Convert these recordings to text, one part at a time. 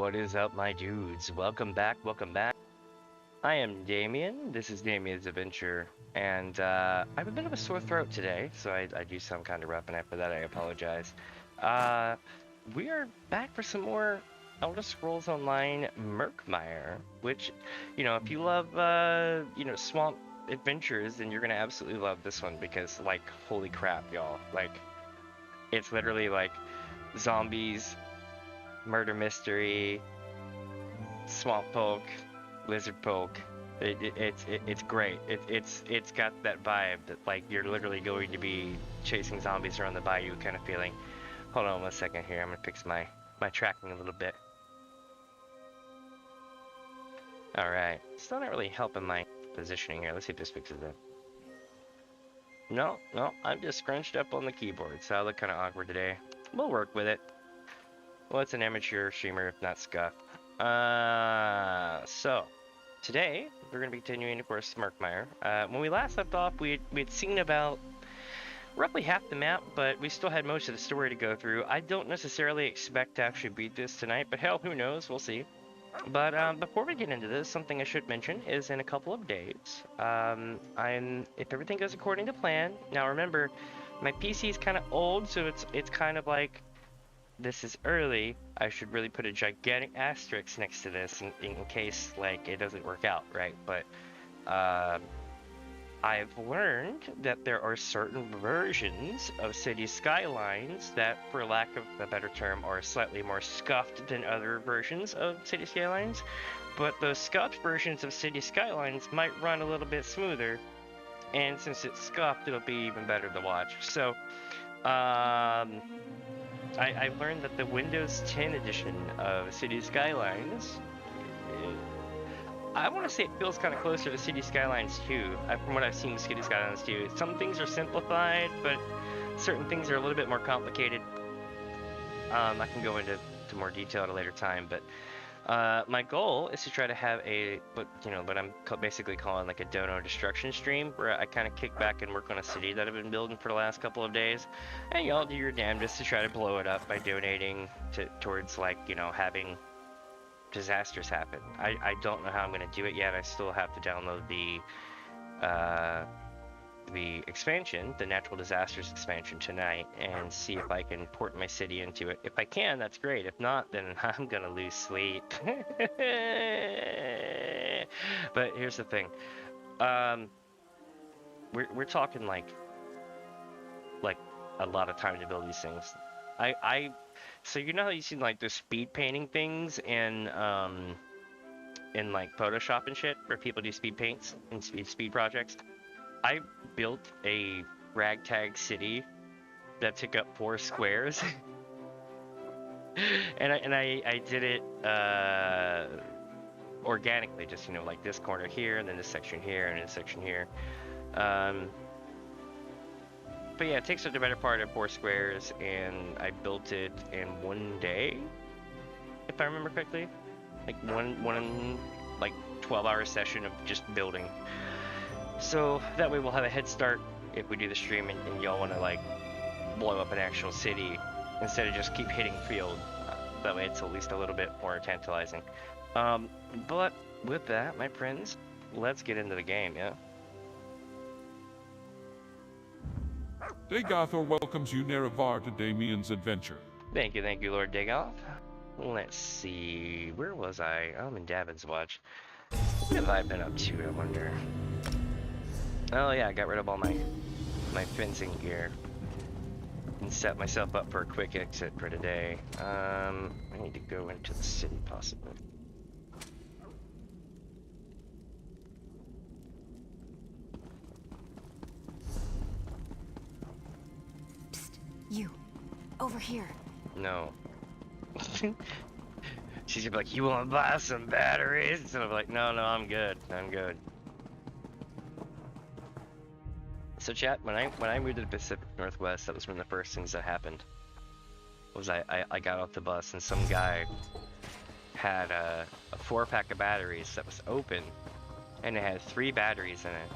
What is up, my dudes? Welcome back, welcome back. I am Damien, this is DamiensAdventure, and I have a bit of a sore throat today, so I do sound kind of rough, and for that I apologize. We are back for some more Elder Scrolls Online Murkmire, which, you know, if you love, swamp adventures, then you're gonna absolutely love this one, because, like, holy crap, y'all. Like, it's literally, like, zombies, murder mystery, swamp folk, lizard folk. It's great. It's got that vibe that, like, you're literally going to be chasing zombies around the bayou kind of feeling. Hold on 1 second here. I'm gonna fix my tracking a little bit. All right. Still not really helping my positioning here. Let's see if this fixes it. No, I'm just scrunched up on the keyboard, so I look kind of awkward today. We'll work with it. Well, it's an amateur streamer, if not scuff. So today we're going to be continuing, of course, Murkmire. When we last left off, we'd seen about roughly half the map, but we still had most of the story to go through. I don't necessarily expect to actually beat this tonight, but hell, who knows? We'll see. But before we get into this, something I should mention is in a couple of days, if everything goes according to plan. Now remember, my PC is kind of old, so it's kind of like, this is early. I should really put a gigantic asterisk next to this in case, like, it doesn't work out, right? But I've learned that there are certain versions of City Skylines that, for lack of a better term, are slightly more scuffed than other versions of City Skylines. But those scuffed versions of City Skylines might run a little bit smoother, and since it's scuffed, it'll be even better to watch. So, I learned that the Windows 10 edition of City Skylines, I want to say it feels kind of closer to City Skylines 2, from what I've seen with City Skylines 2. Some things are simplified, but certain things are a little bit more complicated. I can go into more detail at a later time, but my goal is to try to have what I'm basically calling like a Dono destruction stream, where I kind of kick back and work on a city that I've been building for the last couple of days, and y'all do your damnedest to try to blow it up by donating towards, like, you know, having disasters happen. I don't know how I'm gonna do it yet. I still have to download the expansion, the natural disasters expansion, tonight, and see if I can port my city into it. If I can, that's great. If not, then I'm gonna lose sleep. But here's the thing, we're talking like a lot of time to build these things. So you know how you see like the speed painting things in like Photoshop and shit, where people do speed paints and speed projects? I built a ragtag city that took up 4 squares, and I did it organically, just, you know, like this corner here, and then this section here, and this section here. But yeah, it takes up the better part of 4 squares, and I built it in 1 day, if I remember correctly. Like one like 12-hour session of just building. So that way we'll have a head start if we do the stream and y'all want to, like, blow up an actual city instead of just keep hitting field. That way it's at least a little bit more tantalizing. But with that, my friends, let's get into the game, yeah? Dagothor welcomes you, Nerevar, to DamiensAdventure. Thank you, Lord Dagoth. Let's see, where was I? I'm in Davin's Watch. What have I been up to, I wonder? Oh yeah, I got rid of all my fencing gear and set myself up for a quick exit for today. I need to go into the city, possibly. Psst, you, over here. No. She's gonna be like, you wanna buy some batteries? And I'm like, no, I'm good. So chat, when I moved to the Pacific Northwest, that was one of the first things that happened. Was I got off the bus and some guy had a 4-pack of batteries that was open, and it had 3 batteries in it.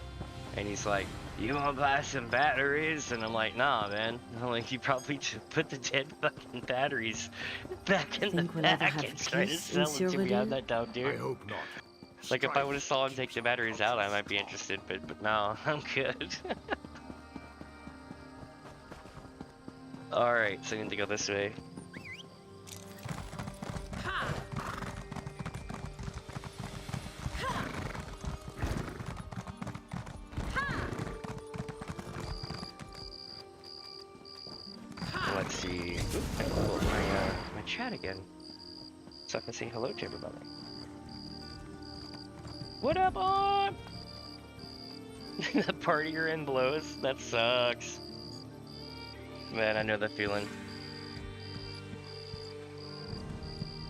And he's like, "You wanna buy some batteries?" And I'm like, "Nah, man." I'm like, "You probably just put the dead fucking batteries back in the Think we'll ever back have and try to peace in sell it to me. I'm that dumb, I dude. hope not. Like, if I would have Strife saw him take the batteries out, I might be interested, but no, I'm good." Alright, so I need to go this way. Let's see. Oop, I can pull up my chat again, so I can say hello to everybody. What up, on? The party you're in blows? That sucks. Man, I know that feeling.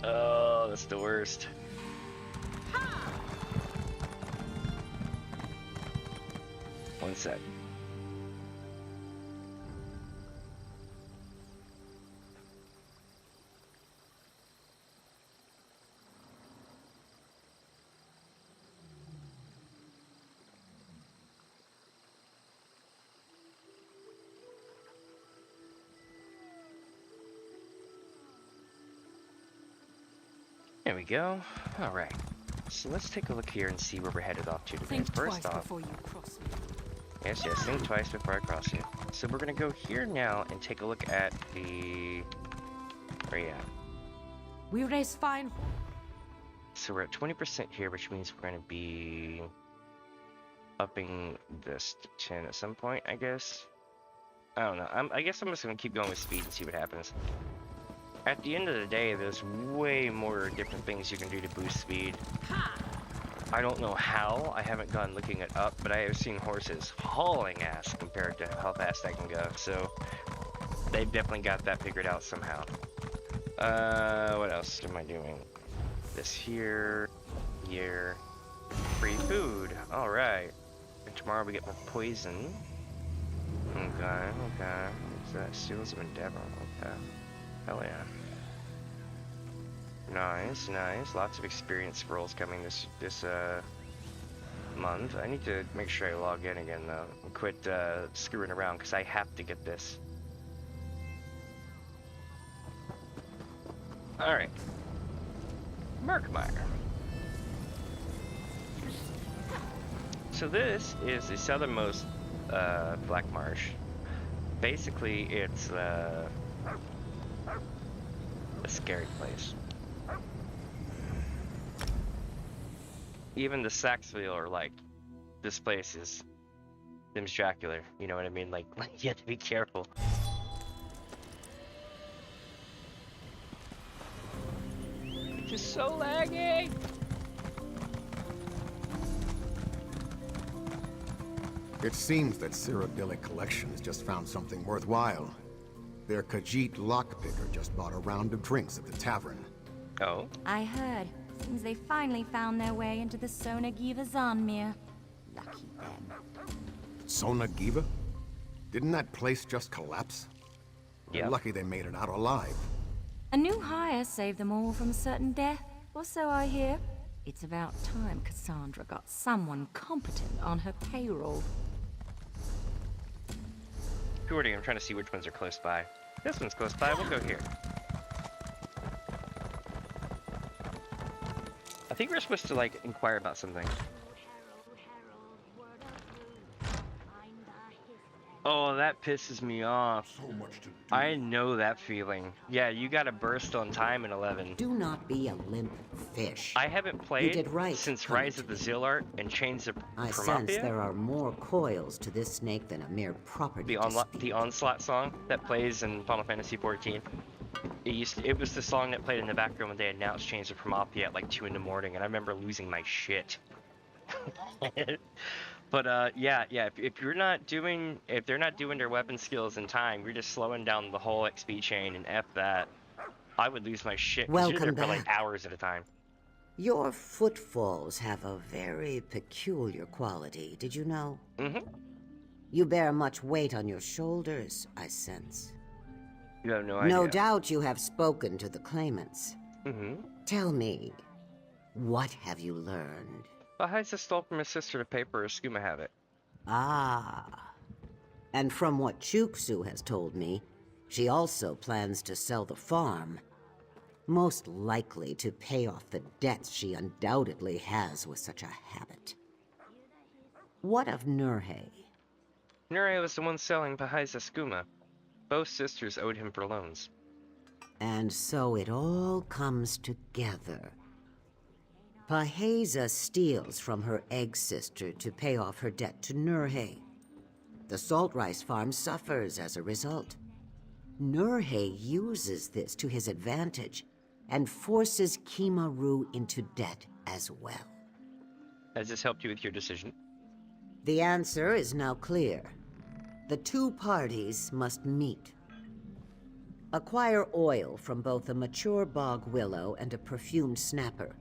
Oh, that's the worst. One sec. There we go. Alright. So let's take a look here and see where we're headed off to today. Think First twice off, before you cross me. yes, think twice before I cross you. So we're gonna go here now and take a look at the... Where you at? We raise fine. So we're at 20% here, which means we're gonna be upping this to 10 at some point, I guess. I don't know. I guess I'm just gonna keep going with speed and see what happens. At the end of the day, there's way more different things you can do to boost speed. I don't know how, I haven't gone looking it up, but I have seen horses hauling ass compared to how fast I can go, so they've definitely got that figured out somehow. What else am I doing? This here, free food, alright. And tomorrow we get more poison. Okay. So that Seals of Endeavor, okay. Hell yeah. Nice. Lots of experience rolls coming this month. I need to make sure I log in again though and quit screwing around because I have to get this. Alright. Murkmire. So this is the southernmost Black Marsh. Basically it's a scary place. Even the Saxville are like, this place is Sims Dracula, you know what I mean? Like you have to be careful. It's just so laggy! It seems that Cyrodiilic Collection has just found something worthwhile. Their Khajiit lockpicker just bought a round of drinks at the tavern. Oh? I heard. Seems they finally found their way into the Sonagiva Zanmir. Lucky them. Sonagiva? Didn't that place just collapse? Yeah. Lucky they made it out alive. A new hire saved them all from certain death, or so I hear. It's about time Cassandra got someone competent on her payroll. Purity, I'm trying to see which ones are close by. This one's close by, we'll go here. I think we're supposed to, like, inquire about something. Oh, that pisses me off. So much to do. I know that feeling. Yeah, you gotta burst on time in 11. Do not be a limp fish. I haven't played did right since coming Rise to of the me. Zillart and Chains of I sense Primapia. there are more coils to this snake than a mere property dispute. The Onslaught song that plays in Final Fantasy XIV. It was the song that played in the background when they announced Chains of Primapia at like 2 in the morning, and I remember losing my shit. But yeah, if they're not doing their weapon skills in time, you're just slowing down the whole XP chain, and F that. I would lose my shit 'cause you're there Welcome for like back. hours at a time. Your footfalls have a very peculiar quality, did you know? Mm-hmm. You bear much weight on your shoulders, I sense. You have no idea. No doubt you have spoken to the claimants. Mm-hmm. Tell me, what have you learned? Well, Heisa stole from his sister to pay for her skooma habit. Ah. And from what Chuksu has told me, she also plans to sell the farm. Most likely to pay off the debts she undoubtedly has with such a habit. What of Nurhe? Nure was the one selling Pahaiza skooma. Both sisters owed him for loans. And so it all comes together. Paheza steals from her egg sister to pay off her debt to Nurhe. The salt rice farm suffers as a result. Nurhe uses this to his advantage and forces Kimaru into debt as well. Has this helped you with your decision? The answer is now clear. The two parties must meet. Acquire oil from both a mature bog willow and a perfumed snapper.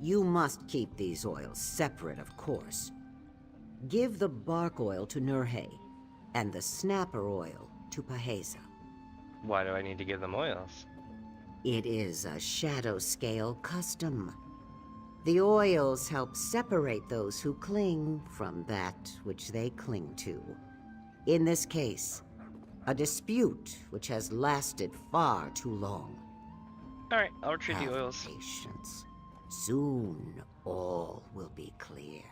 You must keep these oils separate, of course. Give the bark oil to Nurhe, and the snapper oil to Paheza. Why do I need to give them oils? It is a shadow scale custom. The oils help separate those who cling from that which they cling to. In this case, a dispute which has lasted far too long. Alright, I'll retrieve the Have oils. patience. Soon, all will be clear.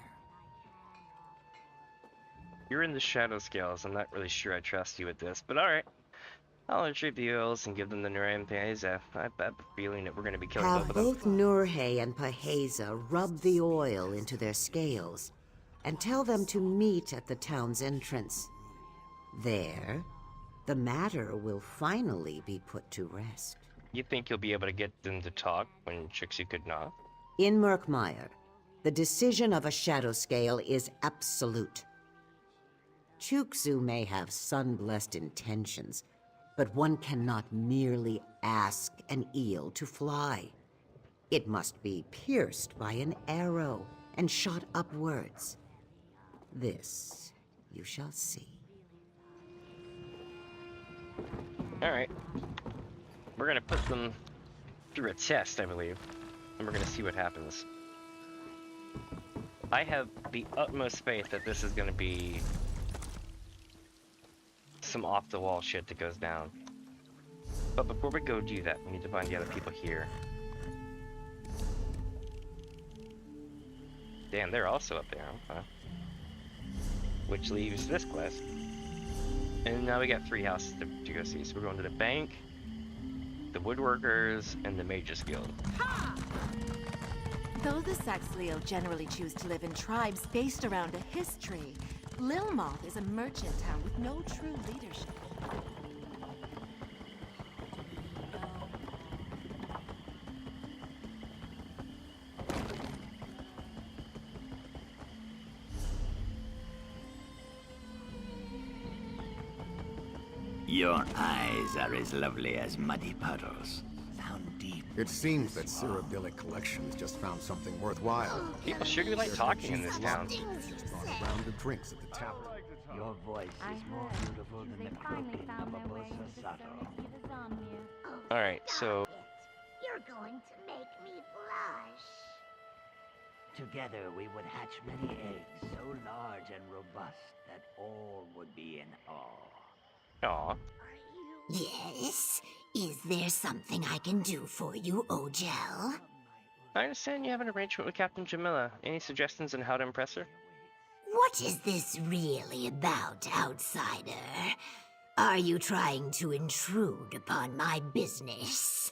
You're in the shadow scales. I'm not really sure I trust you with this, but alright. I'll retrieve the oils and give them to Nure and Paheza. I have a feeling that we're going to be killing Have both of them. both Nurhe and Paheza rub the oil into their scales, and tell them to meet at the town's entrance. There, the matter will finally be put to rest. You think you'll be able to get them to talk when Trixie could not? In Murkmire, the decision of a shadow scale is absolute. Chuksu may have sun-blessed intentions, but one cannot merely ask an eel to fly. It must be pierced by an arrow and shot upwards. This you shall see. Alright. We're gonna put them through a test, I believe. And we're gonna see what happens. I have the utmost faith that this is gonna be some off-the-wall shit that goes down. But before we go do that, we need to find the other people here. Damn, they're also up there, huh? Which leaves this quest. And now we got 3 houses to go see. So we're going to the bank, the woodworkers, and the Mages Guild. Though the Saxleo generally choose to live in tribes based around a history, Lilmoth is a merchant town with no true leadership. Your eyes are as lovely as muddy puddles. Found deep. It seems that Cyrodiilic Collections just found something worthwhile. People sure do like talking in this town. Just brought a round of drinks at the tavern. Your voice is more beautiful than the croaking of a Bosasato. Alright, so You're going to make me blush. Together we would hatch many eggs so large and robust that all would be in awe. aw. Yes? Is there something I can do for you, Ojel? I understand you have an arrangement with Captain Jamila. Any suggestions on how to impress her? What is this really about, outsider? Are you trying to intrude upon my business?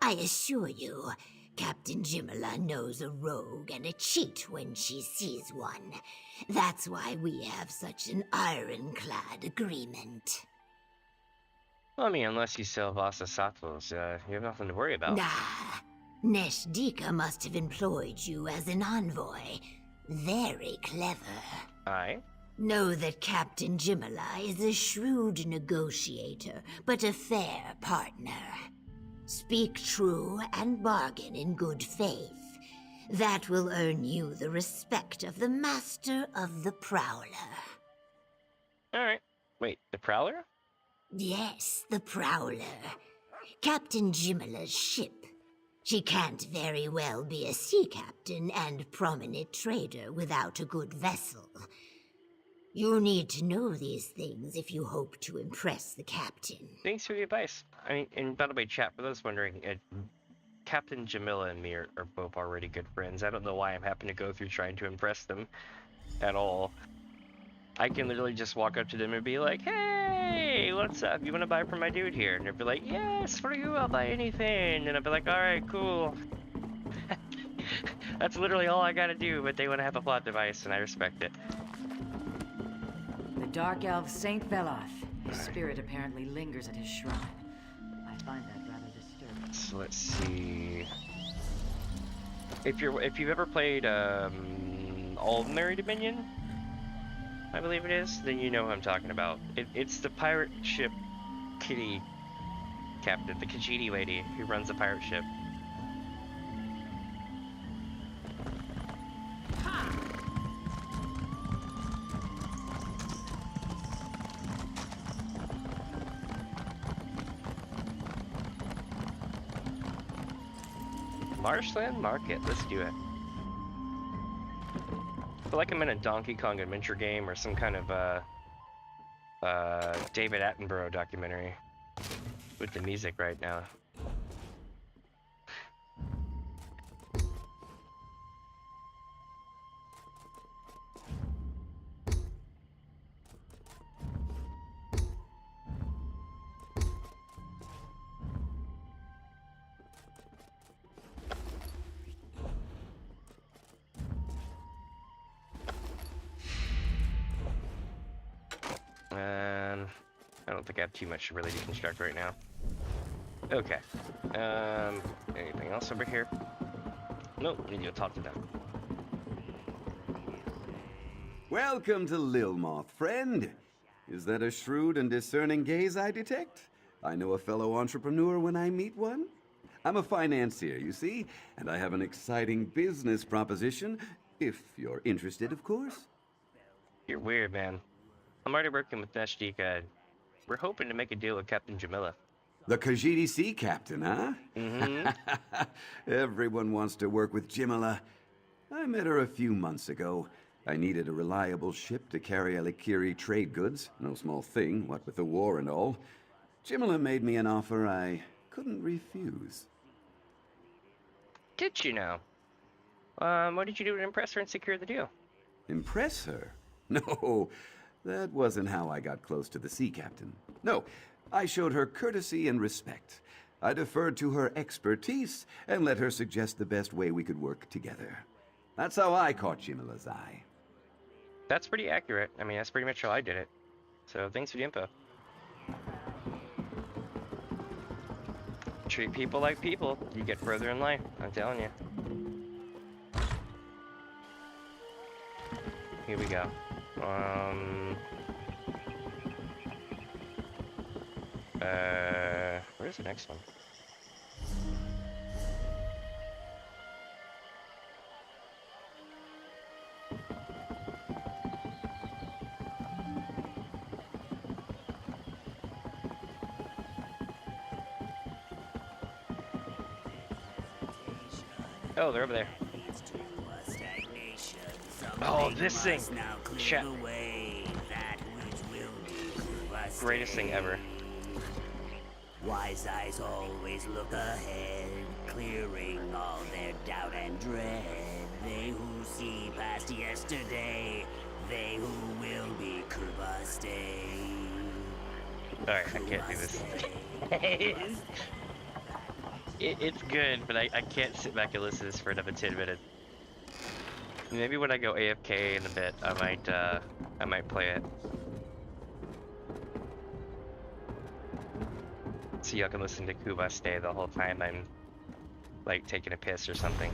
I assure you, Captain Jimala knows a rogue and a cheat when she sees one. That's why we have such an ironclad agreement. Well, I mean, unless you sell Vasa Sattles, you have nothing to worry about. Nah, Neshdika must have employed you as an envoy. Very clever. Aye? Know that Captain Jimala is a shrewd negotiator, but a fair partner. Speak true and bargain in good faith. That will earn you the respect of the Master of the Prowler. Alright. Wait, the Prowler? Yes, the Prowler. Captain Jimala's ship. She can't very well be a sea captain and prominent trader without a good vessel. You need to know these things if you hope to impress the captain. Thanks for the advice. I mean, and by the way, chat, for those wondering, Captain Jamila and me are both already good friends. I don't know why I'm having to go through trying to impress them at all. I can literally just walk up to them and be like, hey, what's up? You want to buy from my dude here? And they'll be like, yes, for you, I'll buy anything. And I'll be like, all right, cool. That's literally all I gotta do, but they want to have a plot device, and I respect it. The Dark Elf Saint Veloth. His spirit apparently lingers at his shrine. I find that rather disturbing. So let's see. If you've ever played Ordinary Dominion, I believe it is, then you know who I'm talking about. It's the pirate ship kitty captain, the Khajiit lady who runs the pirate ship. Marshland Market, let's do it. I feel like I'm in a Donkey Kong Adventure game or some kind of David Attenborough documentary with the music right now. I don't think I have too much to really deconstruct right now. Okay. Anything else over here? Nope, we need to talk to them. Welcome to Lilmoth, friend. Is that a shrewd and discerning gaze I detect? I know a fellow entrepreneur when I meet one. I'm a financier, you see, and I have an exciting business proposition, if you're interested, of course. You're weird, man. I'm already working with Neshdika. We're hoping to make a deal with Captain Jamila. The Khajiit Sea Captain, huh? Mm-hmm. Everyone wants to work with Jamila. I met her a few months ago. I needed a reliable ship to carry Alikiri trade goods. No small thing, what with the war and all. Jamila made me an offer I couldn't refuse. Did you know? What did you do to impress her and secure the deal? Impress her? No, that wasn't how I got close to the sea captain. No, I showed her courtesy and respect. I deferred to her expertise and let her suggest the best way we could work together. That's how I caught Jamila's eye. That's pretty accurate. I mean, that's pretty much how I did it. So thanks for the info. Treat people like people. You get further in life, I'm telling you. Here we go. Where's the next one? Oh, they're over there. Oh, this thing! Chat. Greatest thing ever. Wise eyes always look ahead, clearing all their doubt and dread. They who see past yesterday, they who will be Kubaste. Alright, I can't do this. It's good, but I can't sit back and listen to this for another 10 minutes. Maybe when I go AFK in a bit, I might play it. So y'all can listen to Kuba stay the whole time I'm, like, taking a piss or something.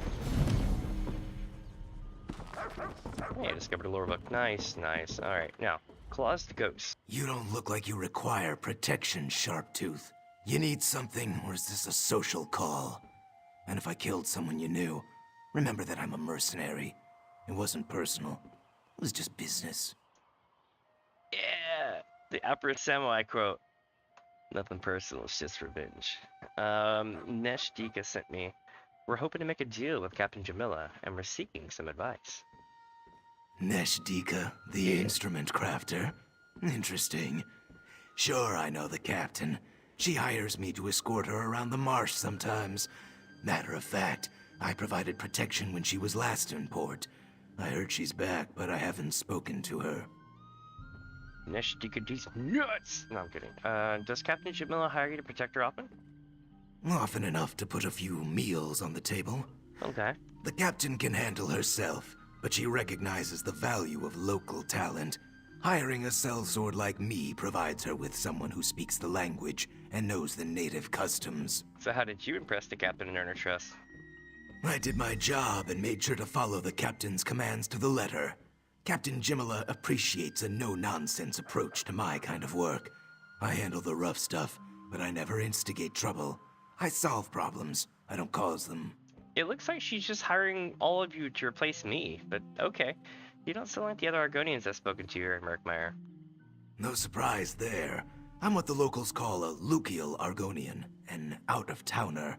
Hey, discovered a lore book. Nice, nice. Alright, now, Claws the Ghost. You don't look like you require protection, Sharptooth. You need something, or is this a social call? And if I killed someone you knew, remember that I'm a mercenary. It wasn't personal. It was just business. Yeah! The Opera Samurai quote. Nothing personal, it's just revenge. Neshdika sent me. We're hoping to make a deal with Captain Jamila, and we're seeking some advice. Neshdika, the instrument crafter. Interesting. Sure, I know the captain. She hires me to escort her around the marsh sometimes. Matter of fact, I provided protection when she was last in port. I heard she's back, but I haven't spoken to her. Neshdika's nuts! No, I'm kidding. Does Captain Jamila hire you to protect her often? Often enough to put a few meals on the table. Okay. The captain can handle herself, but she recognizes the value of local talent. Hiring a sellsword like me provides her with someone who speaks the language and knows the native customs. So how did you impress the captain and earn her trust? I did my job and made sure to follow the captain's commands to the letter. Captain Jimala appreciates a no-nonsense approach to my kind of work. I handle the rough stuff, but I never instigate trouble. I solve problems, I don't cause them. It looks like she's just hiring all of you to replace me, but okay. You don't sound like the other Argonians I've spoken to here in Murkmire. No surprise there. I'm what the locals call a Lucial Argonian, an out-of-towner.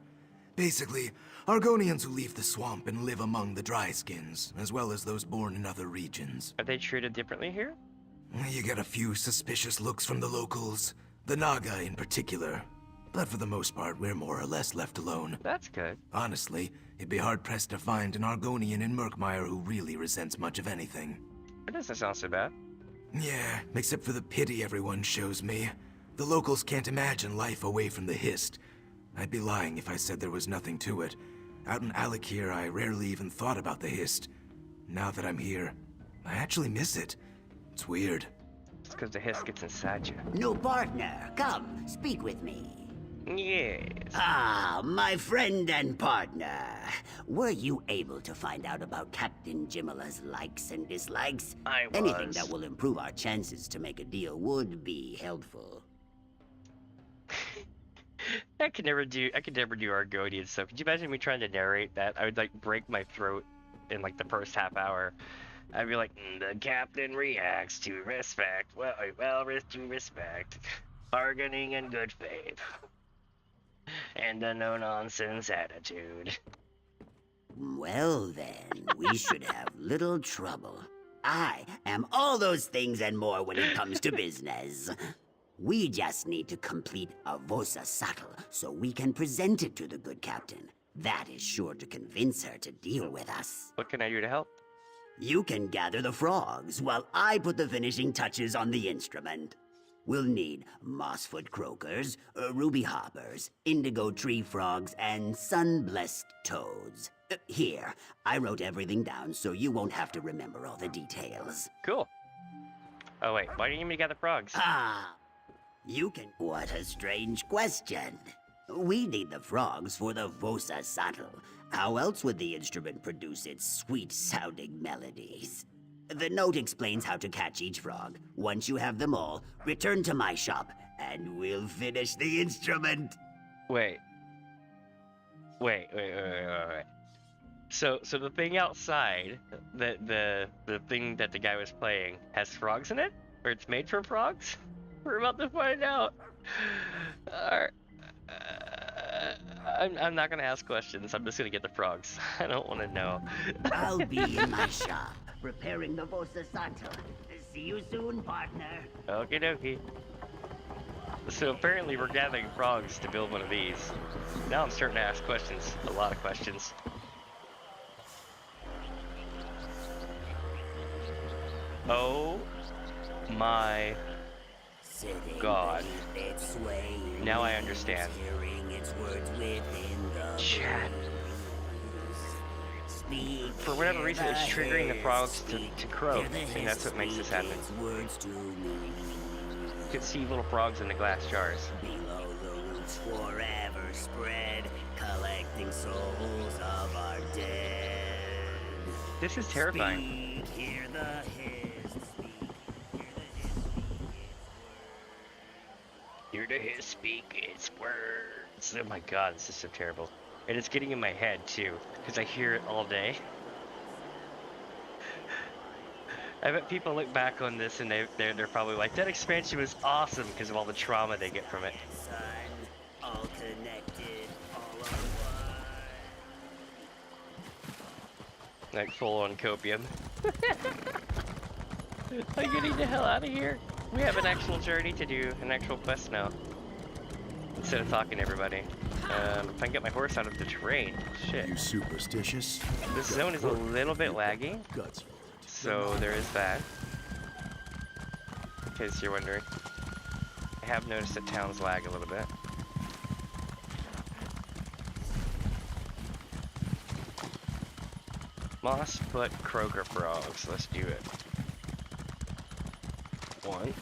Basically, Argonians who leave the swamp and live among the dryskins, as well as those born in other regions. Are they treated differently here? You get a few suspicious looks from the locals, the Naga in particular. But for the most part, we're more or less left alone. That's good. Honestly, it'd be hard-pressed to find an Argonian in Murkmire who really resents much of anything. It doesn't sound so bad. Yeah, except for the pity everyone shows me. The locals can't imagine life away from the Hist. I'd be lying if I said there was nothing to it. Out in Alakir, I rarely even thought about the Hist. Now that I'm here, I actually miss it. It's weird. It's because the Hist gets inside you. New partner, come, speak with me. Yes. Ah, my friend and partner. Were you able to find out about Captain Jimala's likes and dislikes? I was. Anything that will improve our chances to make a deal would be helpful. I could never do Argonian stuff. Could you imagine me trying to narrate that? I would like break my throat in like the first half hour. I'd be like, the captain reacts to respect. Well, to respect. Bargaining in good faith. And a no-nonsense attitude. Well then, we should have little trouble. I am all those things and more when it comes to business. We just need to complete a vosa subtle so we can present it to the good captain. That is sure to convince her to deal with us. What can I do to help? You can gather the frogs while I put the finishing touches on the instrument. We'll need mossfoot croakers, ruby hoppers, indigo tree frogs, and sun-blessed toads. Here, I wrote everything down so you won't have to remember all the details. Cool. Oh wait, why didn't you make gather frogs? Ah, you can... What a strange question. We need the frogs for the vosa subtle. How else would the instrument produce its sweet-sounding melodies? The note explains how to catch each frog. Once you have them all, return to my shop, and we'll finish the instrument. Wait. So the thing outside, the thing that the guy was playing, has frogs in it? Or it's made from frogs? We're about to find out. I'm not gonna ask questions. I'm just gonna get the frogs. I don't want to know. I'll be in my shop, preparing the vosa subtle. See you soon, partner. Okie dokie. So apparently we're gathering frogs to build one of these. Now I'm starting to ask questions. A lot of questions. Oh my God. Now I understand. Chat. For whatever reason, it's triggering the frogs to croak, and that's what makes this happen. You can see little frogs in the glass jars. Below the roots forever spread, collecting souls of our dead. This is terrifying. Speak, hear the hiss, speak, hear the hiss, speak its words. Oh my God, this is so terrible. And it's getting in my head too, because I hear it all day. I bet people look back on this and they're probably like, that expansion was awesome because of all the trauma they get from it. sun, all connected, all are one. Like full on copium. I'm getting the hell out of here. We have an actual journey to do, an actual quest now. Instead of talking to everybody. If I can get my horse out of the terrain. Shit. You superstitious? This zone is a little bit laggy. So there is that. In case you're wondering. I have noticed that towns lag a little bit. Moss butt croaker frogs. Let's do it. 1,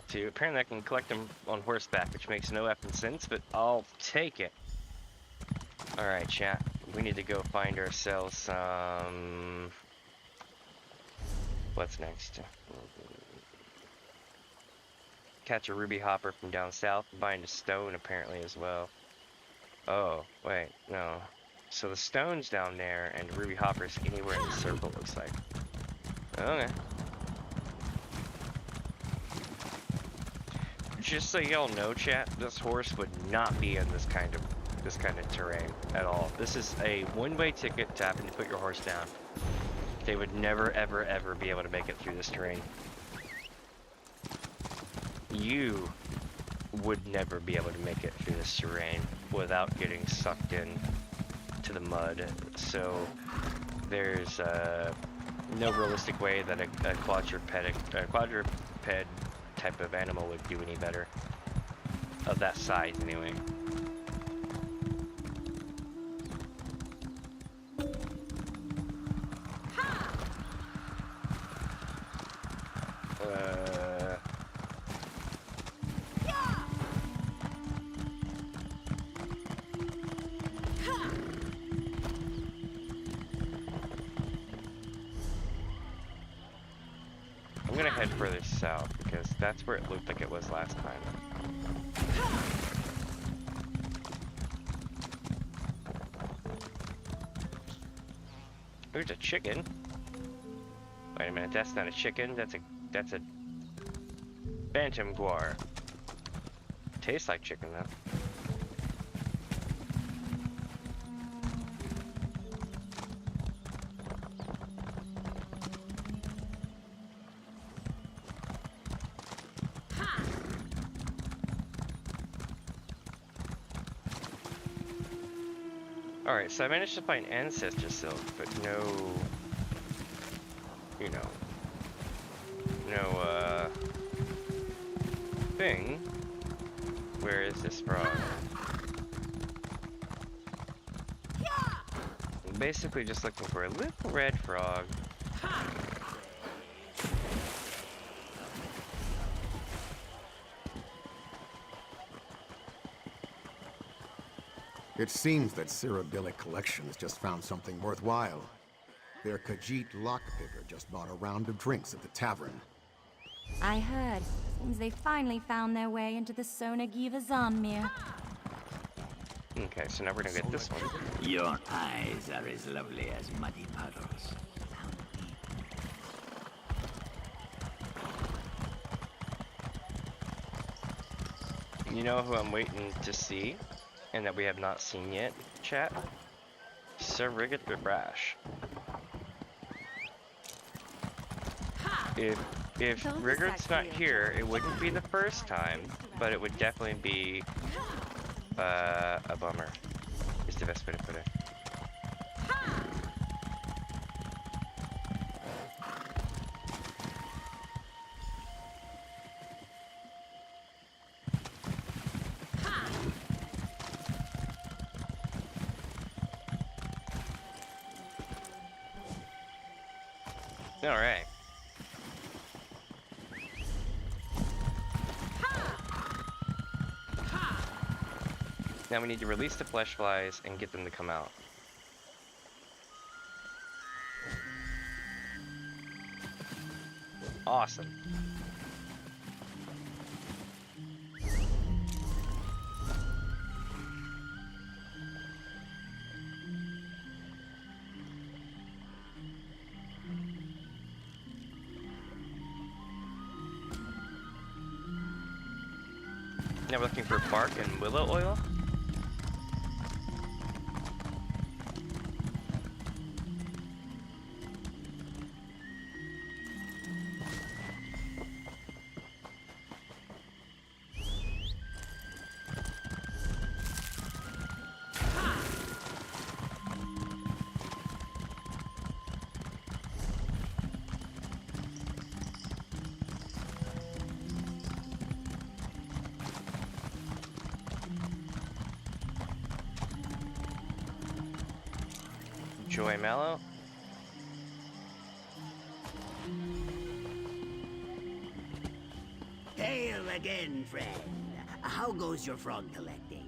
2. Apparently I can collect them on horseback, which makes no effing sense, but I'll take it. Alright, chat. We need to go find ourselves some... What's next? Catch a ruby hopper from down south and find a stone apparently as well. Oh, wait, no. So the stone's down there and ruby hopper's anywhere in the circle, looks like. Okay. Just so y'all know, chat, this horse would not be in this kind of terrain at all. This is a one-way ticket to having to put your horse down. They would never, ever, ever be able to make it through this terrain. You would never be able to make it through this terrain without getting sucked in to the mud. So there's no realistic way that a quadruped type of animal would do any better. Of that size, anyway. I'm gonna head further south because that's where it looked like it was last time. There's a chicken. Wait a minute, that's not a chicken, that's a bantam guar. Tastes like chicken though. Alright, so I managed to find ancestor silk, but no, you know, no, thing. Where is this frog? I'm basically just looking for a little red frog. It seems that Cyrodiilic Collections just found something worthwhile. Their Khajiit lockpicker just bought a round of drinks at the tavern. I heard. Seems they finally found their way into the Sonagiva Zanmir. Okay, so now we're gonna get this one. Your eyes are as lovely as muddy puddles. You know who I'm waiting to see? And that we have not seen yet, chat? Sir Riggett the Brash. If Riggert's not here, it wouldn't be the first time, but it would definitely be a bummer. Is the best way to put it. All right. Now we need to release the flesh flies and get them to come out. Awesome. Now we're looking for bark and willow oil. Joy Mallow. Hail again, friend. How goes your frog collecting?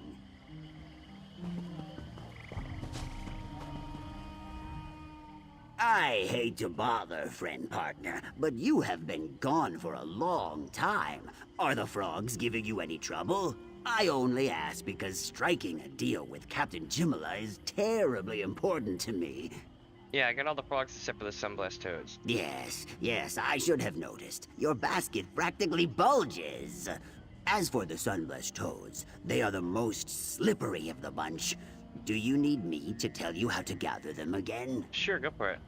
I hate to bother, friend partner, but you have been gone for a long time. Are the frogs giving you any trouble? I only ask because striking a deal with Captain Jimala is terribly important to me. Yeah, I got all the frogs except for the Sunblessed Toads. Yes, I should have noticed. Your basket practically bulges. As for the Sunblessed Toads, they are the most slippery of the bunch. Do you need me to tell you how to gather them again? Sure, go for it.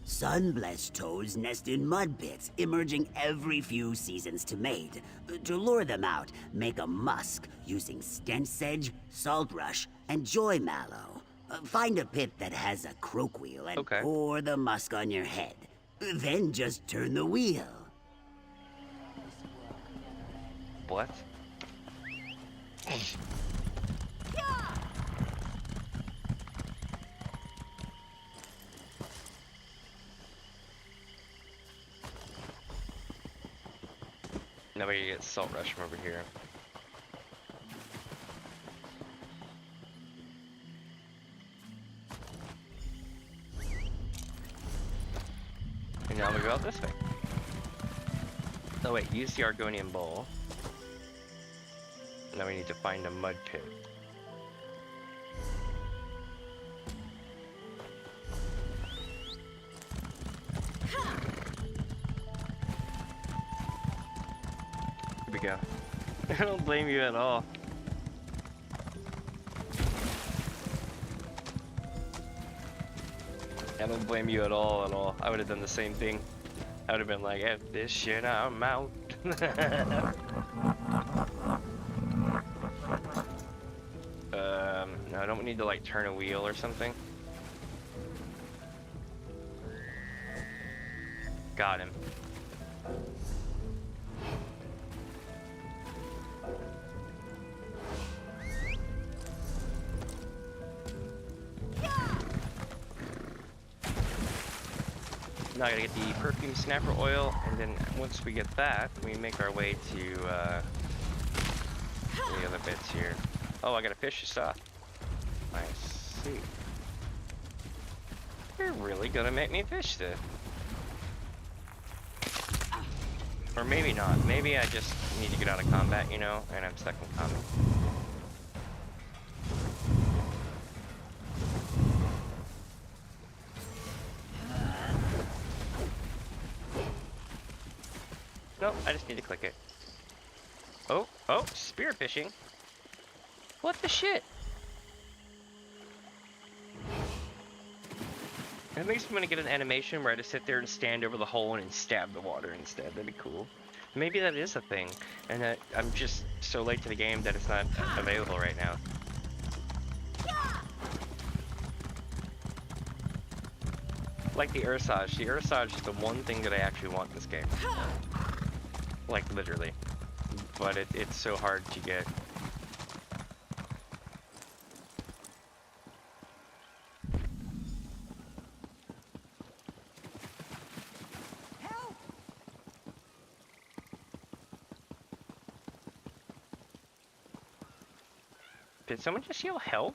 Sunblessed toads nest in mud pits, emerging every few seasons to mate. To lure them out, make a musk using stench sedge, salt rush, and joy mallow. Find a pit that has a croak wheel and pour the musk on your head. Then just turn the wheel. What? Now we get salt rush from over here. And now we go out this way. Oh wait, use the Argonian bowl. Now we need to find a mud pit. Here we go. I don't blame you at all. I don't blame you at all, I would have done the same thing. I would have been like, F this shit, I'm out. No, I don't need to like turn a wheel or something. Got him. Now I gotta get the perfume snapper oil, and then once we get that, we make our way to the other bits here. Oh, I gotta fish this off. I see. You're really gonna make me fish this. Or maybe not. Maybe I just need to get out of combat, you know, and I'm stuck in combat. Nope, I just need to click it. Oh, spear fishing. What the shit? It makes me want to get an animation where I just sit there and stand over the hole and stab the water instead. That'd be cool. Maybe that is a thing, and that I'm just so late to the game that it's not available right now. Like the Ursage. The Ursage is the one thing that I actually want in this game. Like, literally. But it's so hard to get. Did someone just yell help?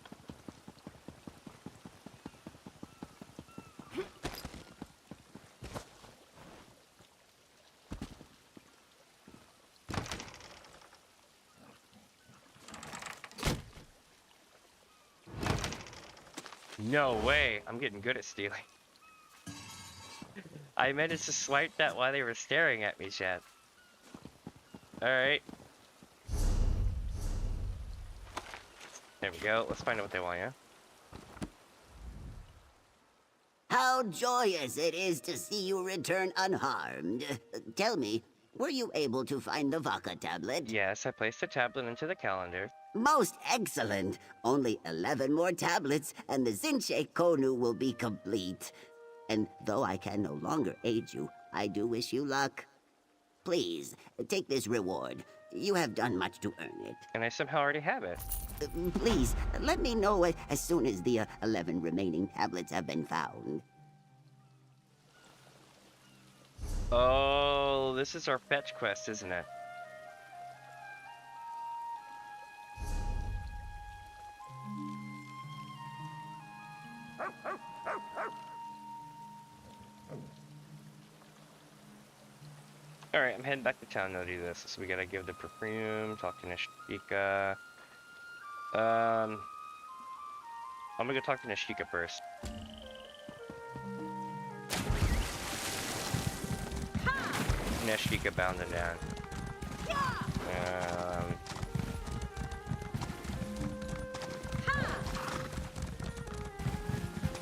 No way, I'm getting good at stealing. I managed to swipe that while they were staring at me, chat. Alright. There we go, let's find out what they want, yeah? How joyous it is to see you return unharmed. Tell me, were you able to find the Vaka tablet? Yes, I placed the tablet into the calendar. Most excellent. Only 11 more tablets, and the Zinche Konu will be complete. And though I can no longer aid you, I do wish you luck. Please, take this reward. You have done much to earn it. And I somehow already have it. Please, let me know as soon as the 11 remaining tablets have been found. Oh, this is our fetch quest, isn't it? Alright, I'm heading back to town now to do this. So we gotta give the perfume, talk to Nishika. I'm gonna go talk to Nishika first. Nishika bound and down.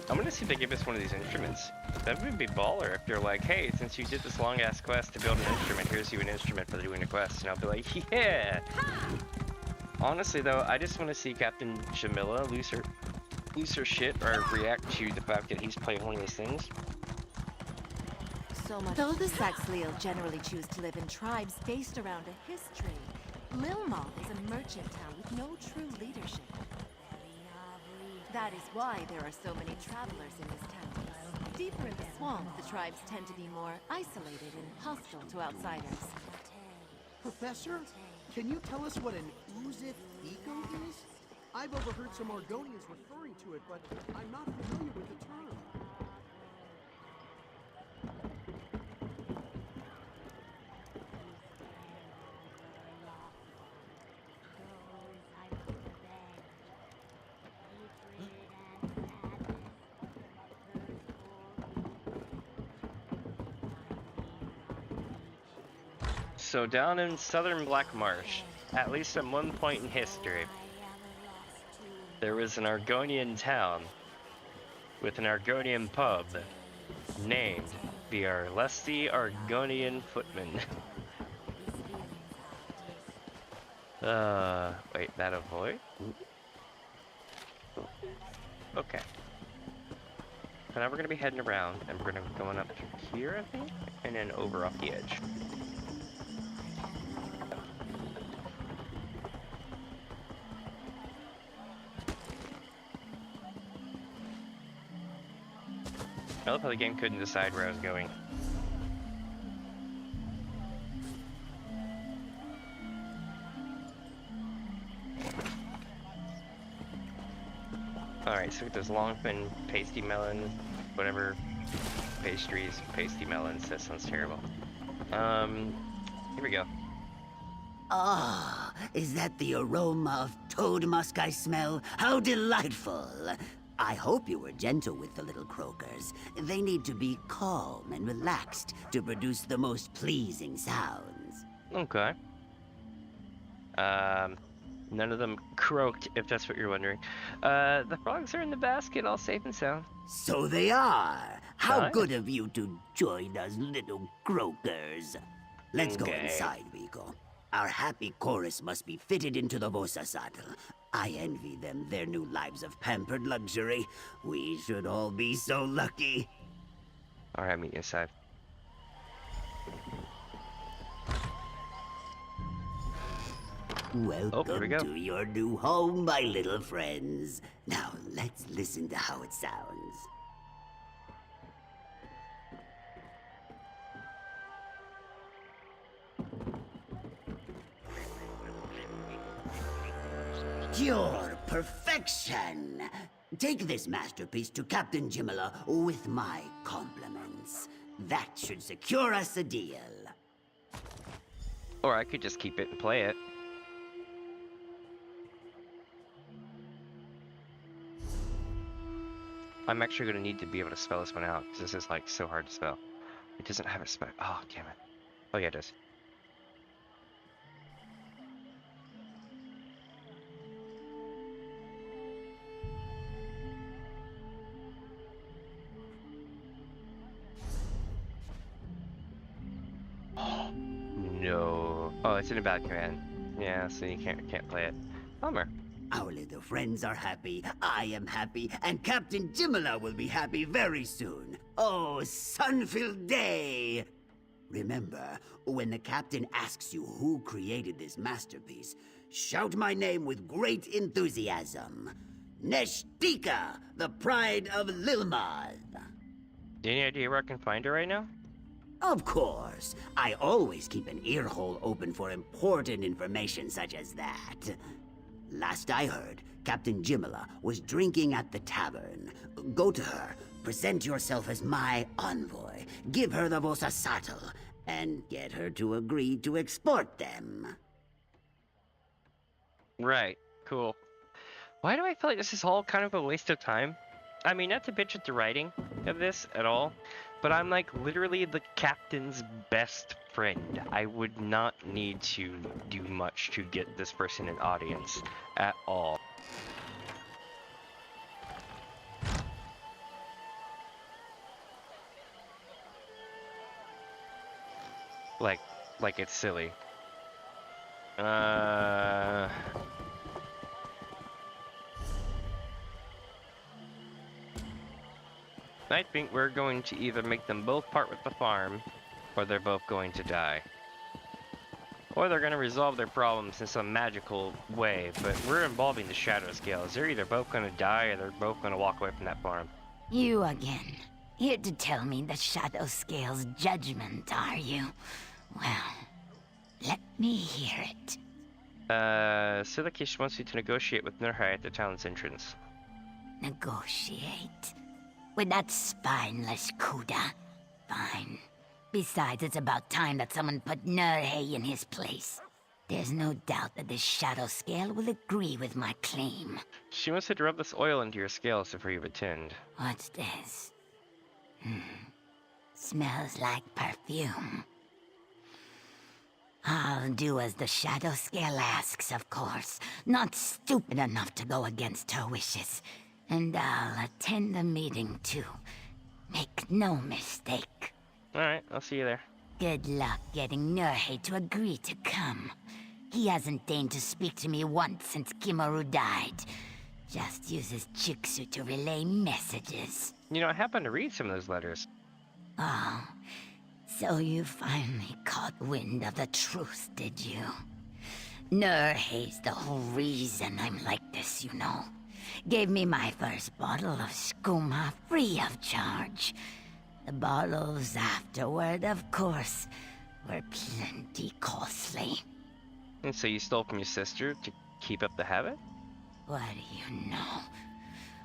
I'm gonna see if they give us one of these instruments. That would be baller if they're like, hey, since you did this long ass quest to build an instrument, here's you an instrument for doing a quest. And I'll be like, yeah! Honestly though, I just want to see Captain Jamila lose her shit or react to the fact that he's playing one of those things. So much. Though the Saxhleel generally choose to live in tribes based around a history, Lilmoth is a merchant town with no true leadership. That is why there are so many travelers in this town. Deeper in the swamp, the tribes tend to be more isolated and hostile to outsiders. Professor, can you tell us what an Oozith eco is? I've overheard some Argonians referring to it, but I'm not familiar with the term. So down in southern Black Marsh, at least at one point in history, there was an Argonian town with an Argonian pub named the Arlesti Argonian Footman. Wait, that a void? Okay. So now we're gonna be heading around, and we're gonna be going up to here, I think, and then over off the edge. I love how the game couldn't decide where I was going. Alright, so there's long fin, pasty melon, whatever, pastries, pasty melons, that sounds terrible. Here we go. Ah, is that the aroma of toad musk I smell? How delightful! I hope you were gentle with the little croakers. They need to be calm and relaxed to produce the most pleasing sounds. Okay. None of them croaked, if that's what you're wondering. The frogs are in the basket, all safe and sound. So they are! How Nice. good of you to join us, little croakers. Let's go Okay. inside, Rico. Our happy chorus must be fitted into the Vosa saddle. I envy them their new lives of pampered luxury. We should all be so lucky. Alright, meet you inside. Welcome here we go. to your new home, my little friends. Now, let's listen to how it sounds. Pure perfection! Take this masterpiece to Captain Jimala with my compliments. That should secure us a deal. Or I could just keep it and play it. I'm actually going to need to be able to spell this one out, because this is like so hard to spell. It doesn't have a spell. Oh, damn it. Oh yeah, it does. No. Oh, it's in a bad command. Yeah, so you can't play it. Bummer. Our little friends are happy, I am happy, and Captain Jimala will be happy very soon. Oh, sun-filled day! Remember, when the captain asks you who created this masterpiece, shout my name with great enthusiasm. Neshtika, the pride of Lilmad. Any idea where I can find her right now? Of course. I always keep an ear hole open for important information such as that. Last I heard, Captain Jimala was drinking at the tavern. Go to her, present yourself as my envoy, give her the vosa satel, and get her to agree to export them. Right, cool. Why do I feel like this is all kind of a waste of time? I mean, not to bitch at the writing of this at all, but I'm like literally the captain's best friend. I would not need to do much to get this person an audience at all. Like it's silly. I think we're going to either make them both part with the farm, or they're both going to die. Or they're going to resolve their problems in some magical way, but we're involving the shadow scales. They're either both going to die, or they're both going to walk away from that farm. You again. Here to tell me the Shadow Scale's judgment, are you? Well, let me hear it. Silikish wants you to negotiate with Nurhai at the town's entrance. Negotiate? With that spineless Kuda? Fine. Besides, it's about time that someone put Nurhai in his place. There's no doubt that this Shadow Scale will agree with my claim. She wants you to rub this oil into your scales before you attend. What's this? Smells like perfume. I'll do as the Shadow Scale asks, of course. Not stupid enough to go against her wishes. And I'll attend the meeting, too. Make no mistake. Alright, I'll see you there. Good luck getting Nurhai to agree to come. He hasn't deigned to speak to me once since Kimaru died. Just uses Chiksu to relay messages. You know, I happened to read some of those letters. Oh, so you finally caught wind of the truth, did you? Nurhai's the whole reason I'm like this, you know. Gave me my first bottle of skooma free of charge. The bottles afterward, of course, were plenty costly. And so you stole from your sister to keep up the habit? What do you know?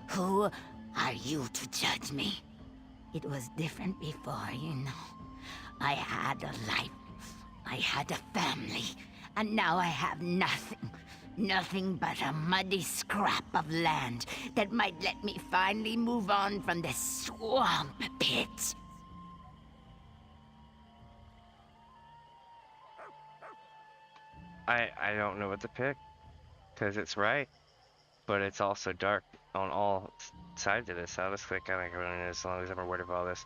Who are you to judge me? It was different before, you know. I had a life, I had a family, and now I have nothing. Nothing but a muddy scrap of land that might let me finally move on from this swamp pit. I don't know what to pick, because it's right, but it's also dark on all sides of this. I'll just click on it as long as I'm aware of all this.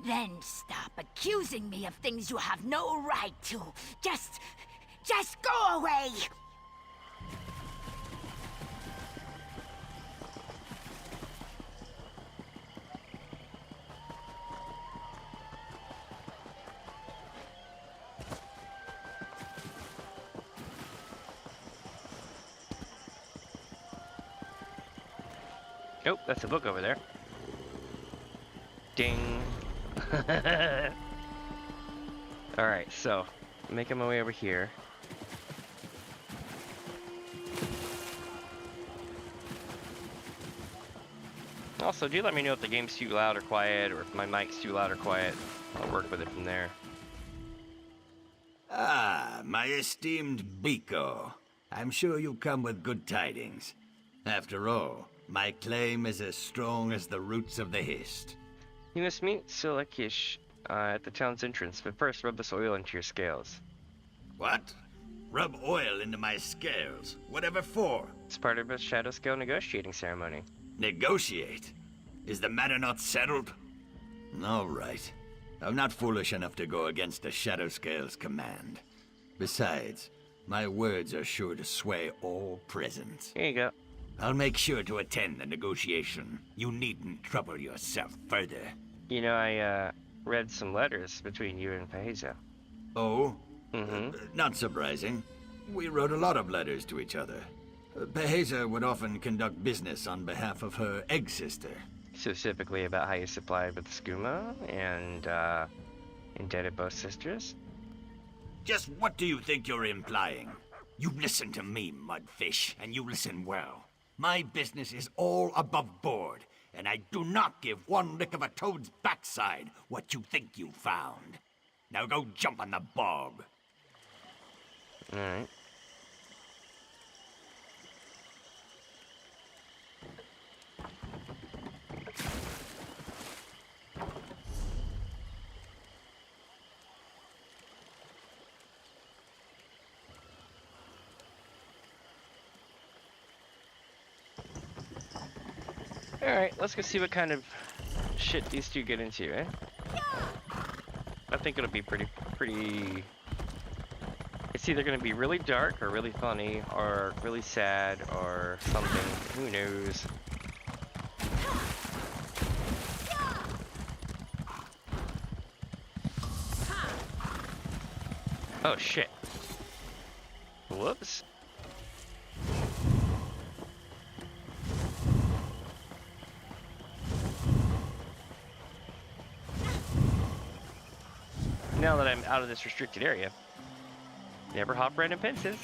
Then stop accusing me of things you have no right to. Just go away! Oh, that's a book over there. Ding. Alright, so, making my way over here. Also, do let me know if the game's too loud or quiet, or if my mic's too loud or quiet. I'll work with it from there. Ah, my esteemed Biko. I'm sure you come with good tidings. After all, my claim is as strong as the roots of the Hist. You must meet Silikish at the town's entrance, but first rub this oil into your scales. What? Rub oil into my scales? Whatever for? It's part of a Shadow Scale negotiating ceremony. Negotiate? Is the matter not settled? All right. I'm not foolish enough to go against the Shadow Scale's command. Besides, my words are sure to sway all present. Here you go. I'll make sure to attend the negotiation. You needn't trouble yourself further. You know, read some letters between you and Bethesda. Oh? Mm-hmm. Not surprising. We wrote a lot of letters to each other. Bethesda would often conduct business on behalf of her egg sister. Specifically about how you supplied with skooma and indebted both sisters. Just what do you think you're implying? You listen to me, mudfish, and you listen well. My business is all above board, and I do not give one lick of a toad's backside what you think you found. Now go jump on the bog. Alright. Alright, let's go see what kind of shit these two get into, eh? I think it'll be pretty... It's either gonna be really dark, or really funny, or really sad, or something. Who knows? Oh shit. Whoops. Now that I'm out of this restricted area, never hop random fences.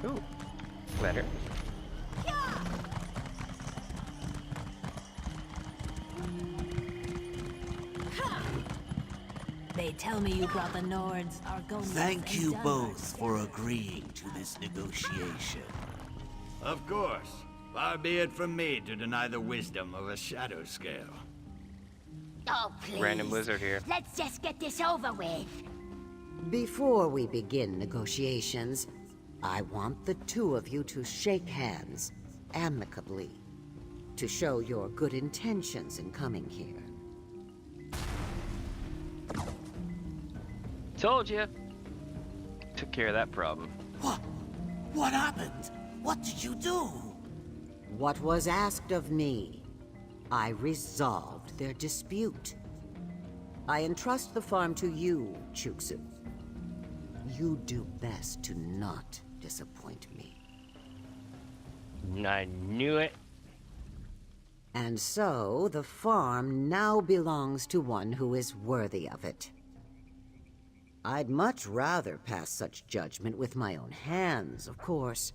Ooh, letter. They tell me you brought the Nords, Argonians, Thank you and both for agreeing to this negotiation. Of course. Far be it from me to deny the wisdom of a shadow scale. Oh, please. Random lizard here. Let's just get this over with. Before we begin negotiations, I want the two of you to shake hands, amicably, to show your good intentions in coming here. Told you. Took care of that problem. What happened? What did you do? What was asked of me, I resolved their dispute. I entrust the farm to you, Chuksu. You do best to not disappoint me. I knew it. And so, the farm now belongs to one who is worthy of it. I'd much rather pass such judgment with my own hands, of course.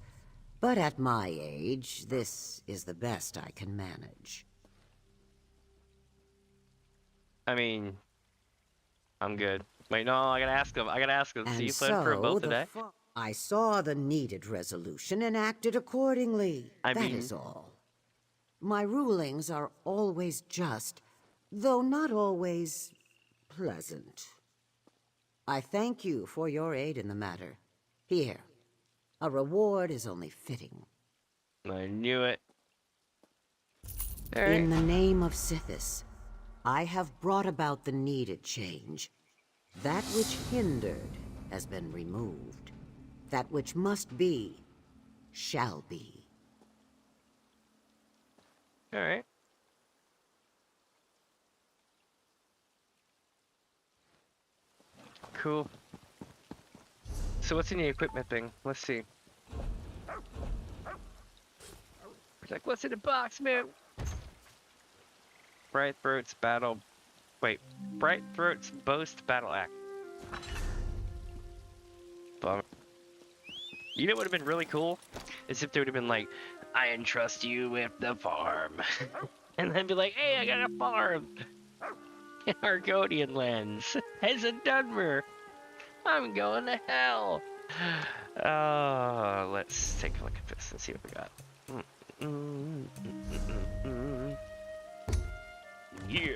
But at my age, this is the best I can manage. I mean, I'm good. Wait, no, I gotta ask him. And See you plan for a boat today? I saw the needed resolution and acted accordingly. That is all. My rulings are always just, though not always pleasant. I thank you for your aid in the matter. Here, a reward is only fitting. I knew it. In the name of Sithis, I have brought about the needed change. That which hindered has been removed. That which must be, shall be. Alright. Cool. So what's in the equipment thing? Let's see. It's like, what's in the box, man? Bright Throat's battle... Wait. Bright Throat's boast battle axe. Bummer. You know what would have been really cool? Is if they would have been like, I entrust you with the farm. And then be like, hey, I got a farm. In Argonian lands. As a Dunmer. I'm going to hell. Let's take a look at this and see what we got. Yeah.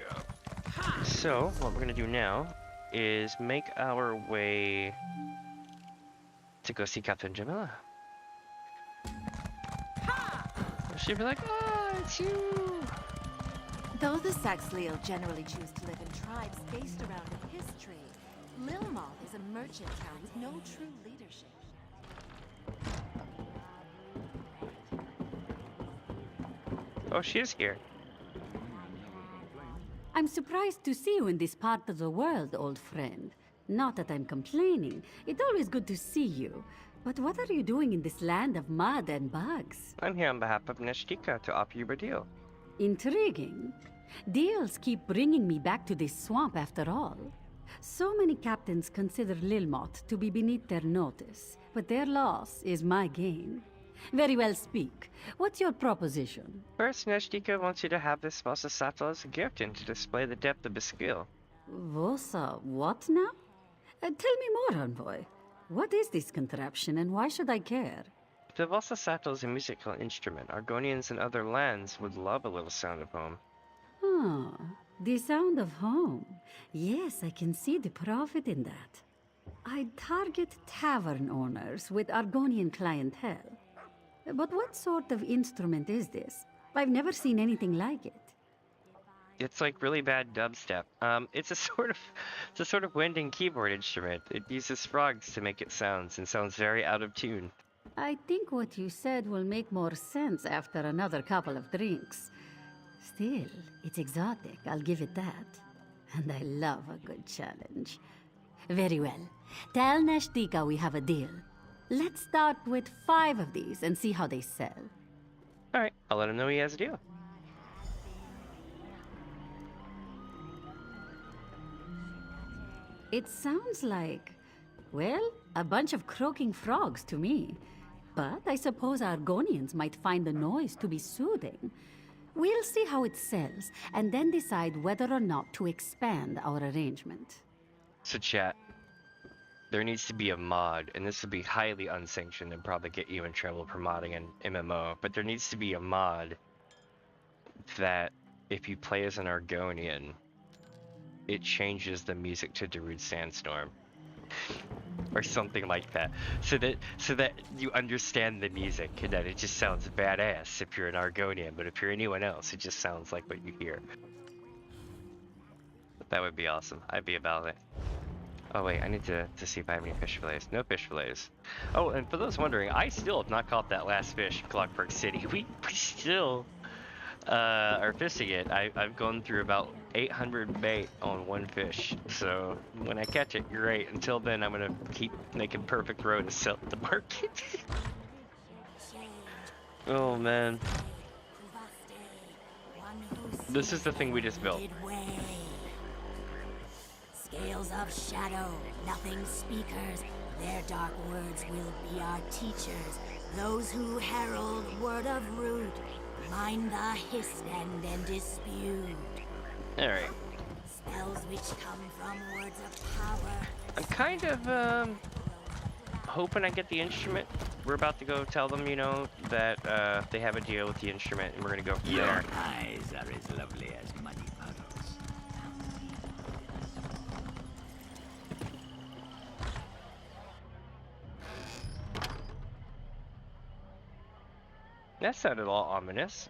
So, what we're going to do now is make our way to go see Captain Jamila. She'll be like, oh, it's you. Though the Saxhleel generally choose to live in tribes based around a history, Lilmoth is a merchant town with no true leadership. Oh, she is here. I'm surprised to see you in this part of the world, old friend. Not that I'm complaining. It's always good to see you. But what are you doing in this land of mud and bugs? I'm here on behalf of Neshtika to offer you a deal. Intriguing. Deals keep bringing me back to this swamp after all. So many captains consider Lilmoth to be beneath their notice, but their loss is my gain. Very well, speak. What's your proposition? First, Neshtika wants you to have this Vosa Sato as a gift and to display the depth of his skill. Vosa, what now? Tell me more, Envoy. What is this contraption and why should I care? The Vosa Sato is a musical instrument. Argonians in other lands would love a little sound of home. Ah, the sound of home. Yes, I can see the profit in that. I target tavern owners with Argonian clientele. But what sort of instrument is this? I've never seen anything like it. It's like really bad dubstep. It's a sort of wind and keyboard instrument. It uses frogs to make it sounds and sounds very out of tune. I think what you said will make more sense after another couple of drinks. Still, it's exotic, I'll give it that. And I love a good challenge. Very well. Tell Neshtika we have a deal. Let's start with 5 of these and see how they sell. Alright, I'll let him know he has a deal. It sounds like, well, a bunch of croaking frogs to me. But I suppose Argonians might find the noise to be soothing. We'll see how it sells, and then decide whether or not to expand our arrangement. So chat, there needs to be a mod, and this would be highly unsanctioned and probably get you in trouble for modding an MMO, but there needs to be a mod that if you play as an Argonian, it changes the music to Darude Sandstorm. Or something like that. So that you understand the music and that it just sounds badass if you're an Argonian, but if you're anyone else, it just sounds like what you hear. That would be awesome. I'd be about it. Oh wait, I need to see if I have any fish fillets. No fish fillets. Oh, and for those wondering, I still have not caught that last fish in Clockwork City. We still are fishing it. I've gone through about 800 bait on one fish, so when I catch it, great. Until then, I'm gonna keep making perfect row to sell at the market. Oh man, this is the thing we just built. Scales of shadow, nothing speakers. Their dark words will be our teachers. Those who herald word of root. Mind the hiss and dispute. Alright. Spells which come from words of power. I'm kind of hoping I get the instrument. We're about to go tell them, you know, that they have a deal with the instrument and we're gonna go from there. Your eyes are as lovely as money puddles. That sounded all ominous.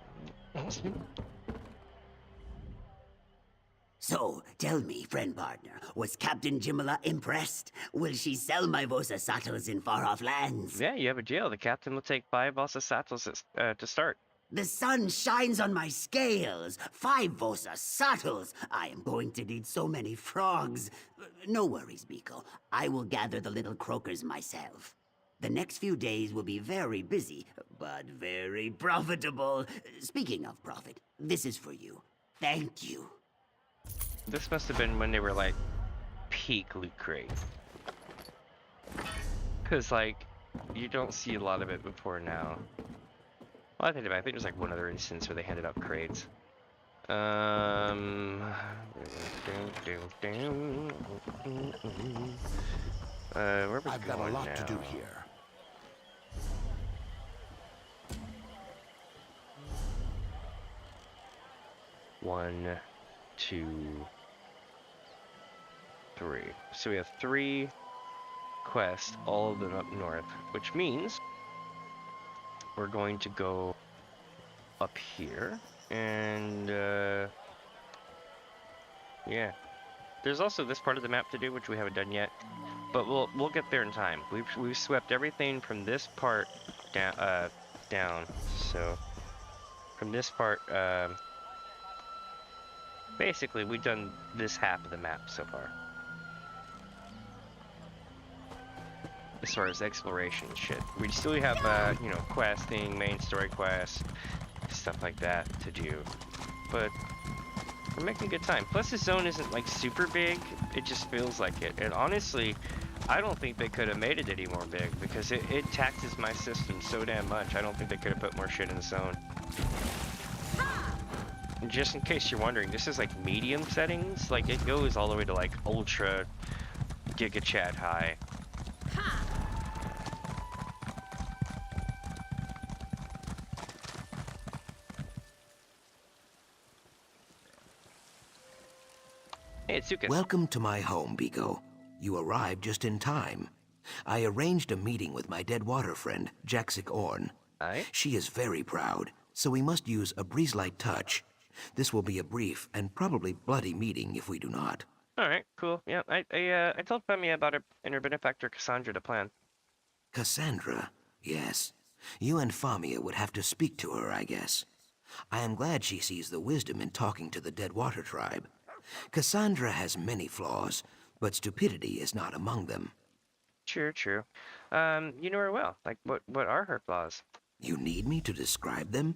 So, tell me, friend partner, was Captain Jimala impressed? Will she sell my Vosa Satos in far-off lands? Yeah, you have a deal. The captain will take 5 Vosa Satos to start. The sun shines on my scales! 5 Vosa Satos! I am going to need so many frogs. No worries, Biko. I will gather the little croakers myself. The next few days will be very busy, but very profitable. Speaking of profit, this is for you. Thank you. This must have been when they were like peak loot crate. Cause like you don't see a lot of it before now. Well, I think there's like one other instance where they handed out crates. Where I've got a lot to do here. 1, 2, 3. So we have 3 quests, all of them up north, which means we're going to go up here and yeah. There's also this part of the map to do, which we haven't done yet, but we'll get there in time. We've swept everything from this part down. So from this part, basically we've done this half of the map so far. As far as exploration and shit. We still have, you know, questing, main story quests, stuff like that to do. But we're making good time. Plus the zone isn't like super big, it just feels like it. And honestly, I don't think they could have made it any more big because it taxes my system so damn much. I don't think they could have put more shit in the zone. And just in case you're wondering, this is like medium settings. Like it goes all the way to like ultra giga chat high. Hey, it's Sukas. Welcome to my home, Biko. You arrived just in time. I arranged a meeting with my dead water friend, Jaxic Orn. Aye? She is very proud, so we must use a breeze-light touch. This will be a brief and probably bloody meeting if we do not. Alright, cool. Yeah, I told Femi about it and her benefactor Cassandra to plan. Cassandra? Yes. You and Famia would have to speak to her, I guess. I am glad she sees the wisdom in talking to the Deadwater tribe. Cassandra has many flaws, but stupidity is not among them. True. You know her well. Like, what are her flaws? You need me to describe them?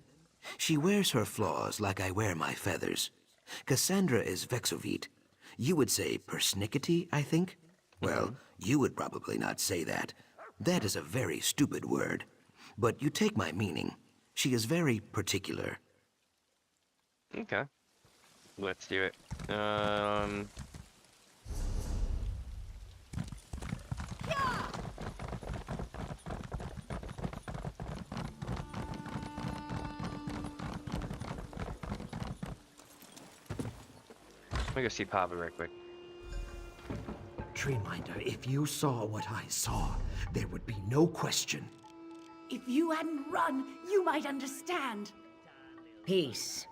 She wears her flaws like I wear my feathers. Cassandra is vexovite. You would say persnickety, I think? Well, you would probably not say that. That is a very stupid word. But you take my meaning. She is very particular. Okay. Let's do it. Let me go see Papa real quick. Treeminder, if you saw what I saw, there would be no question. If you hadn't run, you might understand. Peace.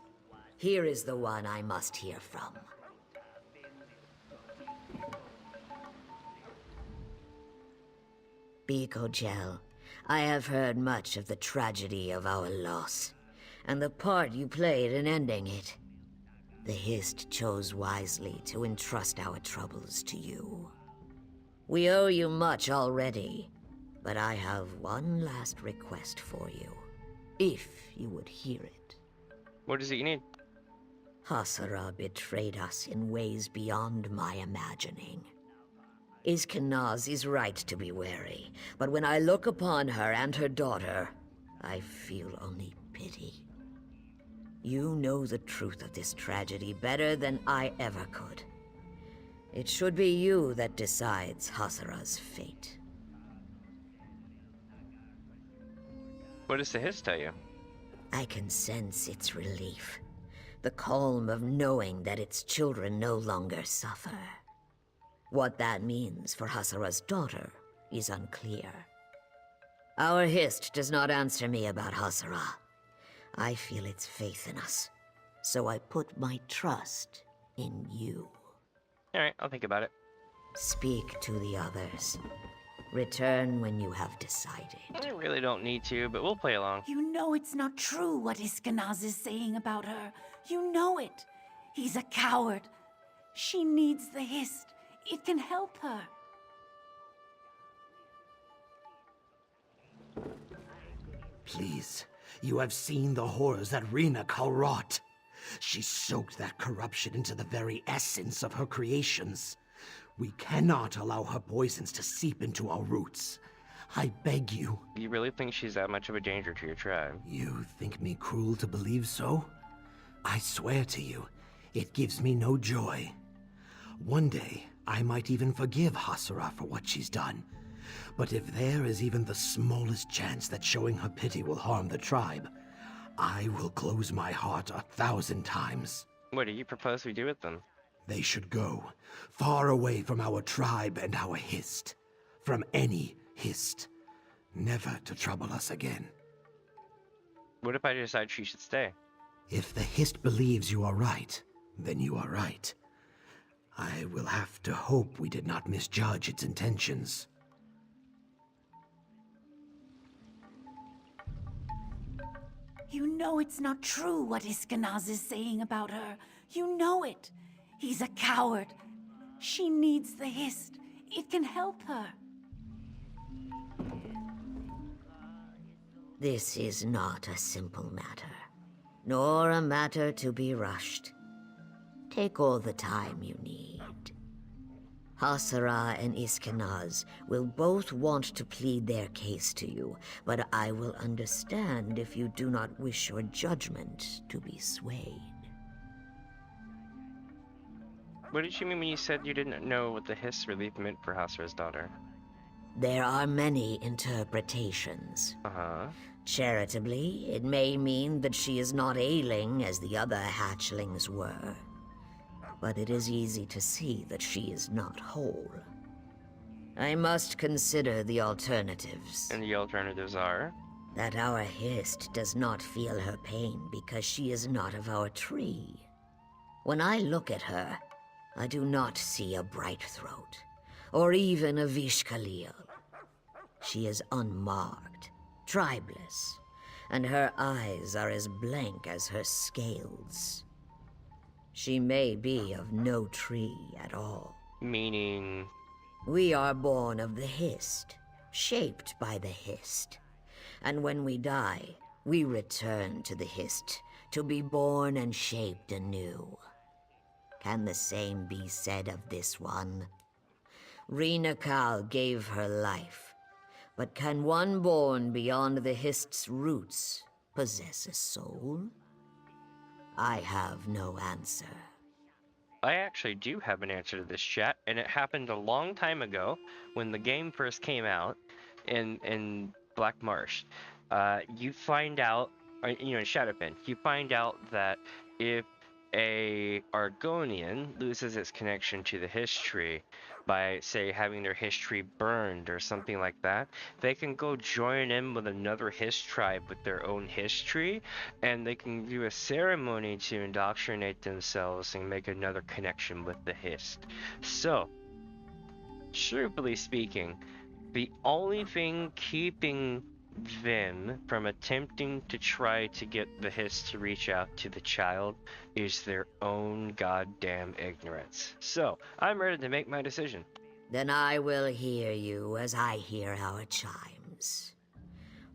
Here is the one I must hear from. Biko Gel, I have heard much of the tragedy of our loss, and the part you played in ending it. The Hist chose wisely to entrust our troubles to you. We owe you much already, but I have one last request for you, if you would hear it. What is it you need? Hasara betrayed us in ways beyond my imagining. Iskanaz is right to be wary, but when I look upon her and her daughter, I feel only pity. You know the truth of this tragedy better than I ever could. It should be you that decides Hasara's fate. What does the Hist tell you? I can sense its relief. The calm of knowing that its children no longer suffer. What that means for Hasara's daughter is unclear. Our Hist does not answer me about Hasara. I feel its faith in us, so I put my trust in you. Alright, I'll think about it. Speak to the others. Return when you have decided. I really don't need to, but we'll play along. You know it's not true what Iskanaz is saying about her. You know it. He's a coward. She needs the Hist. It can help her. Please, you have seen the horrors that Rena wrought. She soaked that corruption into the very essence of her creations. We cannot allow her poisons to seep into our roots. I beg you. You really think she's that much of a danger to your tribe? You think me cruel to believe so? I swear to you, it gives me no joy. One day, I might even forgive Hasara for what she's done. But if there is even the smallest chance that showing her pity will harm the tribe, I will close my heart 1,000 times. What do you propose we do with them? They should go far away from our tribe and our Hist. From any Hist. Never to trouble us again. What if I decide she should stay? If the Hist believes you are right, then you are right. I will have to hope we did not misjudge its intentions. You know it's not true what Iskanaz is saying about her. You know it. He's a coward. She needs the Hist. It can help her. This is not a simple matter, nor a matter to be rushed. Take all the time you need. Hasara and Iskanaz will both want to plead their case to you, but I will understand if you do not wish your judgment to be swayed. What did you mean when you said you didn't know what the Hist relief meant for Hasara's daughter? There are many interpretations. Uh-huh. Charitably, it may mean that she is not ailing as the other hatchlings were. But it is easy to see that she is not whole. I must consider the alternatives. And the alternatives are? That our Hist does not feel her pain because she is not of our tree. When I look at her, I do not see a bright throat, or even a Vishkalil. She is unmarked, tribeless, and her eyes are as blank as her scales. She may be of no tree at all. Meaning? We are born of the Hist, shaped by the Hist. And when we die, we return to the Hist, to be born and shaped anew. Can the same be said of this one? Rina Kal gave her life, but can one born beyond the Hist's roots possess a soul? I have no answer. I actually do have an answer to this, chat, and it happened a long time ago when the game first came out in Black Marsh. You find out, in Shadowpen, you find out that if a Argonian loses its connection to the history by, say, having their history burned or something like that, they can go join in with another Hist tribe with their own history, and they can do a ceremony to indoctrinate themselves and make another connection with the Hist. So, truthfully speaking, the only thing keeping them from attempting to try to get the Hist to reach out to the child is their own goddamn ignorance. So, I'm ready to make my decision. Then I will hear you as I hear our chimes.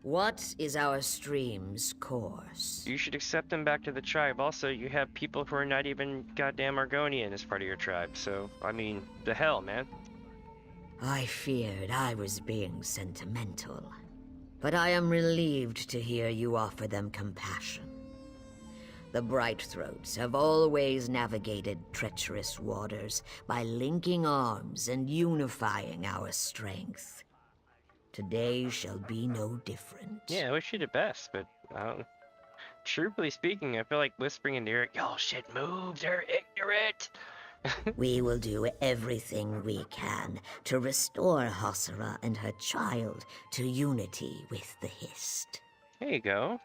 What is our stream's course? You should accept them back to the tribe. Also, you have people who are not even goddamn Argonian as part of your tribe, so, I mean, the hell, man. I feared I was being sentimental. But I am relieved to hear you offer them compassion. The Brightthroats have always navigated treacherous waters by linking arms and unifying our strength. Today shall be no different. Yeah, I wish you the best, but truthfully speaking, I feel like whispering in the ear, y'all should move, they're ignorant. We will do everything we can to restore Hasara and her child to unity with the Hist. There you go.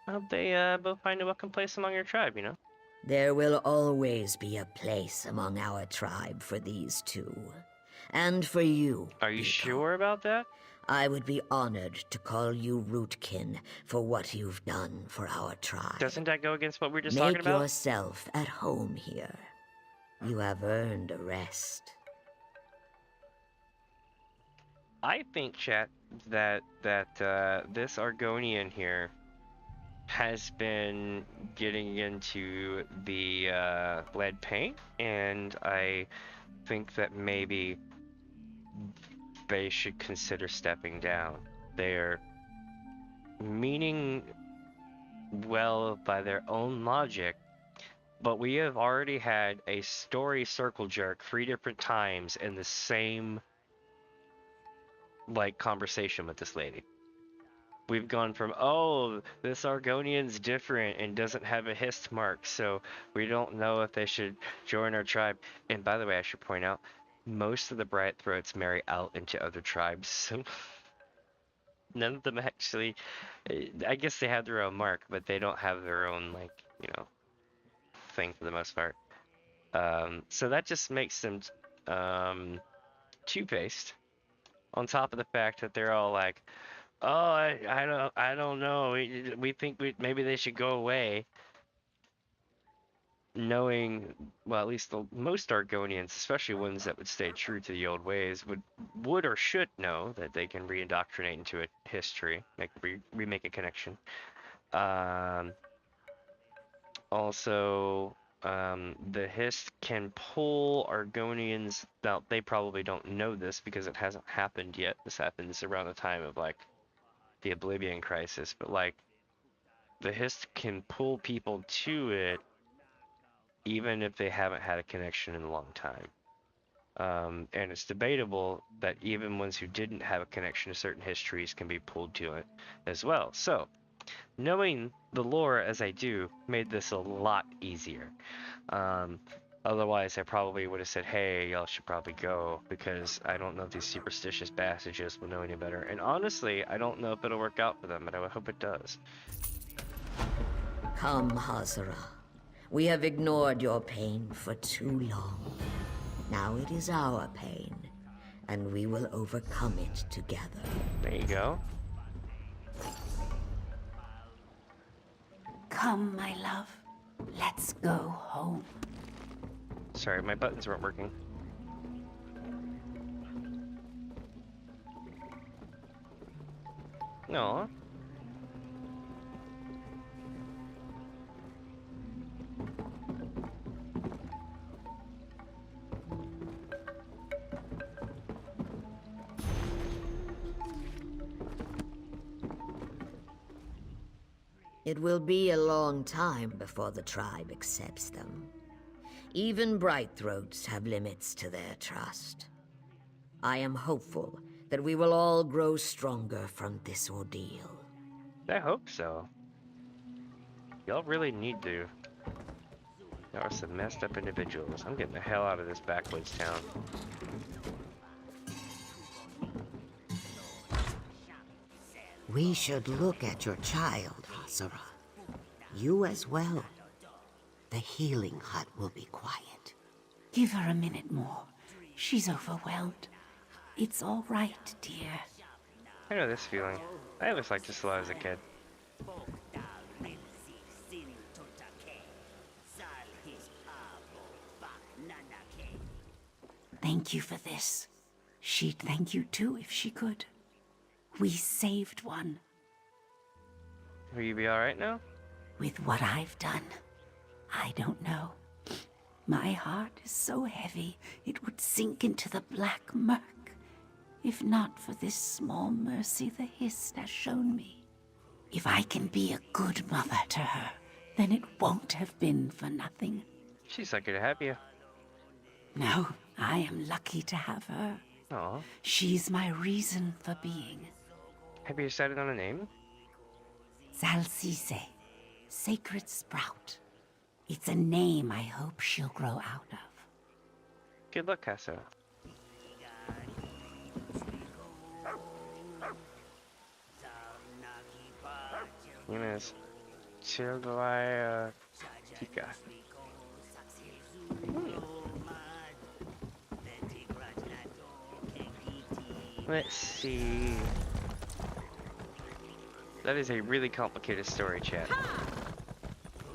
I hope they both find a welcome place among your tribe, you know? There will always be a place among our tribe for these two. And for you. Are you sure about that? I would be honored to call you rootkin for what you've done for our tribe. Doesn't that go against what we were just talking about? Make yourself at home here. You have earned a rest. I think, chat, that this Argonian here has been getting into the lead paint, and I think that maybe they should consider stepping down. They're meaning well by their own logic, but we have already had a story circle jerk 3 different times in the same conversation with this lady. We've gone from, oh, this Argonian's different and doesn't have a Hist mark, so we don't know if they should join our tribe. And by the way, I should point out, most of the Brightthroats marry out into other tribes, so none of them actually, I guess they have their own mark, but they don't have their own, thing for the most part. So that just makes them two-faced, on top of the fact that they're all like, Oh, I don't know. We think maybe they should go away. Knowing, well, at least most Argonians, especially ones that would stay true to the old ways, would or should know that they can reindoctrinate into a history, remake a connection. Also, the Hist can pull Argonians. Now, they probably don't know this because it hasn't happened yet. This happens around the time of, like, the Oblivion Crisis, but, like, the Hist can pull people to it even if they haven't had a connection in a long time. And it's debatable that even ones who didn't have a connection to certain histories can be pulled to it as well. So, knowing the lore as I do made this a lot easier. Otherwise, I probably would have said, hey, y'all should probably go, because I don't know if these superstitious passages will know any better. And honestly, I don't know if it'll work out for them, but I would hope it does. Come, Hazara. We have ignored your pain for too long. Now it is our pain, and we will overcome it together. There you go. Come, my love. Let's go home. Sorry, my buttons weren't working. No. It will be a long time before the tribe accepts them. Even Brightthroats have limits to their trust. I am hopeful that we will all grow stronger from this ordeal. I hope so. Y'all really need to. Y'all are some messed up individuals. I'm getting the hell out of this backwoods town. We should look at your child, Hazara. You as well. The healing hut will be quiet. Give her a minute more. She's overwhelmed. It's all right, dear. I know this feeling. I always liked this a lot as a kid. Thank you for this. She'd thank you too if she could. We saved one. Will you be alright now? With what I've done, I don't know. My heart is so heavy it would sink into the black murk, if not for this small mercy the Hist has shown me. If I can be a good mother to her, then it won't have been for nothing. She's lucky to have you. No, I am lucky to have her. Aw. She's my reason for being. Have you decided on a name? Zalcise, Sacred Sprout. It's a name I hope she'll grow out of. Good luck, Casa. Yes. Chilgawai Tika. Let's see. That is a really complicated story, chat.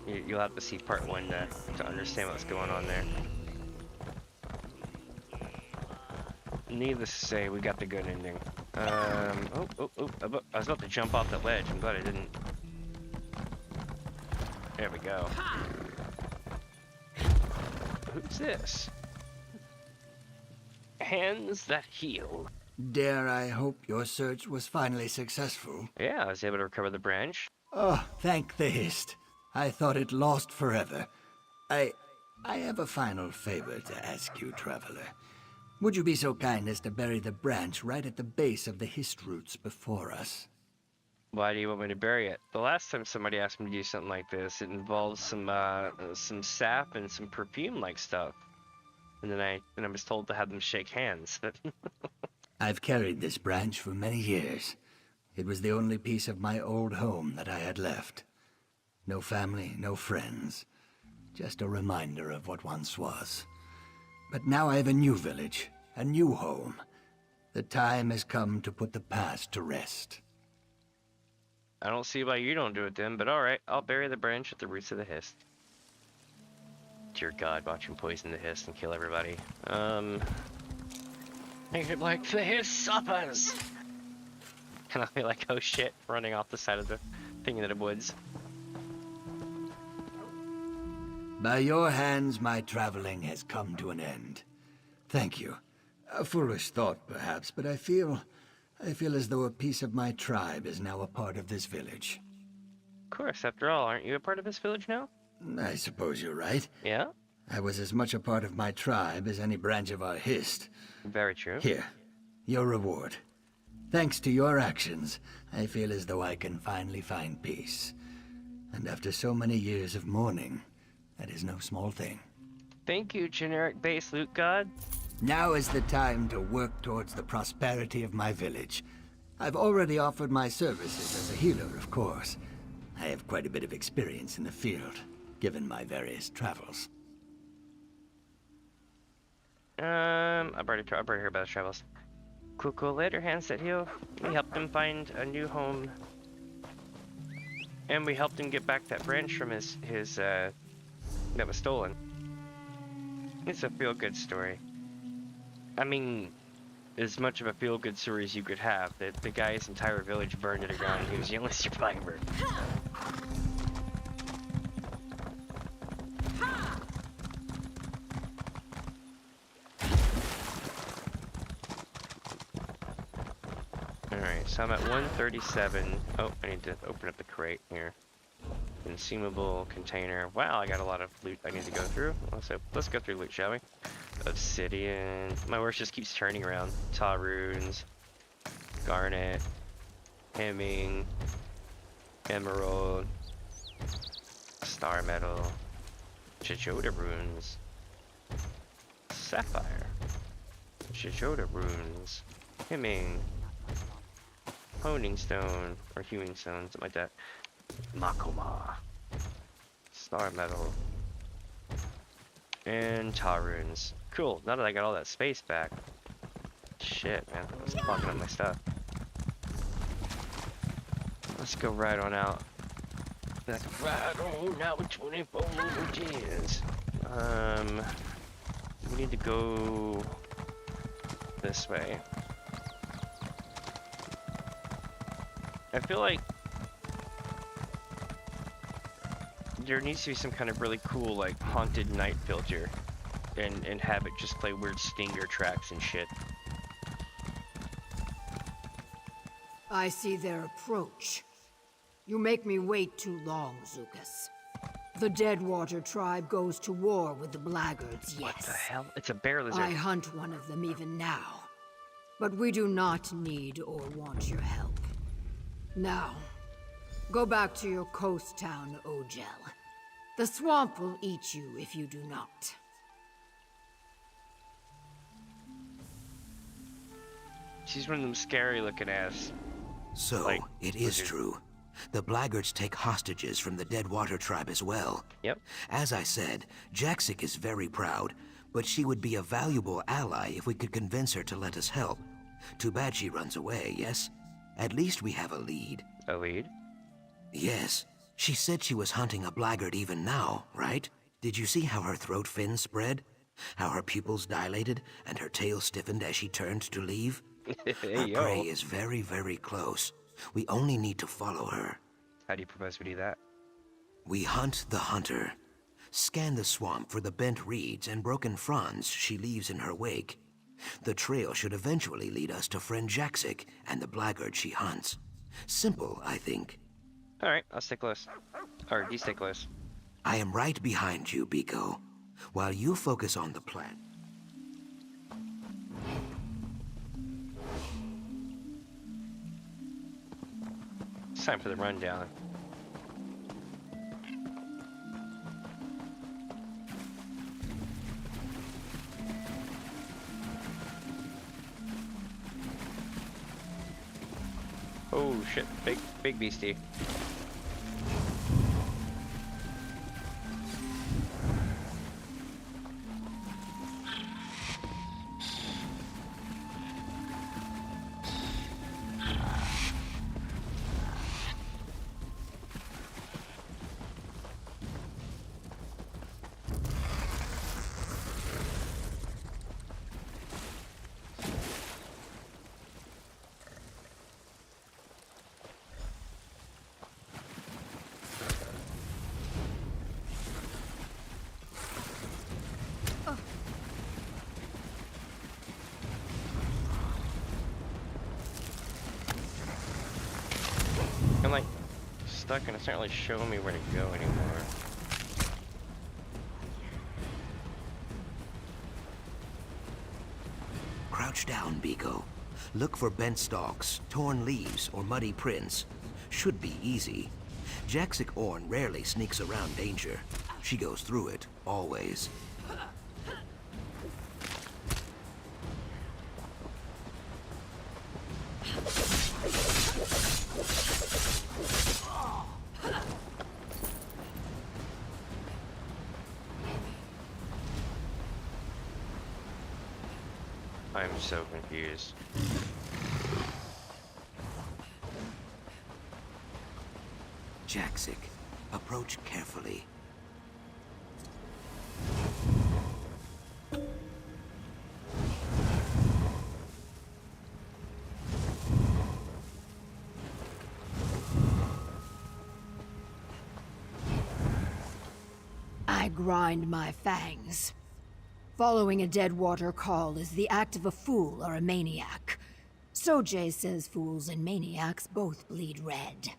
You'll have to see part 1 to understand what's going on there. Needless to say, we got the good ending. I was about to jump off that ledge. I'm glad I didn't. There we go. Who's this? Hands that heal. Dare I hope your search was finally successful? Yeah, I was able to recover the branch. Oh, thank the Hist. I thought it lost forever. I have a final favor to ask you, traveler. Would you be so kind as to bury the branch right at the base of the Hist roots before us? Why do you want me to bury it? The last time somebody asked me to do something like this, it involved some sap and some perfume-like stuff. And then I was told to have them shake hands. I've carried this branch for many years. It was the only piece of my old home that I had left. No family, no friends. Just a reminder of what once was. But now I have a new village, a new home. The time has come to put the past to rest. I don't see why you don't do it then, but alright, I'll bury the branch at the roots of the hist. Dear God, watch him poison the hist and kill everybody. Make it like the hist suppers! And I'll be like, oh shit, running off the side of the thing into the woods. By your hands, my traveling has come to an end. Thank you. A foolish thought, perhaps, but I feel as though a piece of my tribe is now a part of this village. Of course, after all, aren't you a part of this village now? I suppose you're right. Yeah? I was as much a part of my tribe as any branch of our hist. Very true. Here, your reward. Thanks to your actions, I feel as though I can finally find peace. And after so many years of mourning, that is no small thing. Thank you, generic base loot god. Now is the time to work towards the prosperity of my village. I've already offered my services as a healer, of course. I have quite a bit of experience in the field, given my various travels. I've already heard about his travels. Cool. Later, hands that heal. We helped him find a new home. And we helped him get back that branch from his that was stolen. It's a feel-good story. I mean, as much of a feel-good story as you could have. The guy's entire village burned to the ground and he was the only survivor. Alright, so I'm at 137. Oh, I need to open up the crate here. Consumable container. Wow, I got a lot of loot I need to go through. So let's go through loot, shall we? Obsidian. My horse just keeps turning around. Taw runes. Garnet. Hemming. Emerald. Star metal. Chichota runes. Sapphire. Chichota runes. Hemming. Honing stone. Or hewing stone. Something like that. Makoma. Star metal. And Taw runes. Cool, now that I got all that space back. Shit, man. I was clogging up my stuff. Let's go right on out. That's right on out 24 years. We need to go this way. I feel like there needs to be some kind of really cool, like, haunted night filter. And have it just play weird stinger tracks and shit. I see their approach. You make me wait too long, Zukas. The Deadwater tribe goes to war with the Blackguards, yes. What the hell? It's a bear lizard. I hunt one of them even now. But we do not need or want your help. Now, go back to your coast town, Ogel. The swamp will eat you if you do not. She's one of them scary looking ass. So, like, it is true. The Blackguards take hostages from the Deadwater tribe as well. Yep. As I said, Jaxic is very proud, but she would be a valuable ally if we could convince her to let us help. Too bad she runs away, yes? At least we have a lead. A lead? Yes. She said she was hunting a Blackguard even now, right? Did you see how her throat fins spread? How her pupils dilated and her tail stiffened as she turned to leave? Her prey is very, very close. We only need to follow her. How do you propose we do that? We hunt the hunter. Scan the swamp for the bent reeds and broken fronds she leaves in her wake. The trail should eventually lead us to friend Jaxic and the Blackguard she hunts. Simple, I think. Alright, I'll stay close. Or, you stay close. I am right behind you, Biko. While you focus on the plan. It's time for the rundown. Oh shit, big beastie. stuck, and it's not really showing me where to go anymore. Crouch down, Biko. Look for bent stalks, torn leaves, or muddy prints. Should be easy. Jaxic Orn rarely sneaks around danger. She goes through it, always. I'm so confused. Jaxic, approach carefully. I grind my fangs. Following a Deadwater call is the act of a fool or a maniac. Sojay says fools and maniacs both bleed red.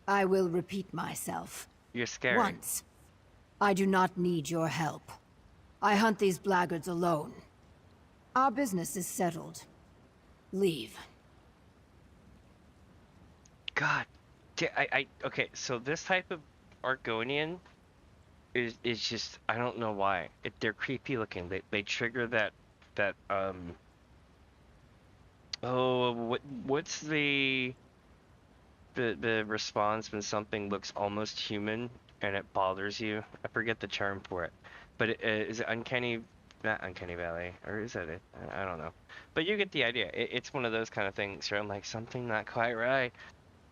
I will repeat myself. You're scary. Once. I do not need your help. I hunt these blackguards alone. Our business is settled. Leave. God, okay, so this type of Argonian is just, I don't know why. They're creepy looking. They trigger that oh, what's the response when something looks almost human and it bothers you? I forget the term for it, but is it uncanny? Not uncanny valley, or is that it? I don't know, but you get the idea. It's one of those kind of things where I'm like, something not quite right.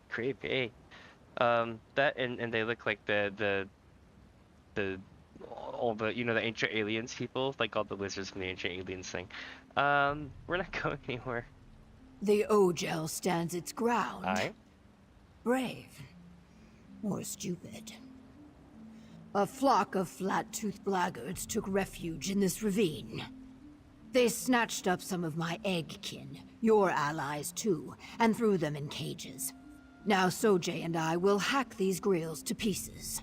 Creepy. That and they look like the all the, you know, the ancient aliens people, like all the lizards from the ancient aliens thing. We're not going anywhere. The Ogel stands its ground. Aye. Brave. Or stupid. A flock of flat-toothed blackguards took refuge in this ravine. They snatched up some of my eggkin, your allies too, and threw them in cages. Now Sojay and I will hack these grills to pieces.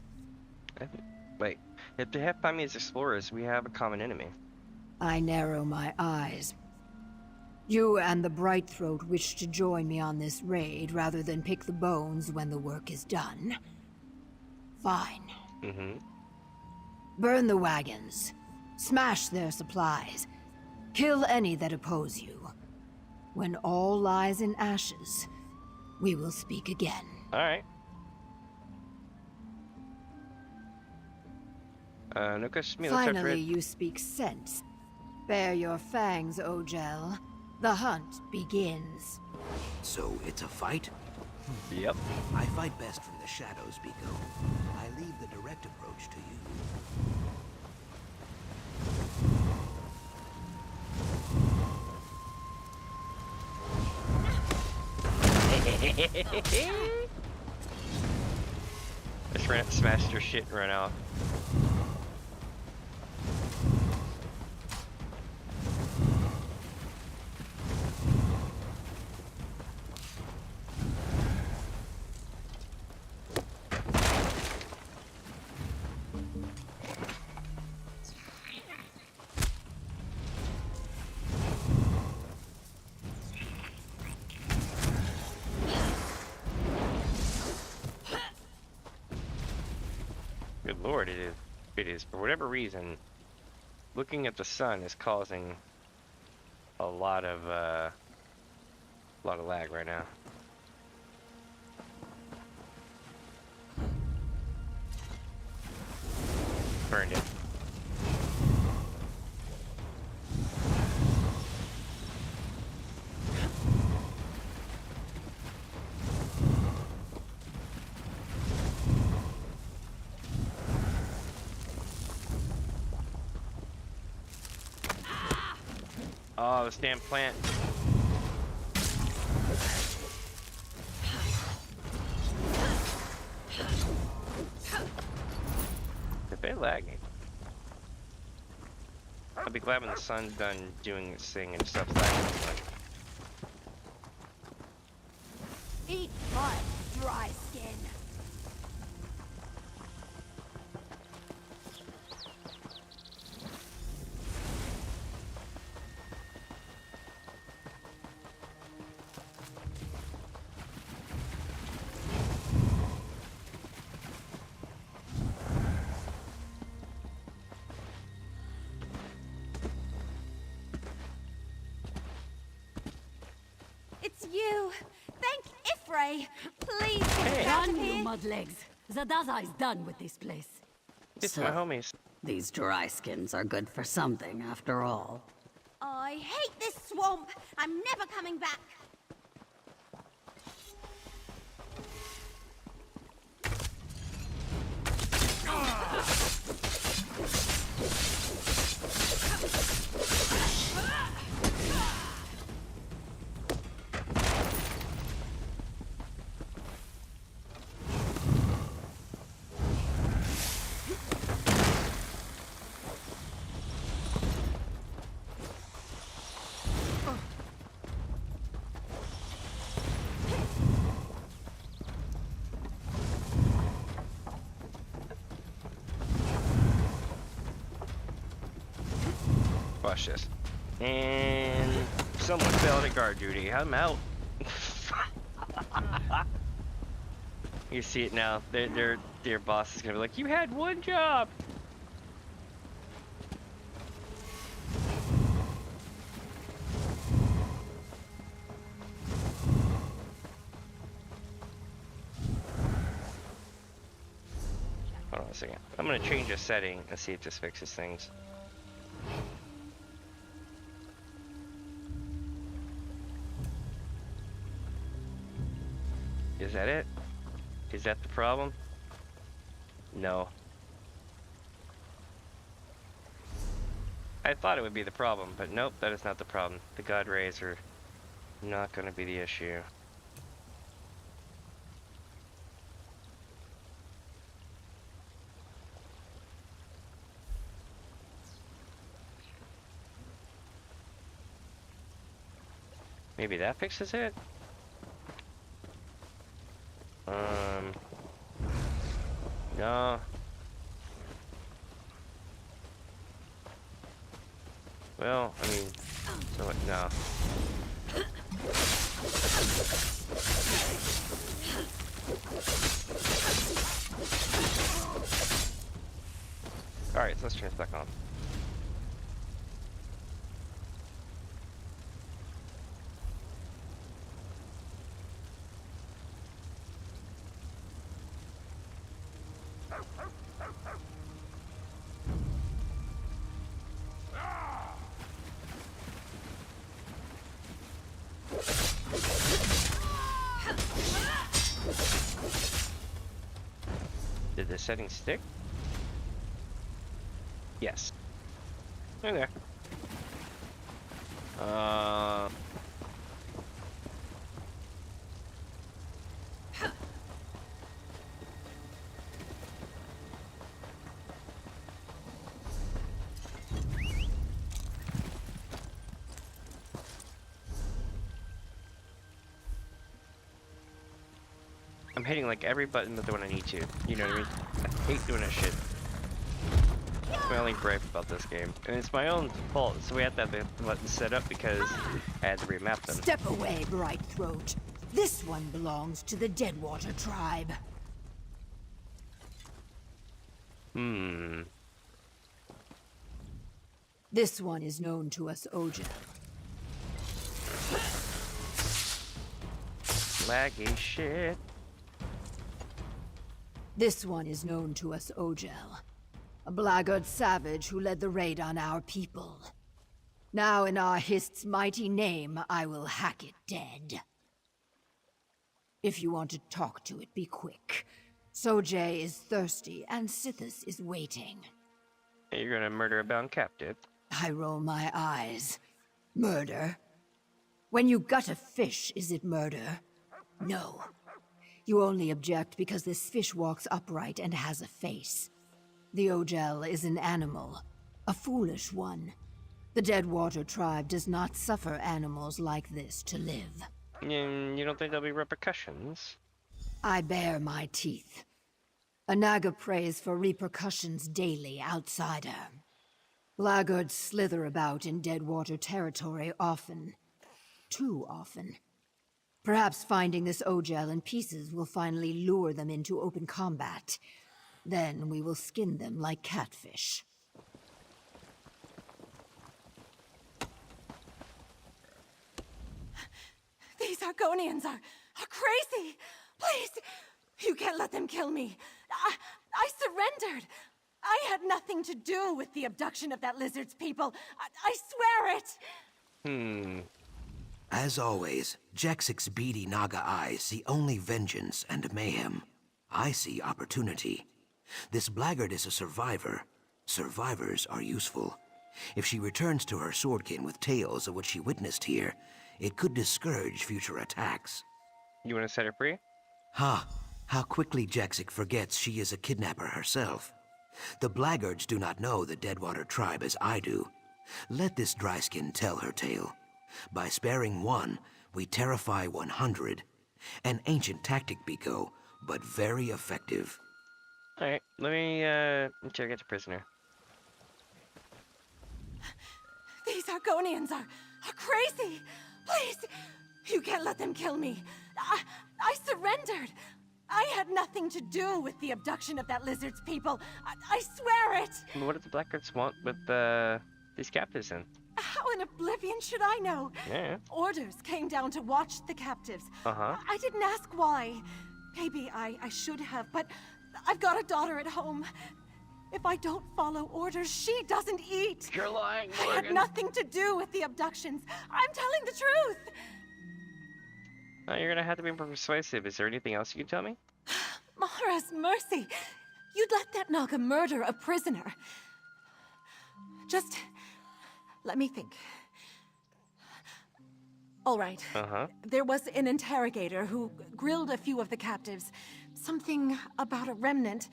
Wait, if they have found me as explorers, we have a common enemy. I narrow my eyes. You and the Brightthroat wish to join me on this raid rather than pick the bones when the work is done. Fine. Burn the wagons. Smash their supplies. Kill any that oppose you. When all lies in ashes, we will speak again. Alright. Finally, you speak sense. Bare your fangs, Ogel. The hunt begins. So it's a fight? Yep. I fight best from the shadows, Biko. I leave the direct approach to you. Just smashed your shit and run out. Good lord, it is for whatever reason, looking at the sun is causing a lot of lag right now. Burned it. Oh, this damn plant. If they lagging. I'll be glad when the sun's done doing its thing and stuff's lagging. Eat mud, dry fray. Please get me out of Run, you here. mudlegs. Zadaza's done with this place. It's my homies. These dry skins are good for something, after all. I hate this swamp. I'm never coming back. Watch this. And someone failed at guard duty. I'm out. You see it now. Their boss is gonna be like, "You had one job." Hold on a second. I'm gonna change a setting and see if this fixes things. Is that it? Is that the problem? No. I thought it would be the problem, but nope, that is not the problem. The God Rays are not going to be the issue. Maybe that fixes it? No. Well, I mean, so what? No. Alright, so let's turn this back on. Did the settings stick? Yes. They're there. I'm hitting like every button but the one I need to. You know what I mean? I hate doing that shit. It's my only gripe about this game. And it's my own fault, so we have to have the buttons set up because I had to remap them. Step away, Bright Throat. This one belongs to the Deadwater tribe. This one is known to us Ojel. Laggy shit. This one is known to us Ojel. A blackguard savage who led the raid on our people. Now in our Hist's mighty name, I will hack it dead. If you want to talk to it, be quick. Sojay is thirsty, and Sithis is waiting. You're gonna murder a bound captive. I roll my eyes. Murder? When you gut a fish, is it murder? No. You only object because this fish walks upright and has a face. The Ojel is an animal, a foolish one. The Deadwater tribe does not suffer animals like this to live. You don't think there'll be repercussions? I bare my teeth. A Naga prays for repercussions daily, outsider. Laggards slither about in Deadwater territory often. Too often. Perhaps finding this Ojel in pieces will finally lure them into open combat. Then we will skin them like catfish. These Argonians are crazy! Please! You can't let them kill me. I surrendered. I had nothing to do with the abduction of that lizard's people. I swear it! As always, Jaxic's beady Naga eyes see only vengeance and mayhem. I see opportunity. This blackguard is a survivor. Survivors are useful. If she returns to her swordkin with tales of what she witnessed here, it could discourage future attacks. You want to set her free? Ha! How quickly Jaxic forgets she is a kidnapper herself. The blackguards do not know the Deadwater tribe as I do. Let this dryskin tell her tale. By sparing one, we terrify 100. An ancient tactic, Biko, but very effective. Alright, let me check out the prisoner. These Argonians are crazy! Please! You can't let them kill me. I surrendered. I had nothing to do with the abduction of that lizard's people. I swear it! What do the blackguards want with these captives then? How in oblivion should I know? Yeah. Orders came down to watch the captives. I didn't ask why. Maybe I should have, but I've got a daughter at home. If I don't follow orders, she doesn't eat. You're lying, Morgan. I had nothing to do with the abductions. I'm telling the truth. Oh, you're gonna have to be more persuasive. Is there anything else you can tell me? Mara's mercy. You'd let that Naga murder a prisoner. Just let me think. All right. There was an interrogator who grilled a few of the captives. Something about a remnant.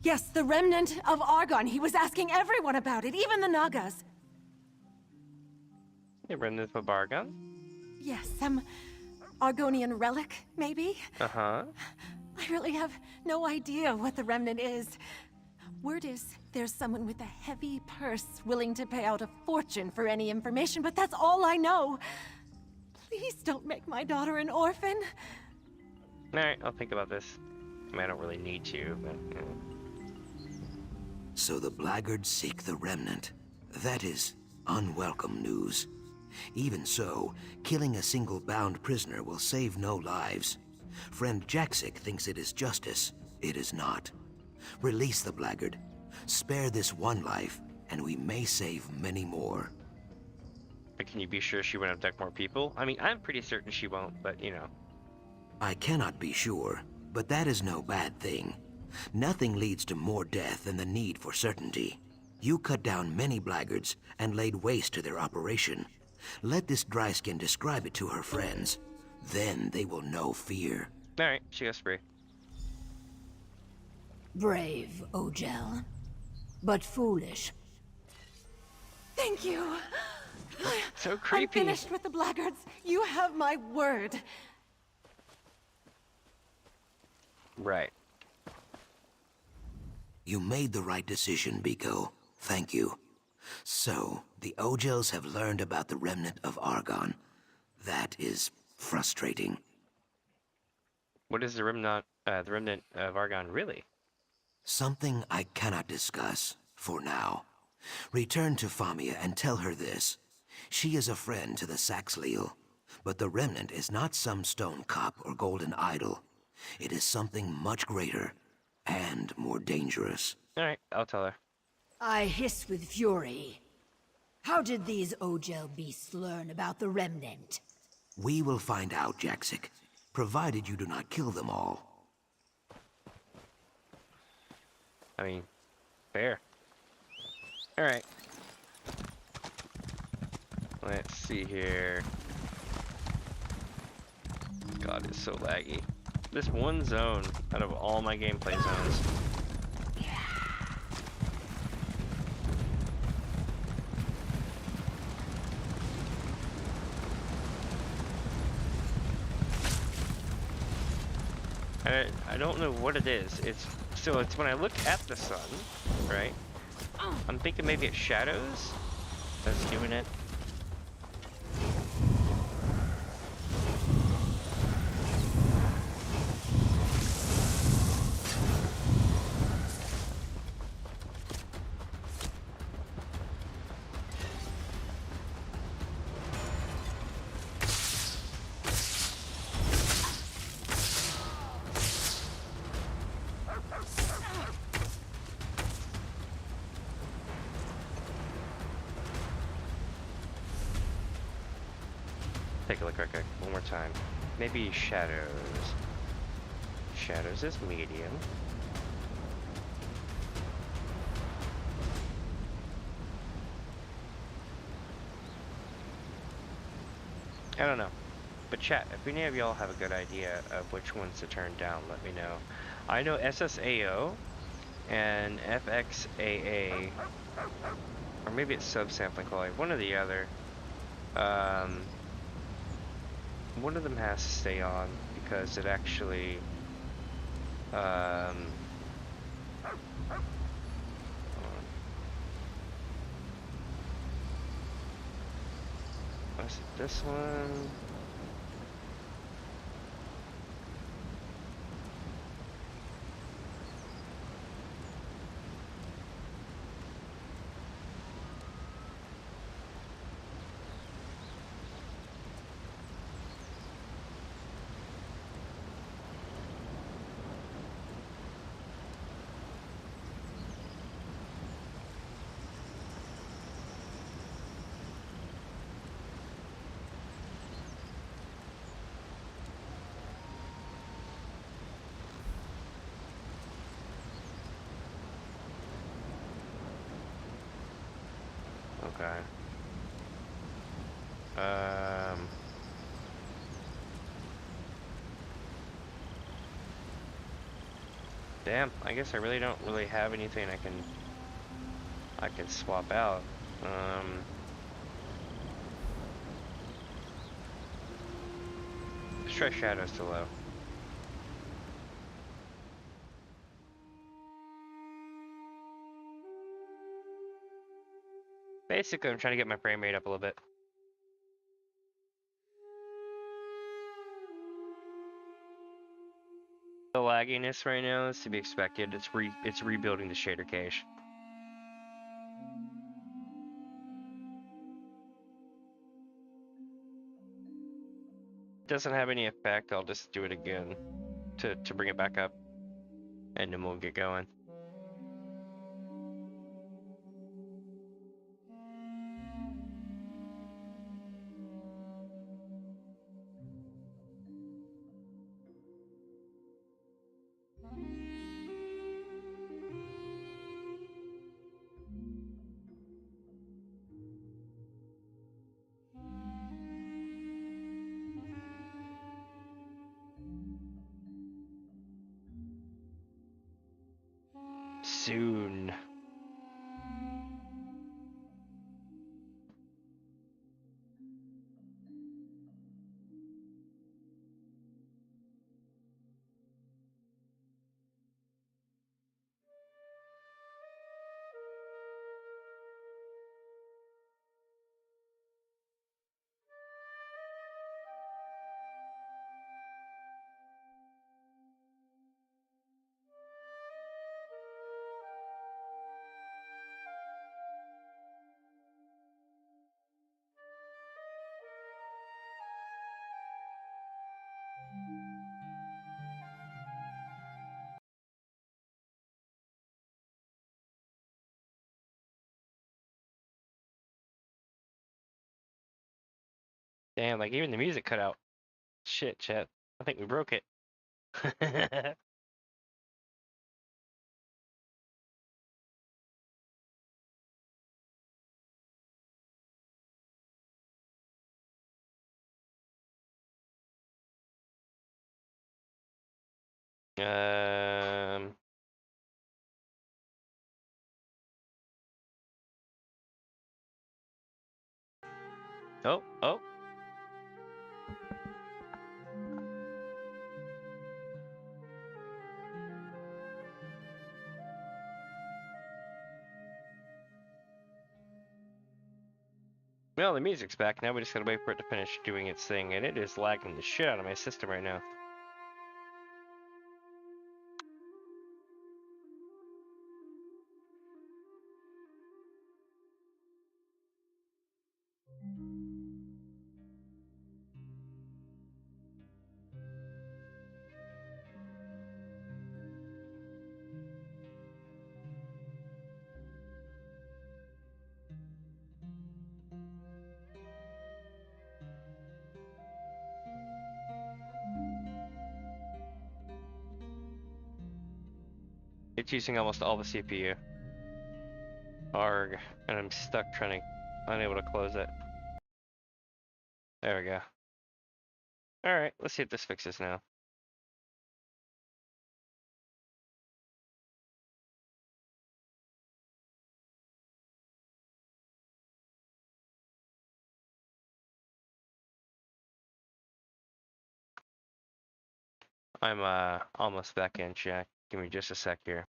Yes, the remnant of Argon. He was asking everyone about it, even the Nagas. The remnant of Argon? Yes, some Argonian relic, maybe? Uh-huh. I really have no idea what the remnant is. Word is, there's someone with a heavy purse willing to pay out a fortune for any information, but that's all I know. Please don't make my daughter an orphan. Alright, I'll think about this. I mean, I don't really need to, but... So the blackguards seek the remnant. That is unwelcome news. Even so, killing a single bound prisoner will save no lives. Friend Jaxic thinks it is justice. It is not. Release the blackguard. Spare this one life, and we may save many more. But can you be sure she won't abduct more people? I mean, I'm pretty certain she won't, but you know. I cannot be sure, but that is no bad thing. Nothing leads to more death than the need for certainty. You cut down many blackguards and laid waste to their operation. Let this dryskin describe it to her friends. Then they will know fear. Alright, she goes free. Brave, Ojel. But foolish. Thank you. So creepy. I'm finished with the blackguards. You have my word. Right. You made the right decision, Biko. Thank you. So, the Ojels have learned about the remnant of Argon. That is frustrating. What is the remnant of Argon really? Something I cannot discuss, for now. Return to Famia and tell her this. She is a friend to the Saxleal, but the remnant is not some stone cup or golden idol. It is something much greater and more dangerous. Alright, I'll tell her. I hiss with fury. How did these Ojel beasts learn about the remnant? We will find out, Jaxic, provided you do not kill them all. I mean, fair. Alright. Let's see here. God, it's so laggy. This one zone out of all my gameplay zones. I don't know what it is. It's when I look at the sun, right? I'm thinking maybe it's shadows that's doing it. take a look real quick one more time. Maybe shadows. Shadows is medium. I don't know. But chat, if any of y'all have a good idea of which ones to turn down, let me know. I know SSAO and FXAA, or maybe it's subsampling quality, one or the other. One of them has to stay on because it actually what is it, this one? Okay. Damn, I guess I really don't have anything I can swap out. Let's try shadows to low. Basically, I'm trying to get my frame rate up a little bit. The lagginess right now is to be expected. It's rebuilding the shader cache. Doesn't have any effect. I'll just do it again to bring it back up, and then we'll get going. Soon. Damn, like even the music cut out. Shit, chat. I think we broke it. Um. Oh. Well, the music's back. Now we just gotta wait for it to finish doing its thing, and it is lagging the shit out of my system right now. It's using almost all the CPU. Arg. And I'm stuck unable to close it. There we go. Alright, let's see if this fixes now. I'm almost back in, chat. Give me just a sec here.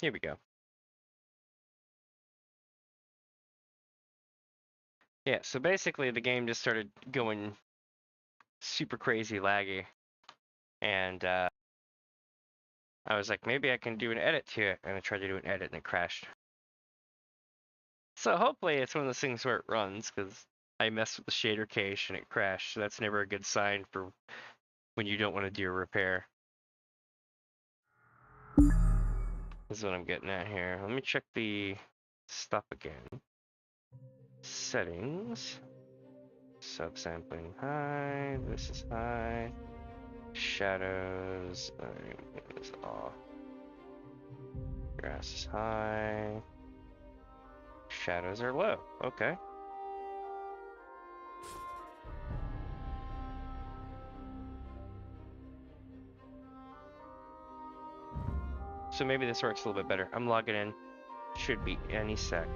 Here we go. Yeah, so basically the game just started going super crazy laggy. And I was like, maybe I can do an edit to it. And I tried to do an edit and it crashed. So hopefully it's one of those things where it runs, because I messed with the shader cache and it crashed. So that's never a good sign for when you don't want to do a repair. This is what I'm getting at here. Let me check the stuff again. Settings. Subsampling high. This is high. Shadows. Is off. Grass is high. Shadows are low. Okay. So maybe this works a little bit better. I'm logging in. Should be any sec.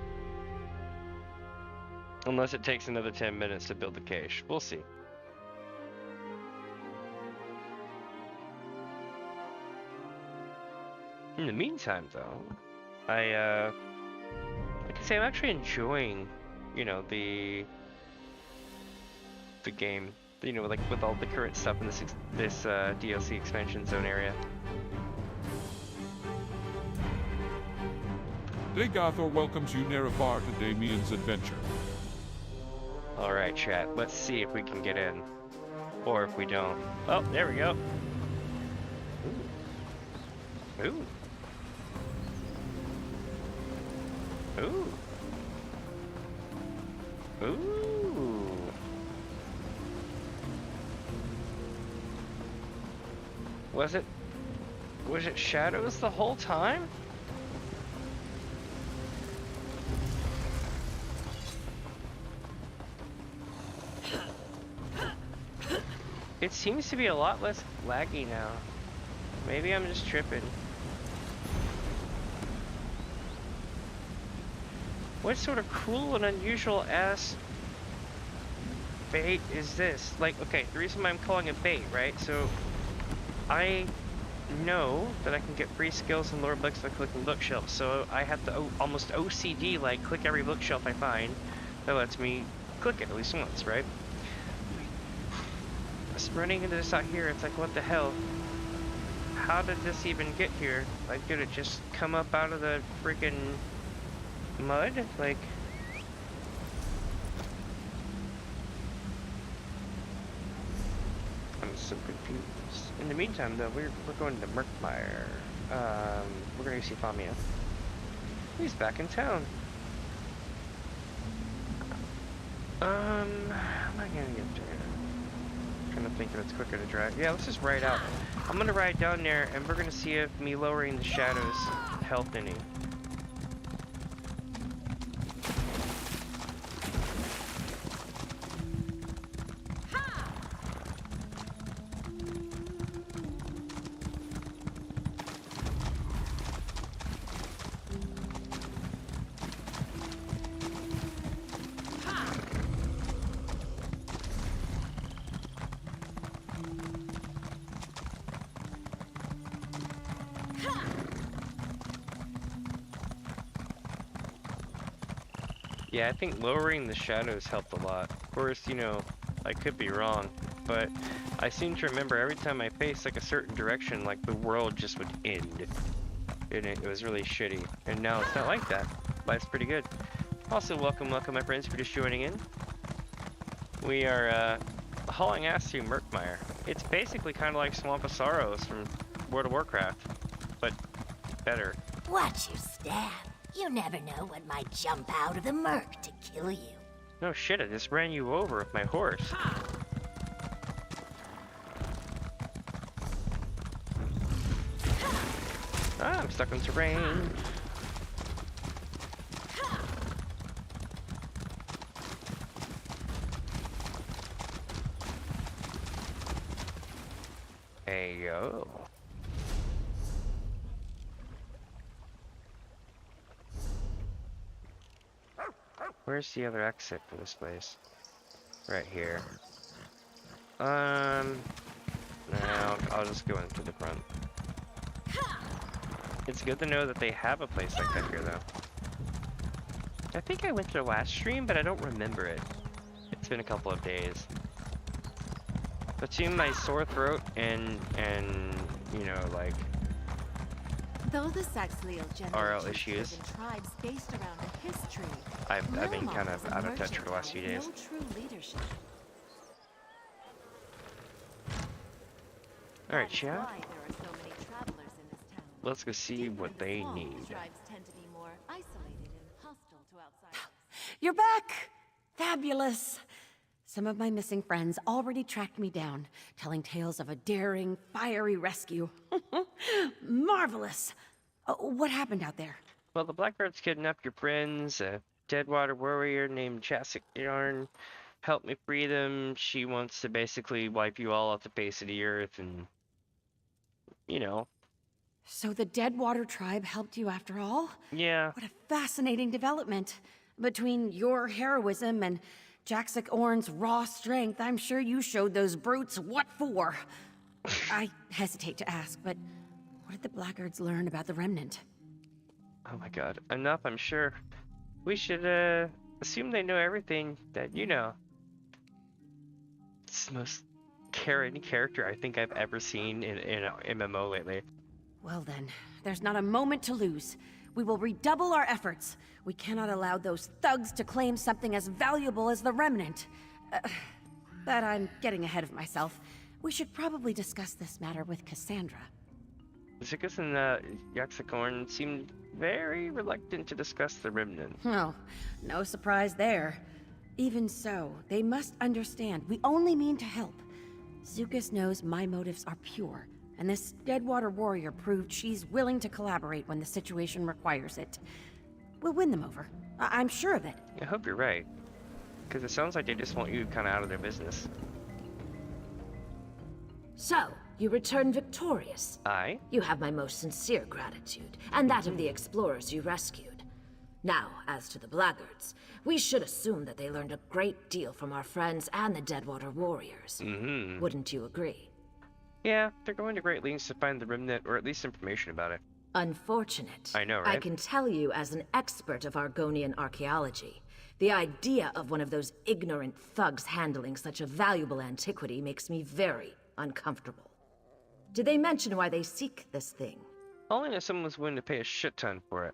Unless it takes another 10 minutes to build the cache. We'll see. In the meantime, though, I can say I'm actually enjoying, you know, the game, you know, like with all the current stuff in this DLC expansion zone area. Dagathor welcomes you Nerevar to Damien's Adventure. Alright, chat, let's see if we can get in. Or if we don't. Oh, there we go. Ooh. Ooh. Ooh. Ooh. Was it shadows the whole time? It seems to be a lot less laggy now. Maybe I'm just tripping. What sort of cruel and unusual ass bait is this? Like, okay, the reason why I'm calling it bait, right? So, I know that I can get free skills and lower books by clicking bookshelves. So I have to almost OCD, like, click every bookshelf I find that lets me click it at least once, right? Just running into this out here, it's like, what the hell? How did this even get here? Like, did it just come up out of the freaking mud? Like, I'm so confused. In the meantime, though, we're going to Murkmire. We're gonna go see Damien. He's back in town. How am I gonna get there? I'm trying to think if it's quicker to drive. Yeah, let's just ride out. I'm gonna ride down there, and we're gonna see if me lowering the shadows helped any. Yeah, I think lowering the shadows helped a lot. Of course, you know, I could be wrong. but I seem to remember every time I faced like a certain direction, like the world just would end. And it was really shitty. And now it's not like that. Life's pretty good. Also, welcome my friends, for just joining in. We are hauling ass through Murkmire. It's basically kind of like Swamp of Sorrows from World of Warcraft, but better. Watch your step. You never know what might jump out of the murk to kill you. No shit, I just ran you over with my horse. Ah, I'm stuck in terrain. Hey yo. Where's the other exit for this place? Right here. No, I'll just go in through the front. It's good to know that they have a place like that here, though. I think I went to the last stream, but I don't remember it. It's been a couple of days. Between my sore throat and you know, like, Though the Saxleal RL issues, tribes based around a history, I've been kind of out of touch for the last few days. no true leadership. Alright, chat. Why there are so many travelers in this town. Let's go see what they need. Tribes tend to be more isolated and hostile to outsiders. You're back! Fabulous! Some of my missing friends already tracked me down, telling tales of a daring, fiery rescue. Marvelous! What happened out there? Well, the Blackguards kidnapped your friends. A Deadwater warrior named Chasic Yarn helped me free them. She wants to basically wipe you all off the face of the earth and, you know. So the Deadwater tribe helped you after all? Yeah. What a fascinating development. Between your heroism and Jaxic Orn's raw strength, I'm sure you showed those brutes what for. I hesitate to ask, but what did the Blackguards learn about the Remnant? Oh my god. Enough, I'm sure. We should, assume they know everything that you know. It's the most caring character I think I've ever seen in an MMO lately. Well then, there's not a moment to lose. We will redouble our efforts. We cannot allow those thugs to claim something as valuable as the Remnant. But I'm getting ahead of myself. We should probably discuss this matter with Cassandra. Zikus and Yaxicorn seemed very reluctant to discuss the Remnant. Oh, no surprise there. Even so, they must understand we only mean to help. Zukas knows my motives are pure, and this Deadwater warrior proved she's willing to collaborate when the situation requires it. We'll win them over. I'm sure of it. I hope you're right, because it sounds like they just want you kind of out of their business. So, you return victorious. Aye. You have my most sincere gratitude, and that of the explorers you rescued. Now, as to the Blackguards, we should assume that they learned a great deal from our friends and the Deadwater warriors. Mm-hmm. Wouldn't you agree? Yeah, they're going to great lengths to find the Remnant, or at least information about it. Unfortunate. I know, right? I can tell you as an expert of Argonian archaeology, the idea of one of those ignorant thugs handling such a valuable antiquity makes me very uncomfortable. Did they mention why they seek this thing? Only if someone was willing to pay a shit ton for it.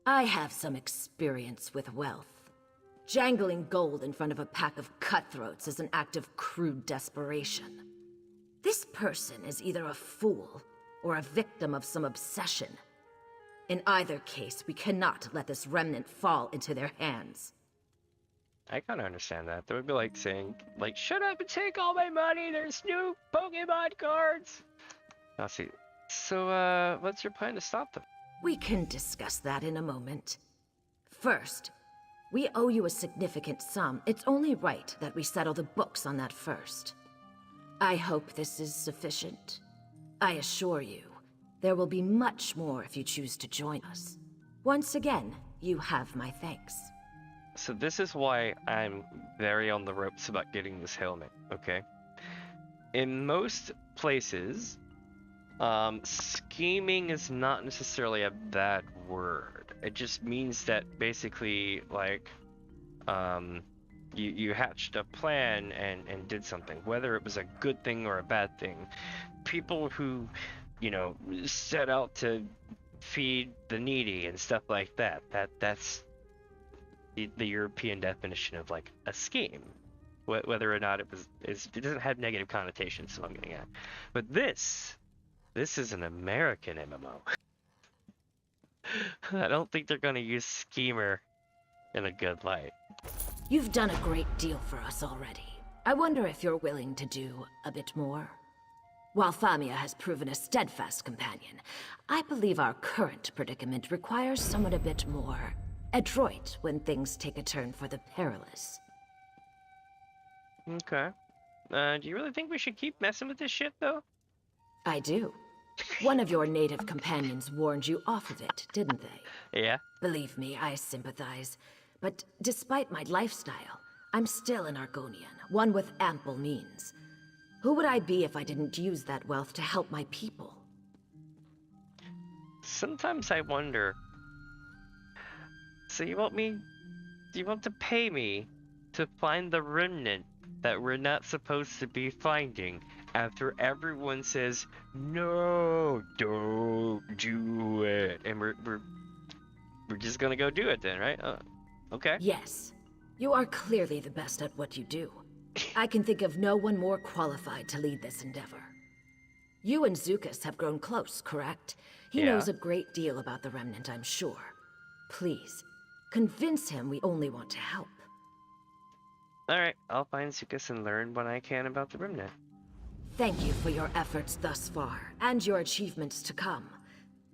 I have some experience with wealth. Jangling gold in front of a pack of cutthroats is an act of crude desperation. This person is either a fool or a victim of some obsession. In either case, we cannot let this remnant fall into their hands. I kind of understand that. That would be like saying, like, shut up and take all my money, there's new Pokemon cards! I'll see. So, what's your plan to stop them? We can discuss that in a moment. First, we owe you a significant sum. It's only right that we settle the books on that first. I hope this is sufficient. I assure you, there will be much more if you choose to join us. Once again, you have my thanks. So this is why I'm very on the ropes about getting this helmet, okay? In most places, scheming is not necessarily a bad word. It just means that basically, like, you hatched a plan and did something, whether it was a good thing or a bad thing. People who, you know, set out to feed the needy and stuff like that. That's the European definition of like a scheme. Whether or not it doesn't have negative connotations, so I'm getting at. But this is an American MMO. I don't think they're gonna use schemer in a good light. You've done a great deal for us already. I wonder if you're willing to do a bit more. While Famia has proven a steadfast companion, I believe our current predicament requires someone a bit more adroit when things take a turn for the perilous. Okay. Do you really think we should keep messing with this shit, though? I do. One of your native companions warned you off of it, didn't they? Yeah. Believe me, I sympathize. But despite my lifestyle, I'm still an Argonian, one with ample means. Who would I be if I didn't use that wealth to help my people? Sometimes I wonder. So you want to pay me to find the remnant that we're not supposed to be finding after everyone says, no, don't do it. And we're just gonna go do it then, right? Okay. Yes. You are clearly the best at what you do. I can think of no one more qualified to lead this endeavor. You and Zukas have grown close, correct? He knows a great deal about the Remnant, I'm sure. Please, convince him we only want to help. Alright, I'll find Zukas and learn what I can about the Remnant. Thank you for your efforts thus far, and your achievements to come.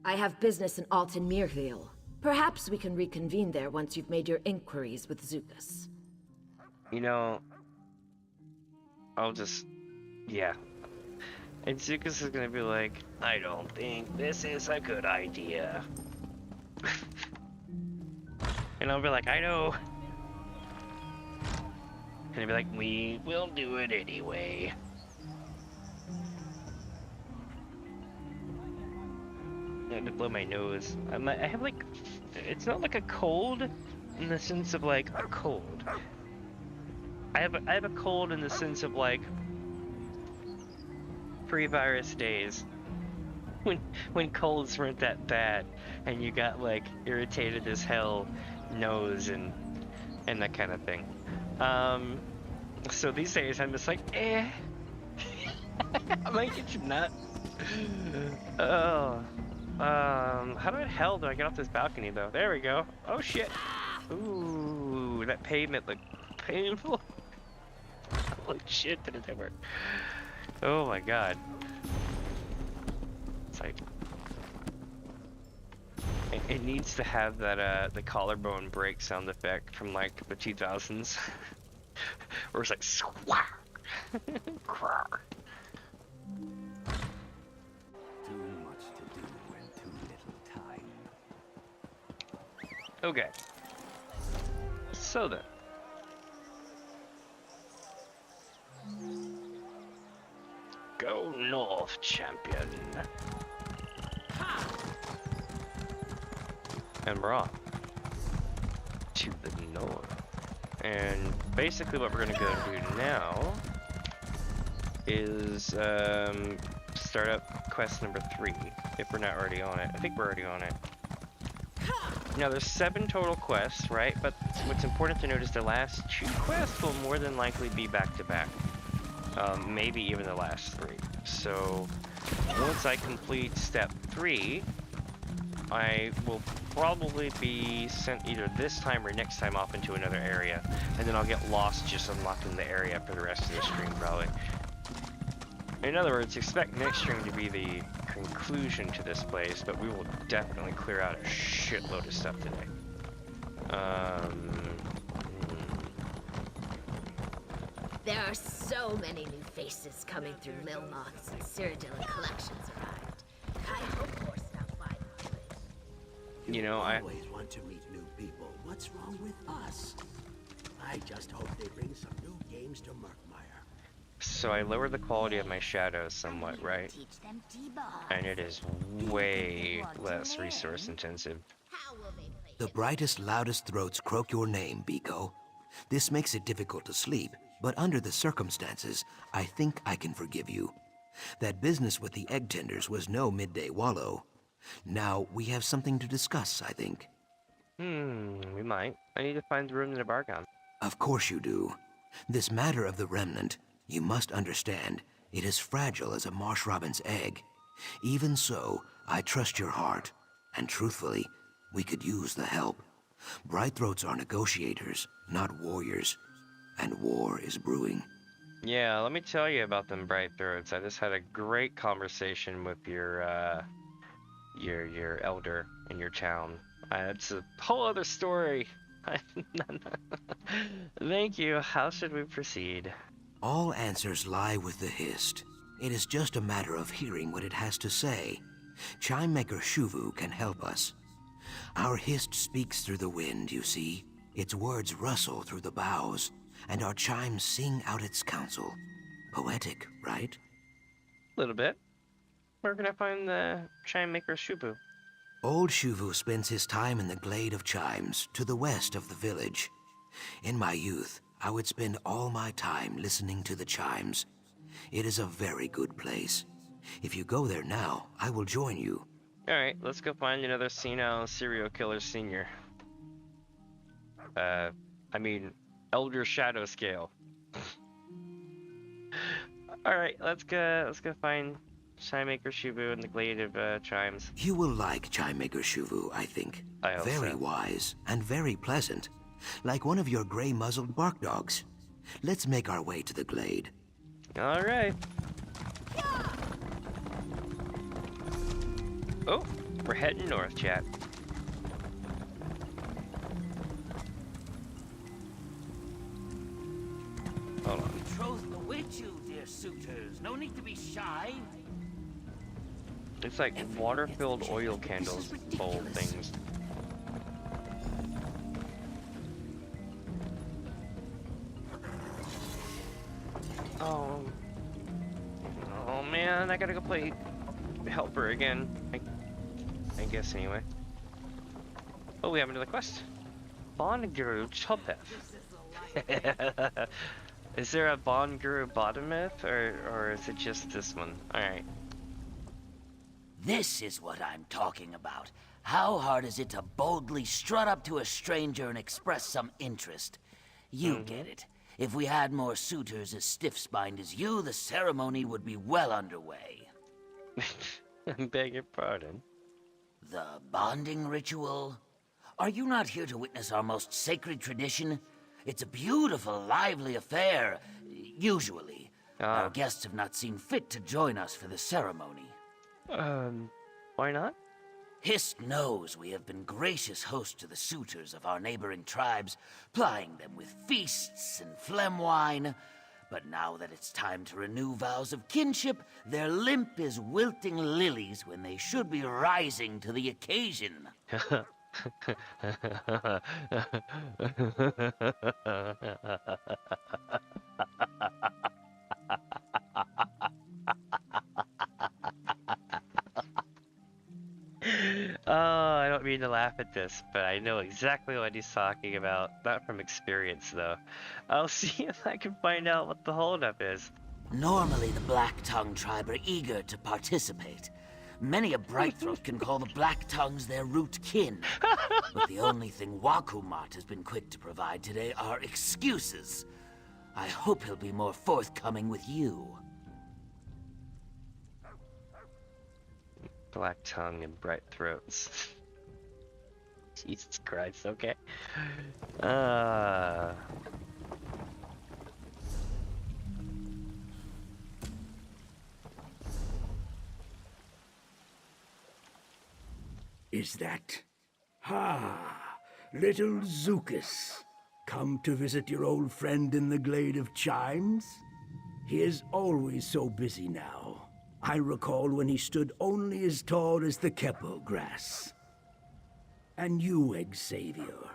I have business in Alton Mirville. Perhaps we can reconvene there once you've made your inquiries with Zukas. You know, I'll just... yeah. And Zukas is gonna be like, I don't think this is a good idea. And I'll be like, I know. And he'll be like, we will do it anyway. I had to blow my nose. I have like, it's not like a cold in the sense of like a cold. I have a cold in the sense of like pre-virus days when colds weren't that bad and you got like irritated as hell nose and that kind of thing. So these days I'm just like, I might get you nut. Oh. How the hell do I get off this balcony though? There we go. Oh shit. Ooh, that pavement looked painful. Holy shit, did it work? Oh my god. It's like... It needs to have that, the collarbone break sound effect from like the 2000s. Where it's like, swah! Okay. So then. Go north, champion. And we're off to the north. And basically what we're gonna go do now is start up quest number 3, if we're not already on it. I think we're already on it. Now there's 7 total quests, right? But what's important to note is the last 2 quests will more than likely be back to back. Maybe even the last 3. So once I complete step 3, I will probably be sent either this time or next time off into another area, and then I'll get lost just unlocking the area for the rest of the stream probably. In other words, expect next stream to be the conclusion to this place, but we will definitely clear out a shitload of stuff today. There are so many new faces coming through Lil Moth's and Cyrodiil collections arrived. I hope more stop by. You know, I always want to meet new people. What's wrong with us? I just hope they bring some new games to Murkmire. So I lowered the quality of my shadows somewhat, right? And it is way less resource intensive. The brightest, loudest throats croak your name, Biko. This makes it difficult to sleep, but under the circumstances, I think I can forgive you. That business with the egg tenders was no midday wallow. Now we have something to discuss, I think. We might. I need to find the room in the bargain. Of course you do. This matter of the remnant, you must understand, it is fragile as a marsh robin's egg. Even so, I trust your heart, and truthfully, we could use the help. Brightthroats are negotiators, not warriors, and war is brewing. Yeah, let me tell you about them Brightthroats. I just had a great conversation with your elder in your town. It's a whole other story. Thank you. How should we proceed? All answers lie with the Hist. It is just a matter of hearing what it has to say. Chime Maker Shuvu can help us. Our Hist speaks through the wind, you see. Its words rustle through the boughs, and our chimes sing out its counsel. Poetic, right? A little bit. Where can I find the Chime Maker Shuvu? Old Shuvu spends his time in the Glade of Chimes, to the west of the village. In my youth, I would spend all my time listening to the chimes. It is a very good place. If you go there now, I will join you. Alright, let's go find another senile serial killer senior. Elder Shadow Scale. Alright, let's go find Chime Maker Shuvu in the Glade of Chimes. You will like Chime Maker Shuvu, I think. I hope very so. Wise and very pleasant. Like one of your gray-muzzled bark dogs. Let's make our way to the glade. Alright. Oh, we're heading north, chat. Hold on. Betroth await you, dear suitors. No need to be shy. It's like water-filled oil candles bowl things. Oh man, I gotta go play helper again. I guess anyway. Oh, we have another quest. Bond Guru Chopeth. Is there a Bond Guru Bottometh, or is it just this one? Alright. This is what I'm talking about. How hard is it to boldly strut up to a stranger and express some interest? You get it. If we had more suitors as stiff-spined as you, the ceremony would be well underway. I beg your pardon. The bonding ritual? Are you not here to witness our most sacred tradition? It's a beautiful, lively affair, usually. Our guests have not seen fit to join us for the ceremony. Why not? Hist knows we have been gracious hosts to the suitors of our neighboring tribes, plying them with feasts and phlegm wine. But now that it's time to renew vows of kinship, their limp is wilting lilies when they should be rising to the occasion. Oh, I don't mean to laugh at this, but I know exactly what he's talking about. Not from experience, though. I'll see if I can find out what the holdup is. Normally, the Black Tongue tribe are eager to participate. Many a Brightthroat can call the Black Tongues their root kin. But the only thing Wakumat has been quick to provide today are excuses. I hope he'll be more forthcoming with you. Black tongue and bright throats. Jesus Christ, okay. Is that... little Zukas. Come to visit your old friend in the Glade of Chimes? He is always so busy now. I recall when he stood only as tall as the Kepo grass. And you, Xavier,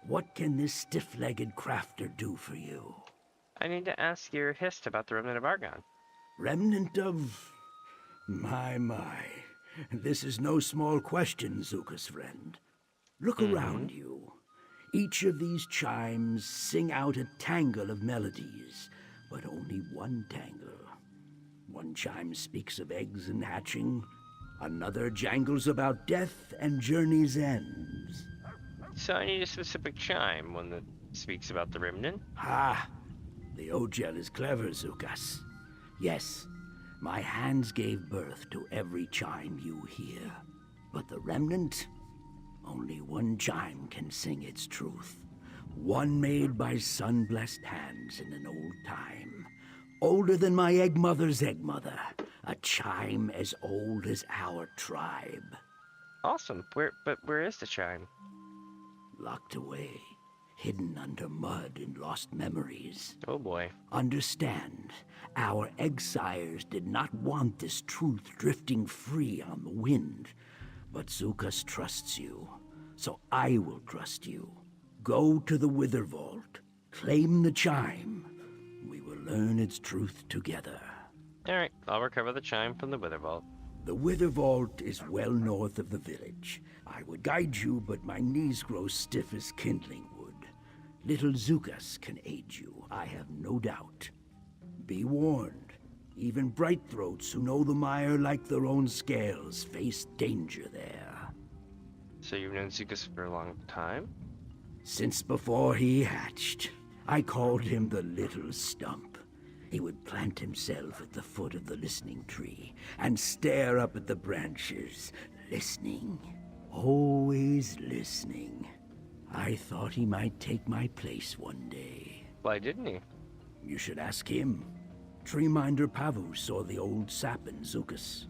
what can this stiff-legged crafter do for you? I need to ask your Hist about the Remnant of Argon. Remnant of... My. This is no small question, Zuka's friend. Look around you. Each of these chimes sing out a tangle of melodies, but only one tangle. One chime speaks of eggs and hatching, another jangles about death and journey's ends. So I need a specific chime, one that speaks about the remnant. Ah, the Ogel is clever, Zukas. Yes, my hands gave birth to every chime you hear. But the remnant, only one chime can sing its truth. One made by sun-blessed hands in an old time. Older than my egg mother's egg mother. A chime as old as our tribe. Awesome. But where is the chime? Locked away, hidden under mud in lost memories. Oh boy. Understand, our exiles did not want this truth drifting free on the wind. But Zukas trusts you, so I will trust you. Go to the Wither Vault, claim the chime. We will learn its truth together. Alright, I'll recover the chime from the Wither Vault. The Wither Vault is well north of the village. I would guide you, but my knees grow stiff as kindling wood. Little Zukas can aid you, I have no doubt. Be warned, even bright throats who know the mire like their own scales face danger there. So you've known Zukas for a long time? Since before he hatched. I called him the Little Stump. He would plant himself at the foot of the listening tree and stare up at the branches, listening. Always listening. I thought he might take my place one day. Why didn't he? You should ask him. Treeminder Pavu saw the old sap in Zukas.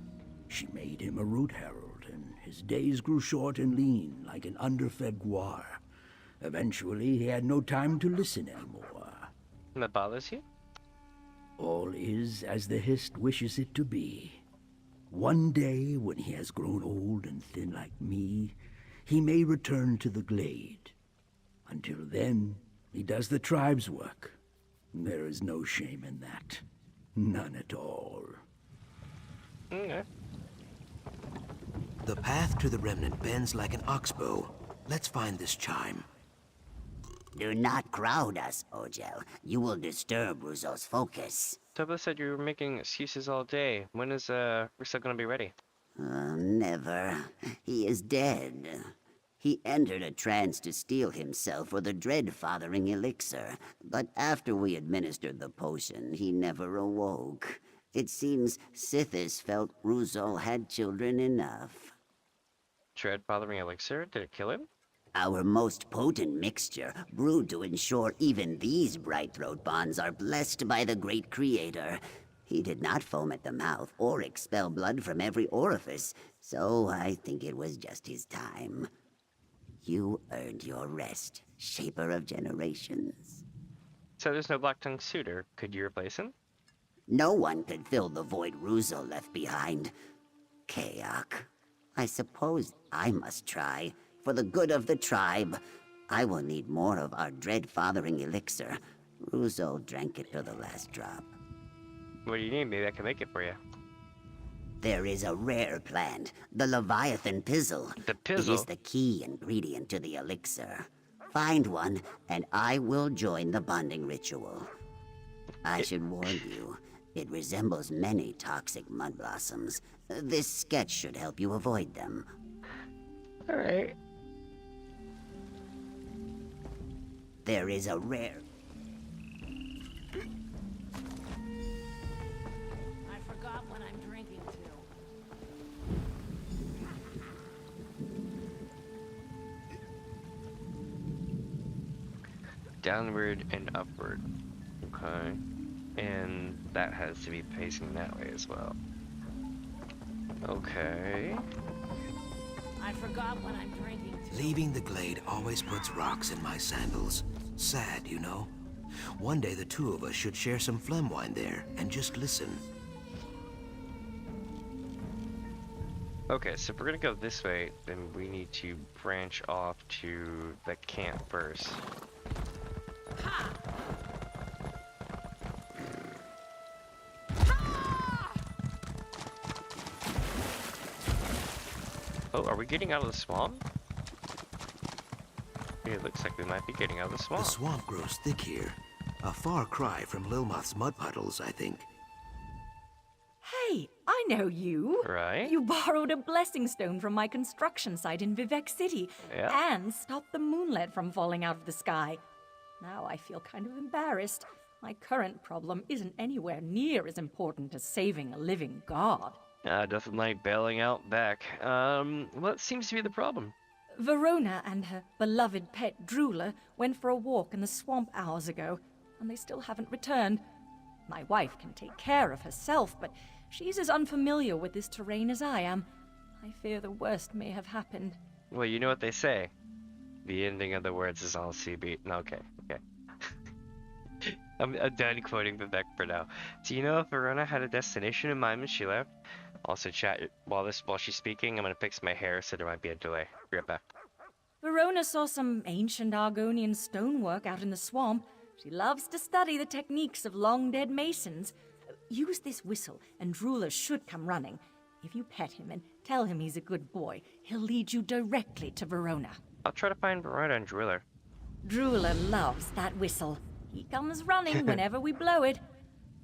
She made him a root herald, and his days grew short and lean like an underfed guar. Eventually, he had no time to listen anymore. And that bothers you? All is as the Hist wishes it to be. One day, when he has grown old and thin like me, he may return to the glade. Until then, he does the tribe's work. There is no shame in that. None at all. Okay. The path to the remnant bends like an oxbow. Let's find this chime. Do not crowd us, Ogel. You will disturb Ruzo's focus. Toba said you were making excuses all day. When is Russo gonna be ready? Never. He is dead. He entered a trance to steel himself for the dread-fathering elixir, but after we administered the potion, he never awoke. It seems Sithis felt Ruzo had children enough. Dread-fathering elixir? Did it kill him? Our most potent mixture, brewed to ensure even these bright throat bonds are blessed by the great creator. He did not foam at the mouth or expel blood from every orifice, so I think it was just his time. You earned your rest, shaper of generations. So there's no Black-tongued suitor. Could you replace him? No one could fill the void Ruzo left behind. Kayak. I suppose I must try. For the good of the tribe, I will need more of our dread-fathering elixir. Ruzo drank it to the last drop. What do you need? Maybe I can make it for you. There is a rare plant, the Leviathan Pizzle. The Pizzle? It is the key ingredient to the elixir. Find one, and I will join the bonding ritual. I should warn you, it resembles many toxic mud blossoms. This sketch should help you avoid them. Alright. There is a rare... I forgot what I'm drinking to. Downward and upward. Okay. And that has to be facing that way as well. Okay. I forgot what I'm drinking to. Leaving the glade always puts rocks in my sandals. Sad, you know. One day the two of us should share some phlegm wine there and just listen. Okay, so if we're gonna go this way, then we need to branch off to the camp first. Oh, are we getting out of the swamp? It looks like we might be getting out of the swamp. The swamp grows thick here. A far cry from Lilmoth's mud puddles, I think. Hey, I know you. Right? You borrowed a blessing stone from my construction site in Vivek City. Yeah. And stopped the moonlit from falling out of the sky. Now I feel kind of embarrassed. My current problem isn't anywhere near as important as saving a living god. Doesn't like bailing out back. What seems to be the problem? Verona and her beloved pet Drooler went for a walk in the swamp hours ago, and they still haven't returned. My wife can take care of herself, but she's as unfamiliar with this terrain as I am. I fear the worst may have happened. Well, you know what they say. The ending of the words is all CB. Okay. I'm done quoting Vivek for now. Do you know if Verona had a destination in mind when she left? Also, chat while she's speaking. I'm gonna fix my hair, so there might be a delay. Be right back. Verona saw some ancient Argonian stonework out in the swamp. She loves to study the techniques of long-dead masons. Use this whistle, and Drooler should come running. If you pet him and tell him he's a good boy, he'll lead you directly to Verona. I'll try to find Verona and Drooler. Drooler loves that whistle. He comes running whenever we blow it.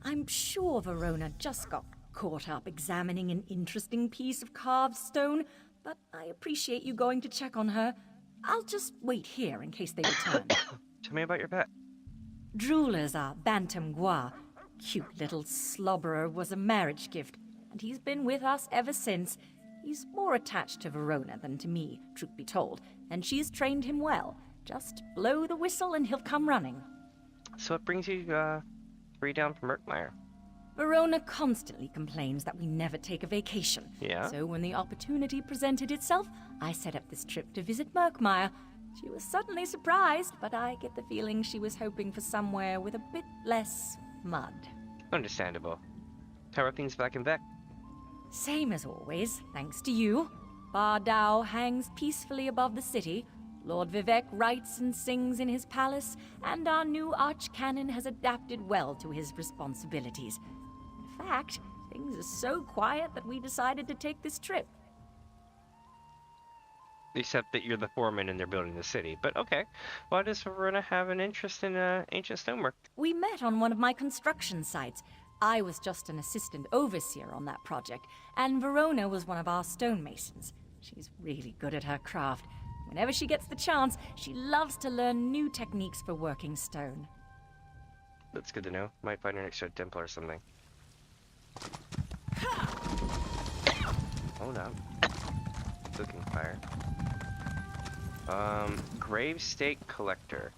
I'm sure Verona just got caught up examining an interesting piece of carved stone, but I appreciate you going to check on her. I'll just wait here in case they return. Tell me about your pet. Drooler's our Bantam Gua. Cute little slobberer was a marriage gift, and he's been with us ever since. He's more attached to Verona than to me, truth be told, and she's trained him well. Just blow the whistle and he'll come running. So what brings you, free down from Murkmire? Verona constantly complains that we never take a vacation. Yeah? So when the opportunity presented itself, I set up this trip to visit Murkmire. She was suddenly surprised, but I get the feeling she was hoping for somewhere with a bit less mud. Understandable. How are things back in Vec? Same as always, thanks to you. Bar Dao hangs peacefully above the city. Lord Vivek writes and sings in his palace, and our new archcanon has adapted well to his responsibilities. In fact, things are so quiet that we decided to take this trip. Except that you're the foreman and they're building the city. But okay, why does Verona have an interest in ancient stonework? We met on one of my construction sites. I was just an assistant overseer on that project, and Verona was one of our stonemasons. She's really good at her craft. Whenever she gets the chance, she loves to learn new techniques for working stone. That's good to know. Might find her next to a temple or something. Hold on. Cooking fire. Grave stake collector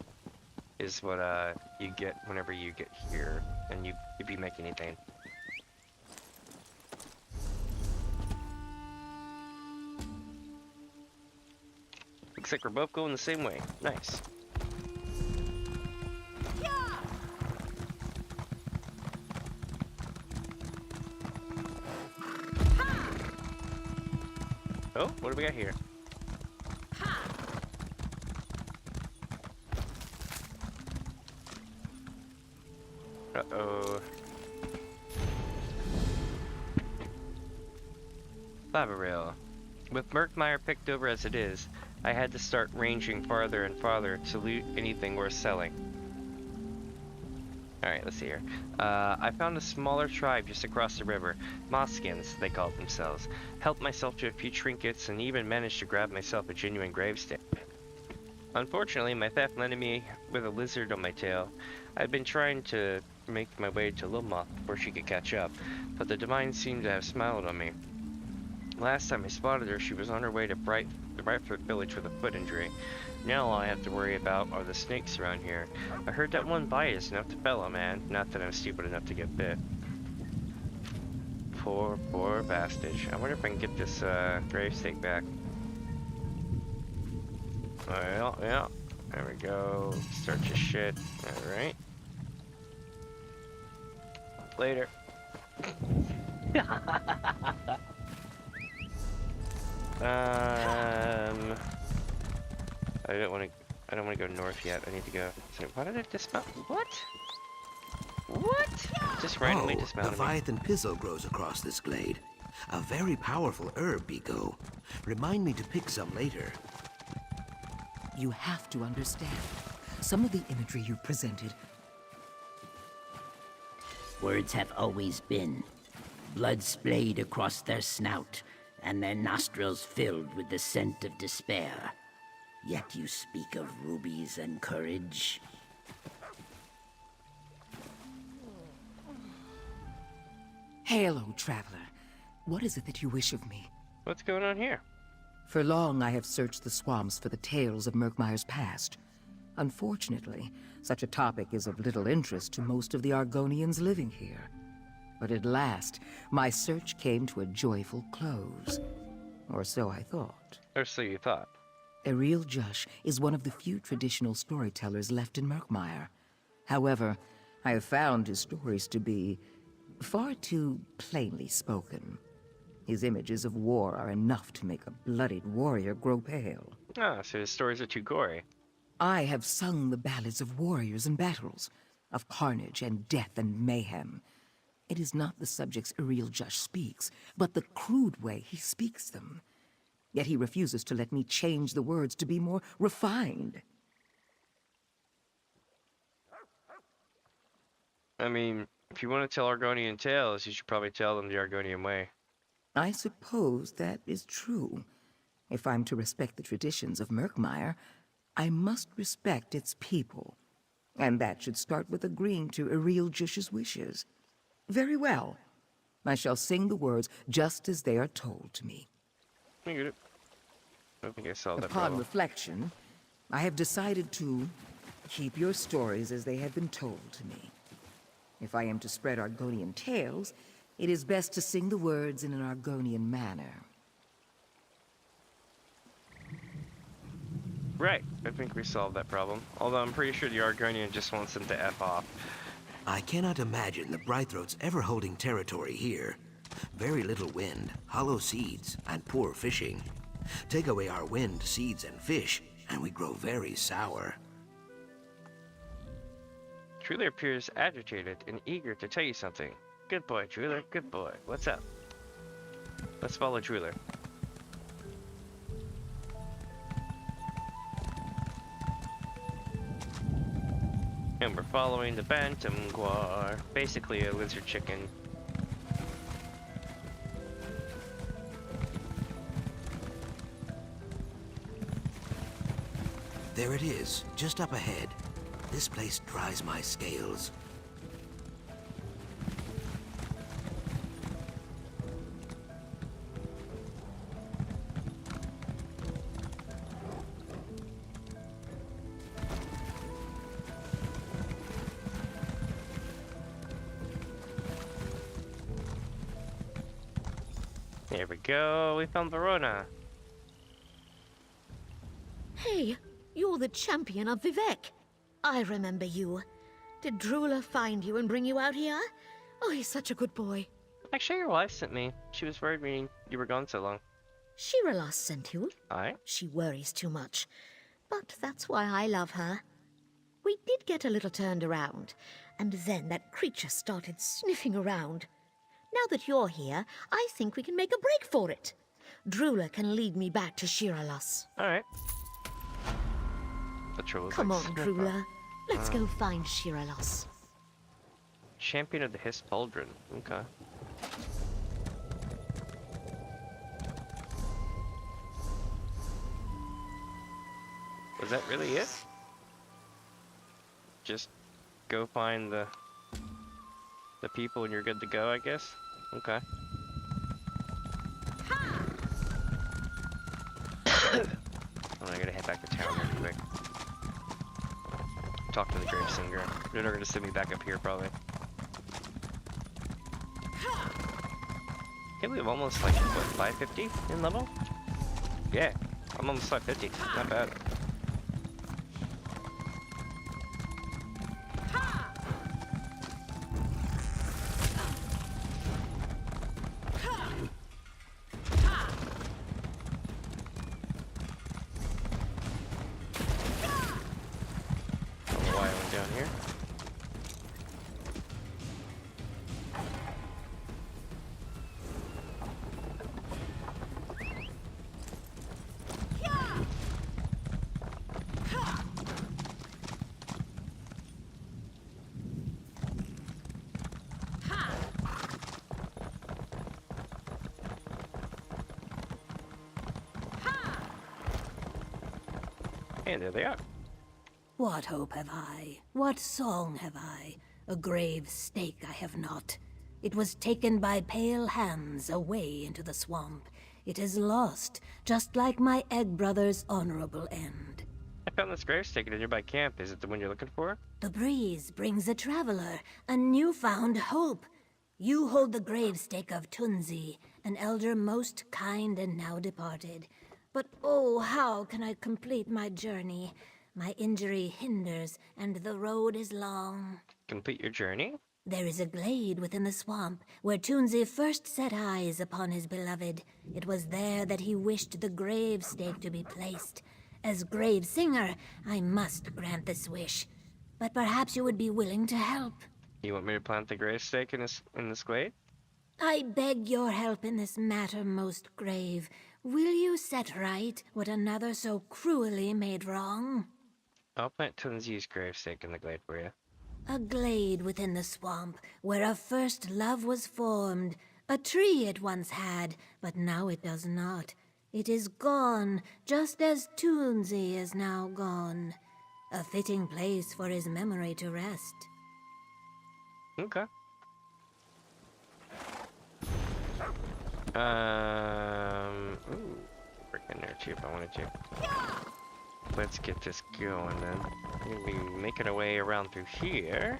is what you get whenever you get here, and you'd be making anything. Looks like we're both going the same way. Nice. Oh, what do we got here? Uh-oh. Lava rail. With Murkmire picked over as it is, I had to start ranging farther and farther to loot anything worth selling. Alright, let's see here. I found a smaller tribe just across the river. Moskins, they called themselves. Helped myself to a few trinkets and even managed to grab myself a genuine gravestake. Unfortunately, my theft landed me with a lizard on my tail. I'd been trying to make my way to Lilmoth before she could catch up, but the Divine seemed to have smiled on me. Last time I spotted her, she was on her way to the Brightfoot village with a foot injury. Now all I have to worry about are the snakes around here. I heard that one bite is enough to fell a man, not that I'm stupid enough to get bit. Poor Bastage. I wonder if I can get this gravestake back. Well, yeah. There we go. Start your shit. Alright. Later. I don't want to go north yet. I need to go. So why did it dismount? What? What? Just randomly dismounted me. Leviathan Pizzle grows across this glade. A very powerful herb, Biko. Remind me to pick some later. You have to understand. Some of the imagery you've presented... Words have always been. Blood splayed across their snout, and their nostrils filled with the scent of despair. Yet you speak of rubies and courage. Hello, traveler. What is it that you wish of me? What's going on here? For long I have searched the swamps for the tales of Murkmire's past. Unfortunately, such a topic is of little interest to most of the Argonians living here. But at last, my search came to a joyful close. Or so I thought. Or so you thought. Eril Jush is one of the few traditional storytellers left in Murkmire. However, I have found his stories to be far too plainly spoken. His images of war are enough to make a bloodied warrior grow pale. Ah, so his stories are too gory. I have sung the ballads of warriors and battles, of carnage and death and mayhem. It is not the subjects Eril Jush speaks, but the crude way he speaks them. Yet he refuses to let me change the words to be more refined. I mean, if you want to tell Argonian tales, you should probably tell them the Argonian way. I suppose that is true. If I'm to respect the traditions of Murkmire, I must respect its people. And that should start with agreeing to Eril Jush's wishes. Very well. I shall sing the words just as they are told to me. I get it. I don't think I saw that Upon problem. reflection, I have decided to keep your stories as they have been told to me. If I am to spread Argonian tales, it is best to sing the words in an Argonian manner. Right, I think we solved that problem. Although I'm pretty sure the Argonian just wants them to F off. I cannot imagine the Brightthroats ever holding territory here. Very little wind, hollow seeds, and poor fishing. Take away our wind, seeds, and fish, and we grow very sour. Truler appears agitated and eager to tell you something. Good boy, Truler, good boy. What's up? Let's follow Truler. And we're following the Bantam Guar, basically a lizard chicken. There it is, just up ahead. This place dries my scales. There we go, we found Verona. Hey, you're the champion of Vivek. I remember you. Did Drula find you and bring you out here? Oh, he's such a good boy. Actually, your wife sent me. She was worried when you were gone so long. Shiralas sent you? Aye? She worries too much. But that's why I love her. We did get a little turned around, and then that creature started sniffing around. Now that you're here, I think we can make a break for it. Drula can lead me back to Shiralas. Alright. Come on, Drula. Let's go find Shiralas. Champion of the Hiss Pauldron. Okay. Was that really it? Just go find the people and you're good to go, I guess? Okay. I gotta head back to town real quick. Talk to the Grave Singer. They're gonna send me back up here, probably. Can't believe I'm almost like, what, 550 in level? Yeah, I'm almost 550. Not bad. And there they are. What hope have I? What song have I? A grave stake I have not. It was taken by pale hands away into the swamp. It is lost, just like my egg brother's honorable end. I found this grave stake in a nearby camp. Is it the one you're looking for? The breeze brings a traveler, a newfound hope. You hold the grave stake of Tunzi, an elder most kind and now departed. But oh, how can I complete my journey? My injury hinders, and the road is long. Complete your journey? There is a glade within the swamp, where Tunzi first set eyes upon his beloved. It was there that he wished the grave stake to be placed. As grave singer, I must grant this wish. But perhaps you would be willing to help. You want me to plant the grave stake in this glade? I beg your help in this matter most grave. Will you set right what another so cruelly made wrong? I'll plant Tunzi's grave stake in the glade for you. A glade within the swamp, where a first love was formed. A tree it once had, but now it does not. It is gone, just as Tunzi is now gone. A fitting place for his memory to rest. Okay. Ooh, break in there too if I wanted to. Let's get this going then. We'll be making our way around through here.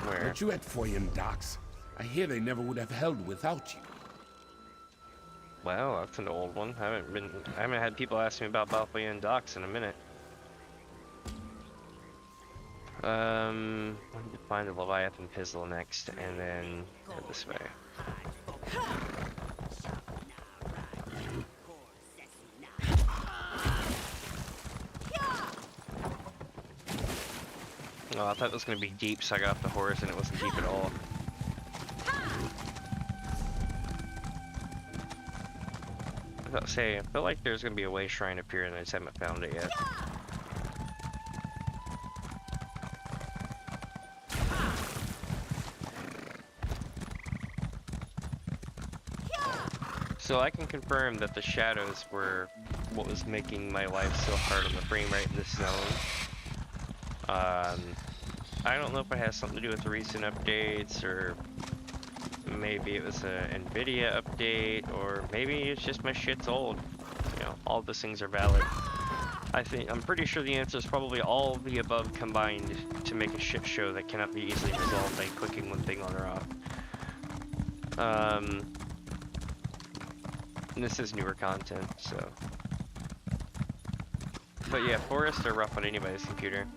Where? What you at for in docks? I hear they never would have held without you. Well, that's an old one. I haven't had people ask me about Balfoyan docks in a minute. I need to find the Leviathan Pizzle next, and then go this way. Oh, I thought it was going to be deep, so I got off the horse, and it wasn't deep at all. I feel like there's going to be a way shrine up here, and I just haven't found it yet. So I can confirm that the shadows were what was making my life so hard on the frame rate in this zone. I don't know if it has something to do with the recent updates, or maybe it was a Nvidia update, or maybe it's just my shit's old. You know, all of those things are valid. I'm pretty sure the answer is probably all of the above combined to make a shit show that cannot be easily resolved by clicking one thing on or off. And this is newer content, so. But yeah, forests are rough on anybody's computer.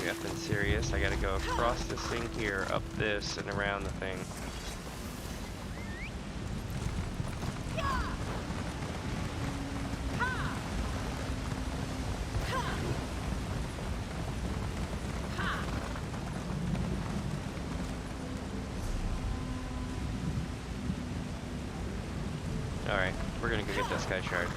We have been serious. I gotta go across this thing here, up this, and around the thing. Alright, we're gonna go get that sky shard.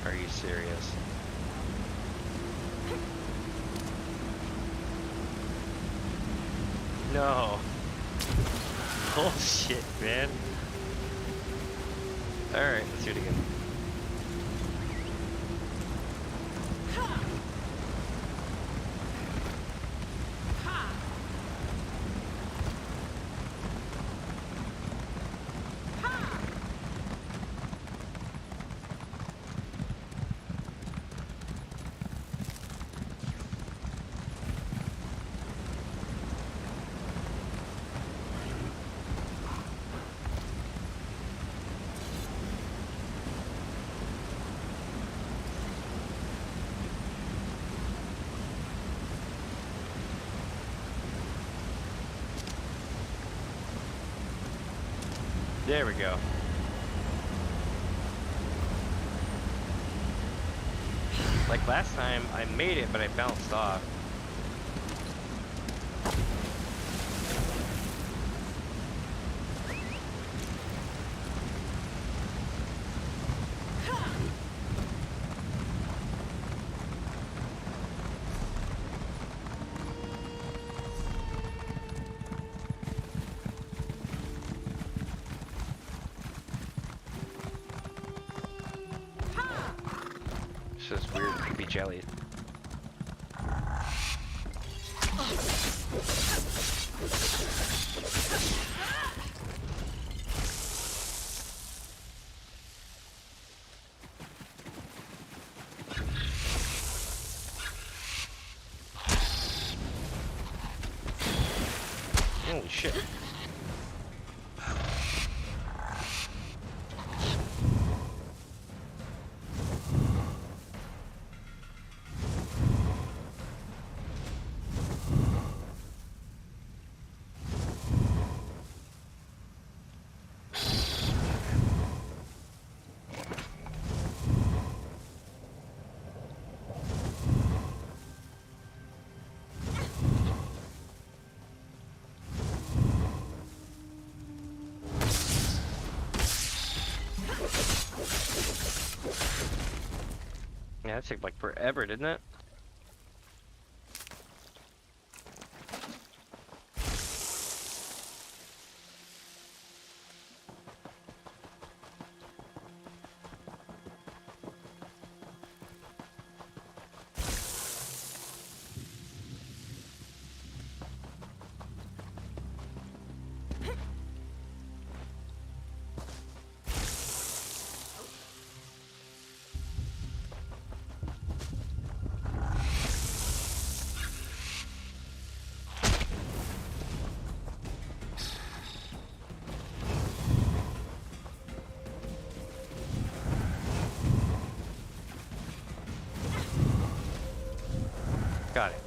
Are you serious? No. Bullshit, man. Alright, let's do it again. There we go. Like last time, I made it, but I bounced off. It's just weird, creepy jelly. Holy shit. Yeah, that took like forever, didn't it? Got it.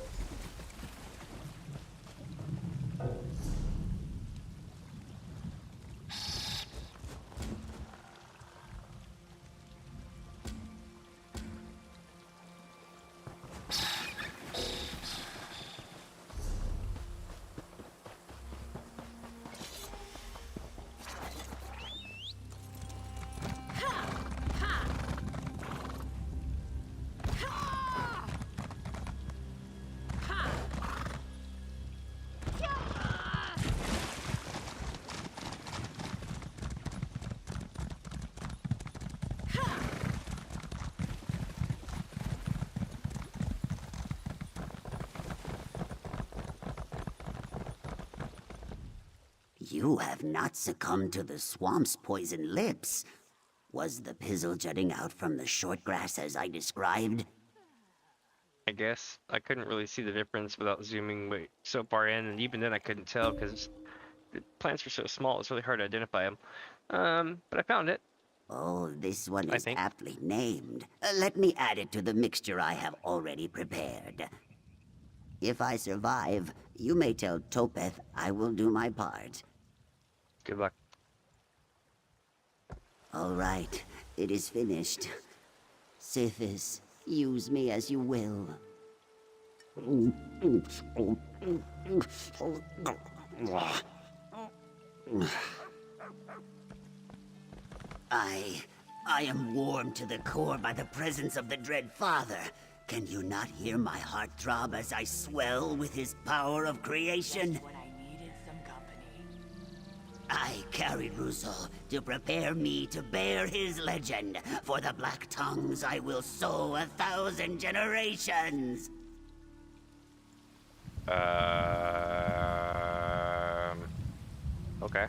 You have not succumbed to the swamp's poison lips. Was the pizzle jutting out from the short grass as I described? I guess I couldn't really see the difference without zooming way so far in, and even then I couldn't tell because the plants were so small. It's really hard to identify them. But I found it. Oh, this one is aptly named. Let me add it to the mixture I have already prepared. If I survive, you may tell Topeth I will do my part. Good luck. All right, it is finished. Sithis, use me as you will. I am warmed to the core by the presence of the Dread Father. Can you not hear my heart throb as I swell with his power of creation? I carried Russo to prepare me to bear his legend. For the Black Tongues I will sow 1,000 generations. Okay.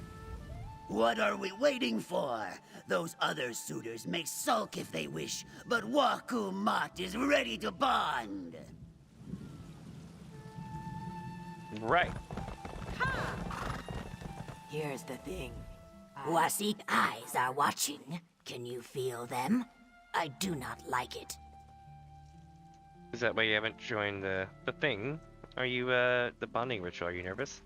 What are we waiting for? Those other suitors may sulk if they wish, but Waku Mat is ready to bond. Right. Here's the thing. Wasik eyes are watching. Can you feel them? I do not like it. Is that why you haven't joined the thing? Are you, the bonding ritual? Are you nervous?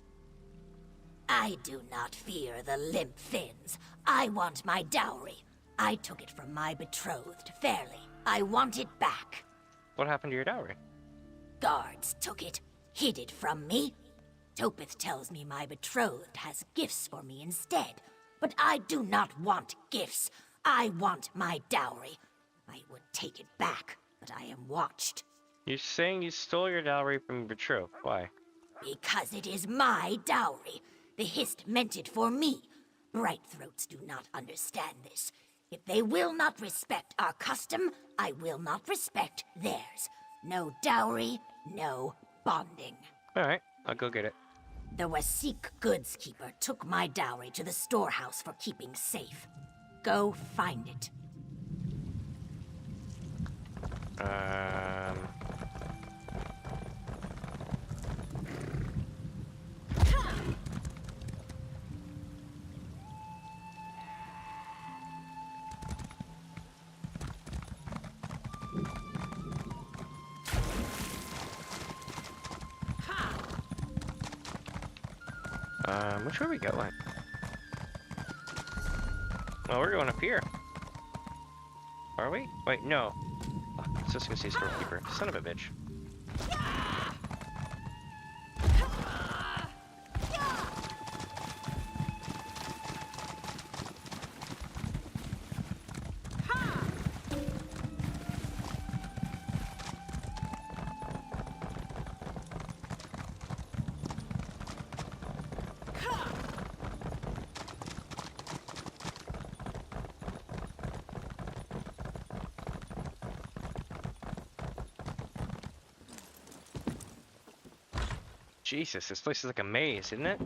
I do not fear the limp fins. I want my dowry. I took it from my betrothed fairly. I want it back. What happened to your dowry? Guards took it, hid it from me. Topeth tells me my betrothed has gifts for me instead. But I do not want gifts. I want my dowry. I would take it back, but I am watched. You're saying you stole your dowry from your betrothed. Why? Because it is my dowry. The Hist meant it for me. Bright throats do not understand this. If they will not respect our custom, I will not respect theirs. No dowry, no bonding. Alright, I'll go get it. The Wasik goods keeper took my dowry to the storehouse for keeping safe. Go find it. Which way are we going? Oh, we're going up here. Are we? Wait, no. Oh, let's just go see Storekeeper. Son of a bitch. Jesus, this place is like a maze, isn't it?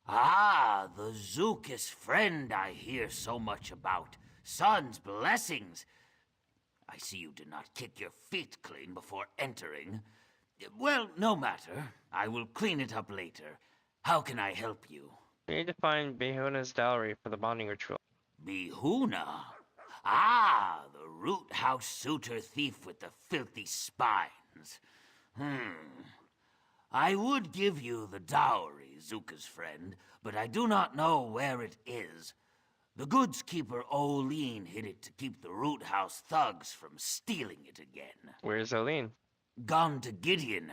Ah, the Zook's friend I hear so much about. Son's blessings. I see you did not kick your feet clean before entering. Well, no matter. I will clean it up later. How can I help you? We need to find Bihuna's dowry for the bonding ritual. Bihuna? Ah, the root house suitor thief with the filthy spines. I would give you the dowry, Zuka's friend, but I do not know where it is. The goods keeper Oline hid it to keep the root house thugs from stealing it again. Where's Oline? Gone to Gideon.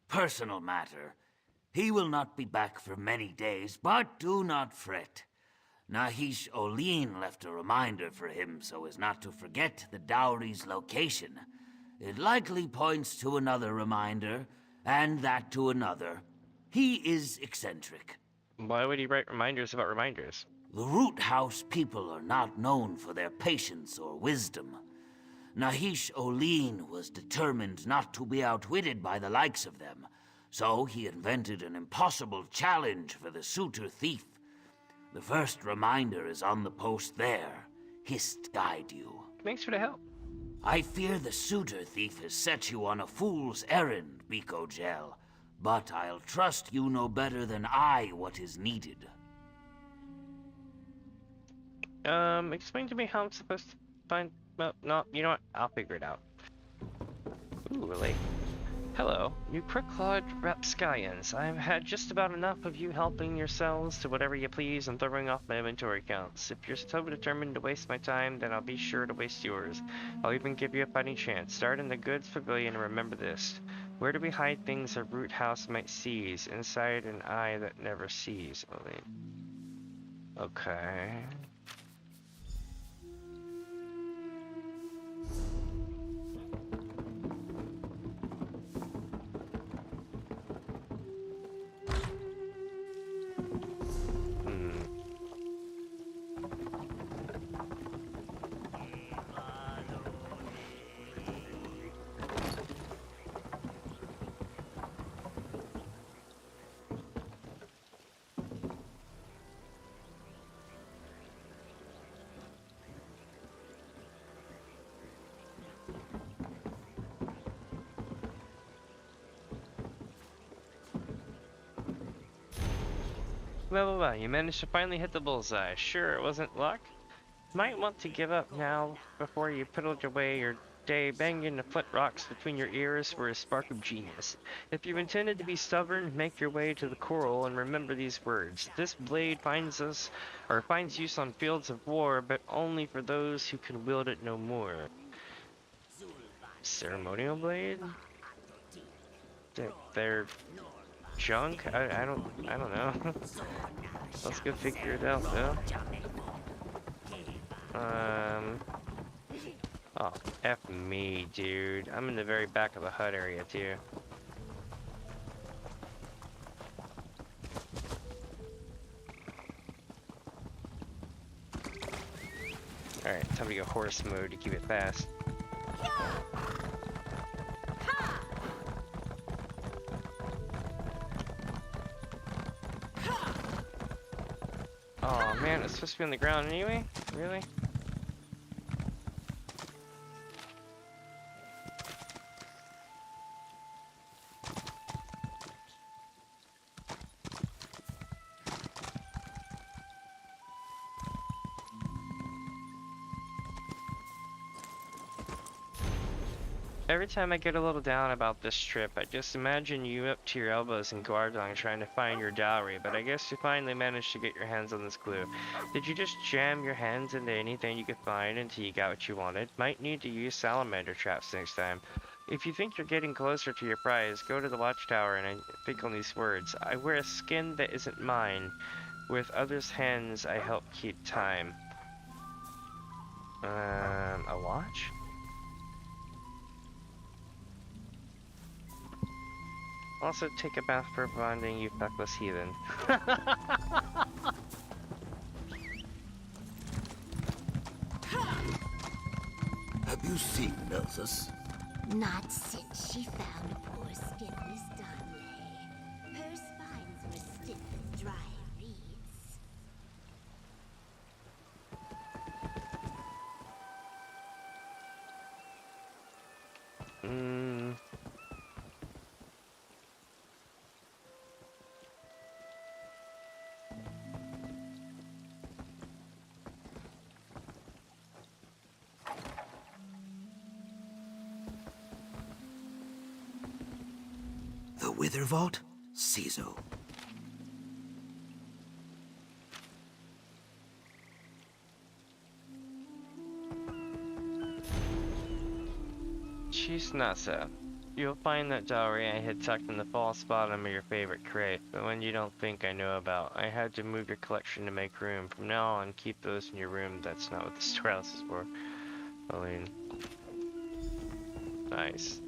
Personal matter. He will not be back for many days, but do not fret. Nahish Oline left a reminder for him so as not to forget the dowry's location. It likely points to another reminder, and that to another. He is eccentric. Why would he write reminders about reminders? The Root House people are not known for their patience or wisdom. Nahish Oline was determined not to be outwitted by the likes of them, so he invented an impossible challenge for the suitor thief. The first reminder is on the post there. Hist guide you. Thanks for the help. I fear the suitor thief has set you on a fool's errand, Biko Gel, but I'll trust you know better than I what is needed. Explain to me how I'm supposed to find... Well, no, you know what? I'll figure it out. Ooh, really? Hello, you crook-clawed rapscallions. I've had just about enough of you helping yourselves to whatever you please and throwing off my inventory counts. If you're so determined to waste my time, then I'll be sure to waste yours. I'll even give you a fighting chance. Start in the goods pavilion and remember this. Where do we hide things a root house might seize? Inside an eye that never sees. Okay. Well, you managed to finally hit the bullseye. Sure, it wasn't luck. Might want to give up now before you piddled away your day banging the flint rocks between your ears for a spark of genius. If you intended to be stubborn, make your way to the coral and remember these words. This blade finds use on fields of war, but only for those who can wield it no more. Ceremonial blade? They're junk? I don't know. Let's go figure it out though. Oh, F me, dude. I'm in the very back of the hut area too. Alright, time to go horse mode to keep it fast. Oh man, it's supposed to be on the ground anyway? Really? Every time I get a little down about this trip, I just imagine you up to your elbows in Guardong trying to find your dowry, but I guess you finally managed to get your hands on this clue. Did you just jam your hands into anything you could find until you got what you wanted? Might need to use salamander traps next time. If you think you're getting closer to your prize, go to the watchtower and think on these words. I wear a skin that isn't mine. With others' hands, I help keep time. A watch? Also, take a bath for bonding, you feckless heathen. Have you seen Nelsus? Not since she found poor skinless Damien. Her spines were stiff as dry reeds. The Wither Vault? Ciso. Chisnasa. You'll find that dowry I had tucked in the false bottom of your favorite crate, but one you don't think I know about. I had to move your collection to make room. From now on, keep those in your room. That's not what the storehouse is for. I mean... Nice.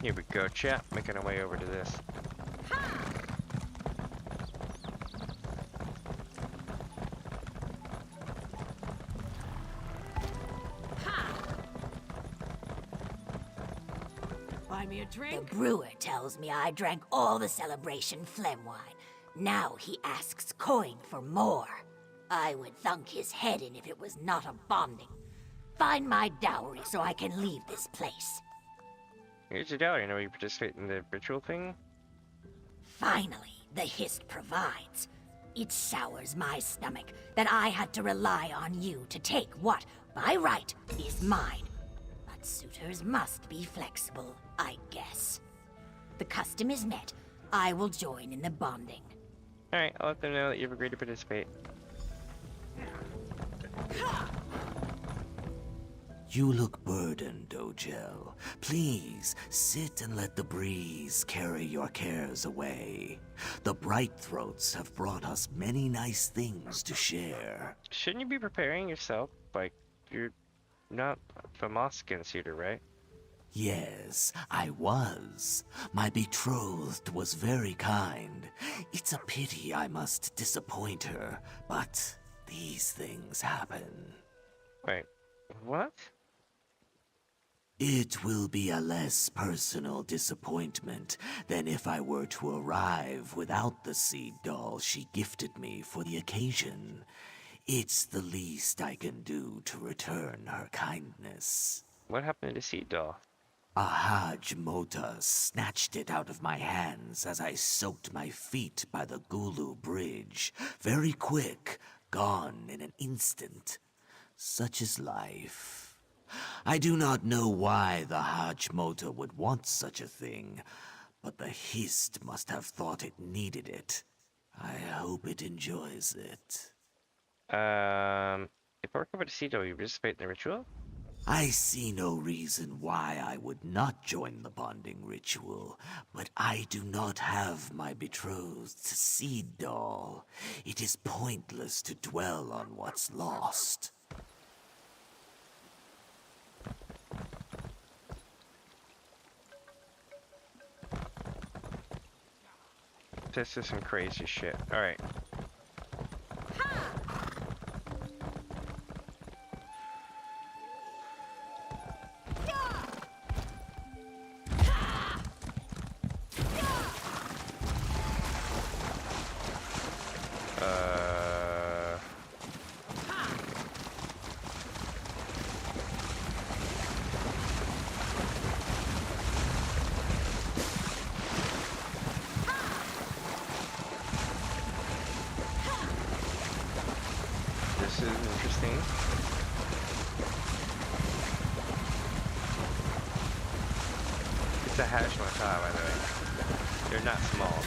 Here we go, chat. Making our way over to this. Buy me a drink? The brewer tells me I drank all the celebration phlegm wine. Now he asks coin for more. I would thunk his head in if it was not a bonding. Find my dowry so I can leave this place. Here's your dowry. Know you participate in the ritual thing? Finally, the Hist provides. It sours my stomach that I had to rely on you to take what, by right, is mine. But suitors must be flexible, I guess. The custom is met. I will join in the bonding. Alright, I'll let them know that you've agreed to participate. You look burdened, Ojel. Please, sit and let the breeze carry your cares away. The Bright Throats have brought us many nice things to share. Shouldn't you be preparing yourself? Like, you're not a Moskin suitor, right? Yes, I was. My betrothed was very kind. It's a pity I must disappoint her, but these things happen. Wait, what? It will be a less personal disappointment than if I were to arrive without the seed doll she gifted me for the occasion. It's the least I can do to return her kindness. What happened to the seed doll? A Hajj Mota snatched it out of my hands as I soaked my feet by the Gulu Bridge. Very quick, gone in an instant. Such is life. I do not know why the Hajj Mota would want such a thing, but the Hist must have thought it needed it. I hope it enjoys it. If I recover the seed doll, you participate in the ritual? I see no reason why I would not join the bonding ritual, but I do not have my betrothed seed doll. It is pointless to dwell on what's lost. This is some crazy shit. Alright. This is interesting. It's a hash mata, by the way. They're not small.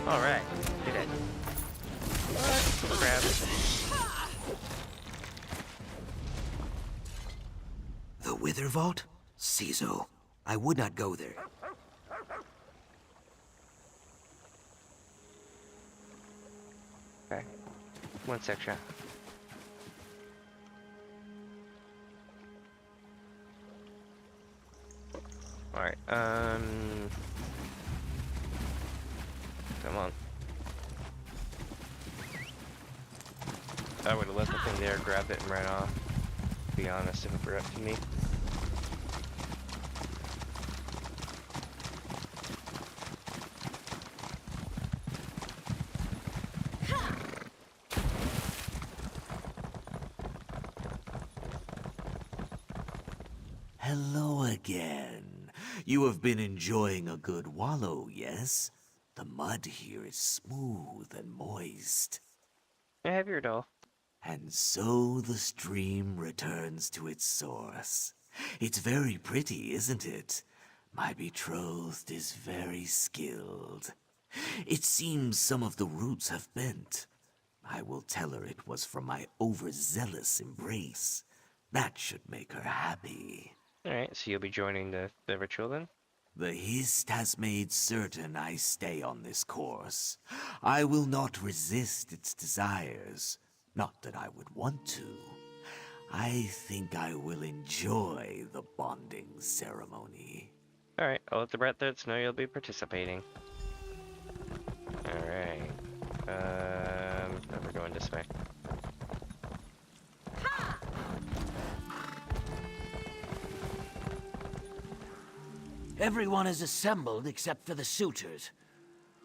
Alright, get it. What? Grab it. The Wither Vault? Ciso, I would not go there. Okay. One section. Alright, come on. I would have left the thing there, grabbed it, and ran off. To be honest, if it were up to me. Hello again. You have been enjoying a good wallow, yes? The mud here is smooth and moist. I have your doll. And so the stream returns to its source. It's very pretty, isn't it? My betrothed is very skilled. It seems some of the roots have bent. I will tell her it was from my overzealous embrace. That should make her happy. Alright, so you'll be joining the ritual then? The Hist has made certain I stay on this course. I will not resist its desires. Not that I would want to. I think I will enjoy the bonding ceremony. Alright, I'll let the Breathers know you'll be participating. Alright. Now we're going this way. Everyone is assembled except for the suitors.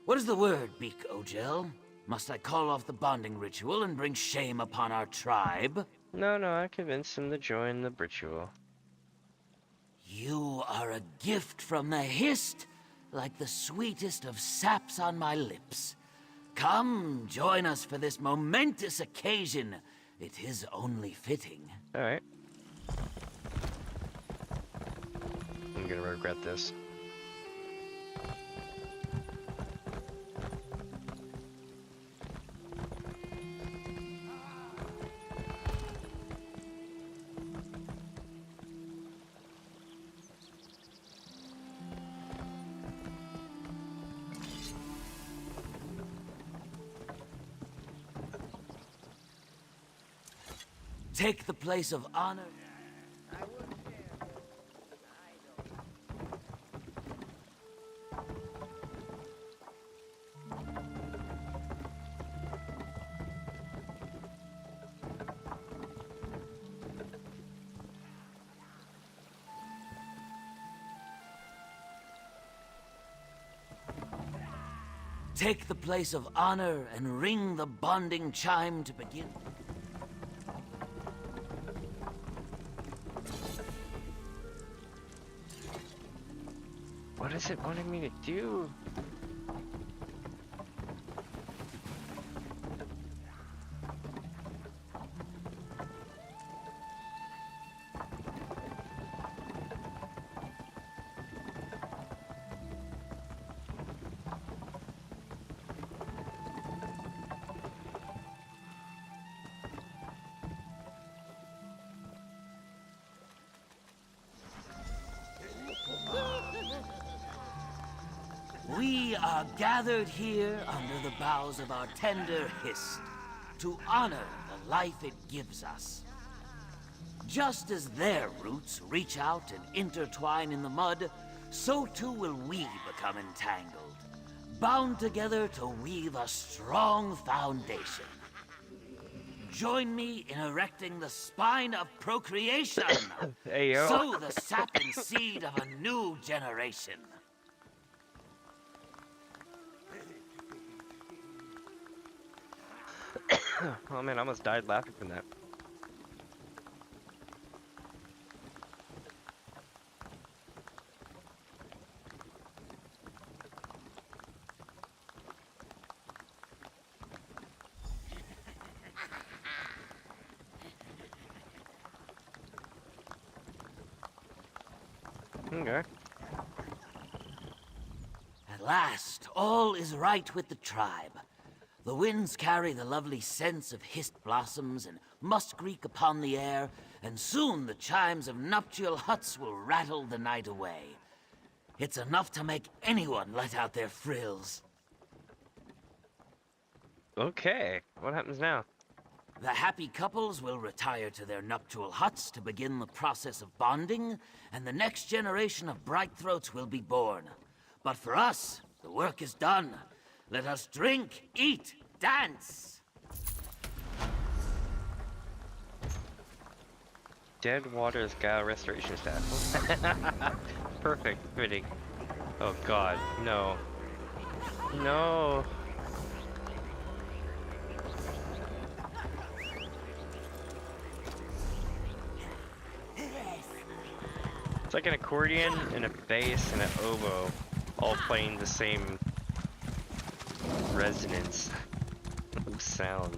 What is the word, Beak Ogel? Must I call off the bonding ritual and bring shame upon our tribe? No, I convinced him to join the ritual. You are a gift from the Hist, like the sweetest of saps on my lips. Come, join us for this momentous occasion. It is only fitting. Alright. I'm gonna regret this. Take the place of honor. Take the place of honor and ring the bonding chime to begin. What is it wanting me to do? We are gathered here under the boughs of our tender hist to honor the life it gives us. Just as their roots reach out and intertwine in the mud, so too will we become entangled, bound together to weave a strong foundation. Join me in erecting the spine of procreation, Ayo. sow the sap and seed of a new generation. Oh man, I almost died laughing from that. Okay. At last, all is right with the tribe. The winds carry the lovely scents of hist blossoms and muskreek upon the air, and soon the chimes of nuptial huts will rattle the night away. It's enough to make anyone let out their frills. Okay, what happens now? The happy couples will retire to their nuptial huts to begin the process of bonding, and the next generation of Brightthroats will be born. But for us, the work is done. Let us drink, eat, dance! Dead Waters Gal Restoration Staff. Perfect, fitting. Oh god, no. No. It's like an accordion and a bass and an oboe all playing the same resonance of sound.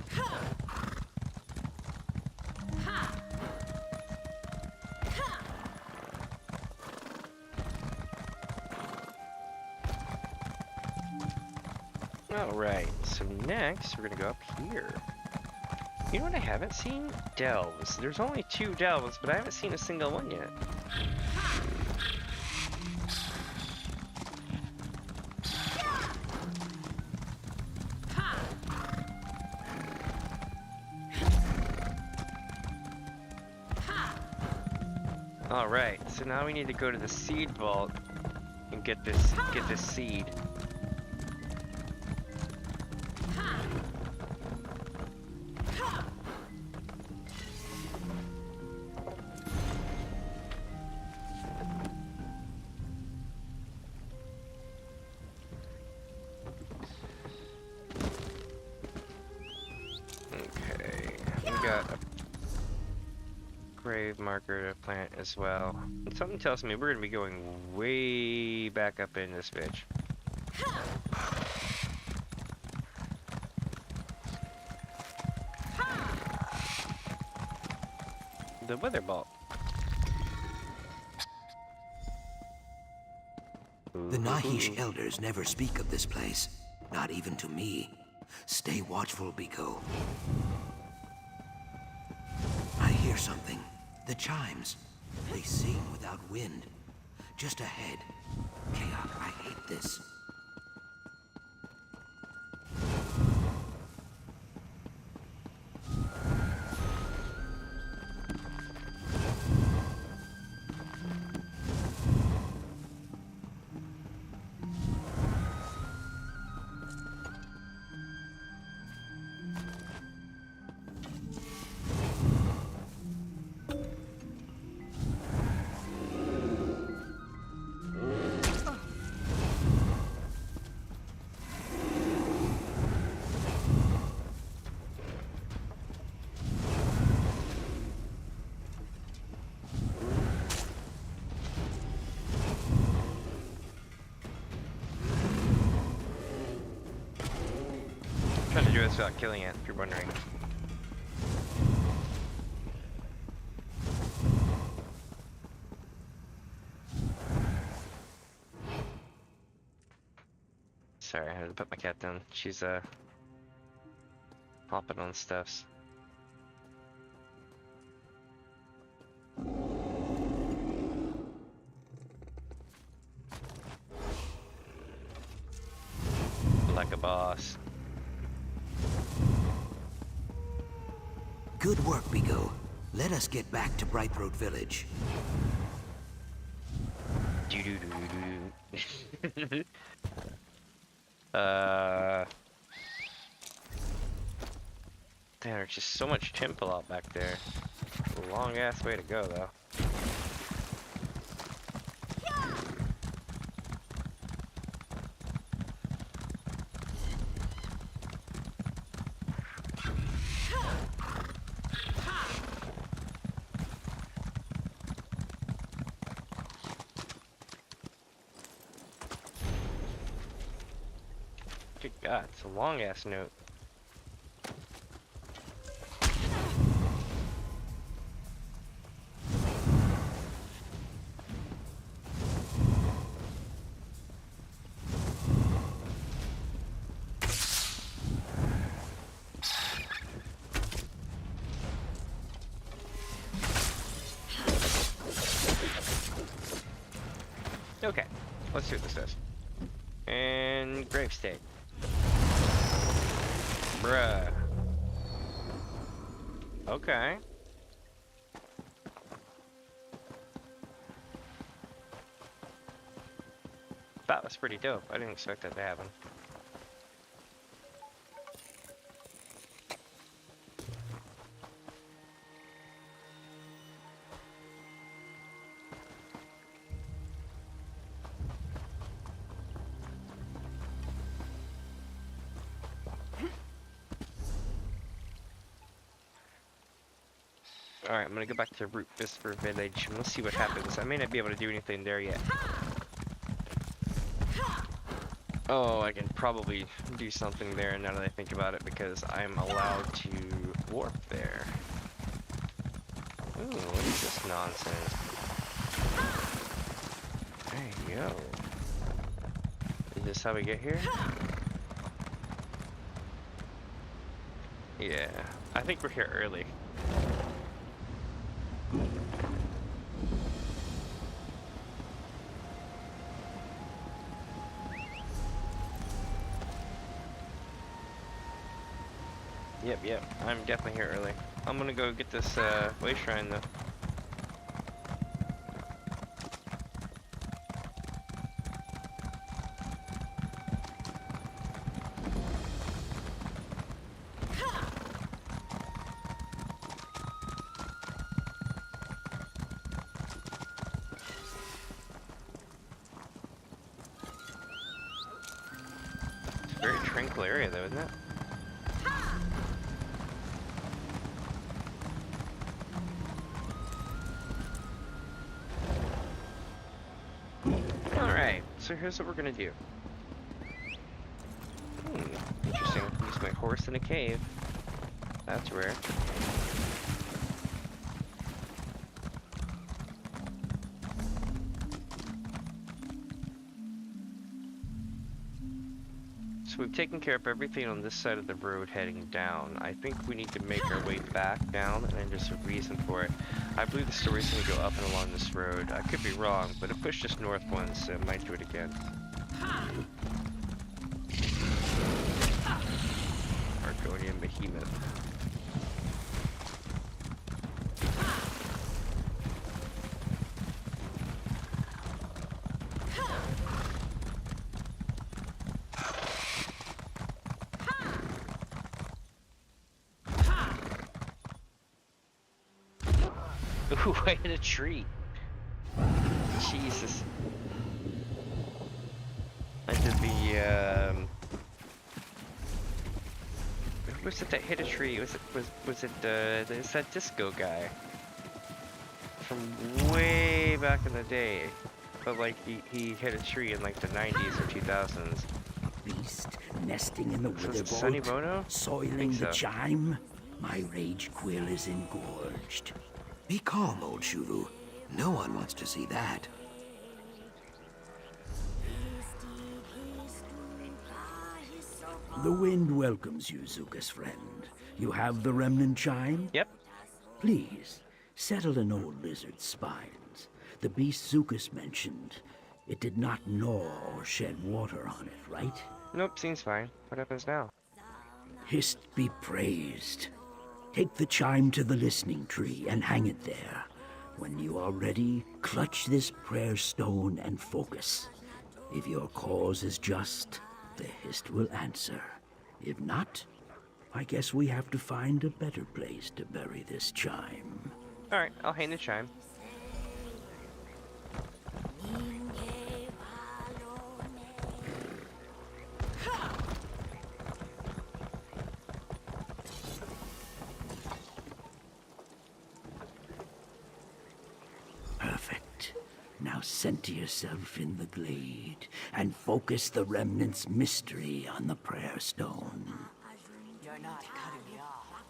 Alright, so next we're gonna go up here. You know what I haven't seen? Delves. There's only 2 delves, but I haven't seen a single one yet. Alright, so now we need to go to the seed vault and get this seed. Okay, we got a grave marker to plant as well. And something tells me we're gonna be going way back up in this bitch. The weather ball. The Nahish elders never speak of this place, not even to me. Stay watchful, Biko. I hear something. The chimes. They sing without wind. Just ahead. Chaos, I hate this. Trying to do this without killing it, if you're wondering. Sorry, I had to put my cat down. She's hopping on stuffs. Like a boss. Good work, Biko. Let us get back to Brightroad Village. There's just so much temple out back there. A long ass way to go, though. Good God, it's a long ass note. Okay, let's see what this does. And grave state. Bruh. Okay. That was pretty dope. I didn't expect that to happen. Alright, I'm gonna go back to Root Whisper Village and we'll see what happens. I may not be able to do anything there yet. Oh, I can probably do something there now that I think about it because I'm allowed to warp there. Ooh, what is this nonsense? There you go. Is this how we get here? Yeah, I think we're here early. Yep, I'm definitely here early. I'm gonna go get this way shrine though. It's a very tranquil area though, isn't it? So here's what we're gonna do. Interesting. Use my horse in a cave. That's rare. So we've taken care of everything on this side of the road heading down. I think we need to make our way back down, and there's a reason for it. I believe the story's going to go up and along this road. I could be wrong, but it pushed us north once, so it might do it again. Argonian Behemoth. Ooh, I hit a tree. Jesus. I did the, who was it that hit a tree? Was it it's that disco guy? From way back in the day. But like, he hit a tree in like the 90s or 2000s. Beast nesting in the Sonny witherbolt, Bono? soiling the chime. My rage quill is engorged. Be calm, old Shuvu. No one wants to see that. The wind welcomes you, Zuka's friend. You have the remnant chime? Yep. Please, settle an old lizard's spines. The beast Zukas mentioned, it did not gnaw or shed water on it, right? Nope, seems fine. What happens now? Hist be praised. Take the chime to the listening tree and hang it there. When you are ready, clutch this prayer stone and focus. If your cause is just, the Hist will answer. If not, I guess we have to find a better place to bury this chime. Alright, I'll hang the chime. Perfect. Now center yourself in the glade and focus the remnant's mystery on the prayer stone. You're not cutting me off,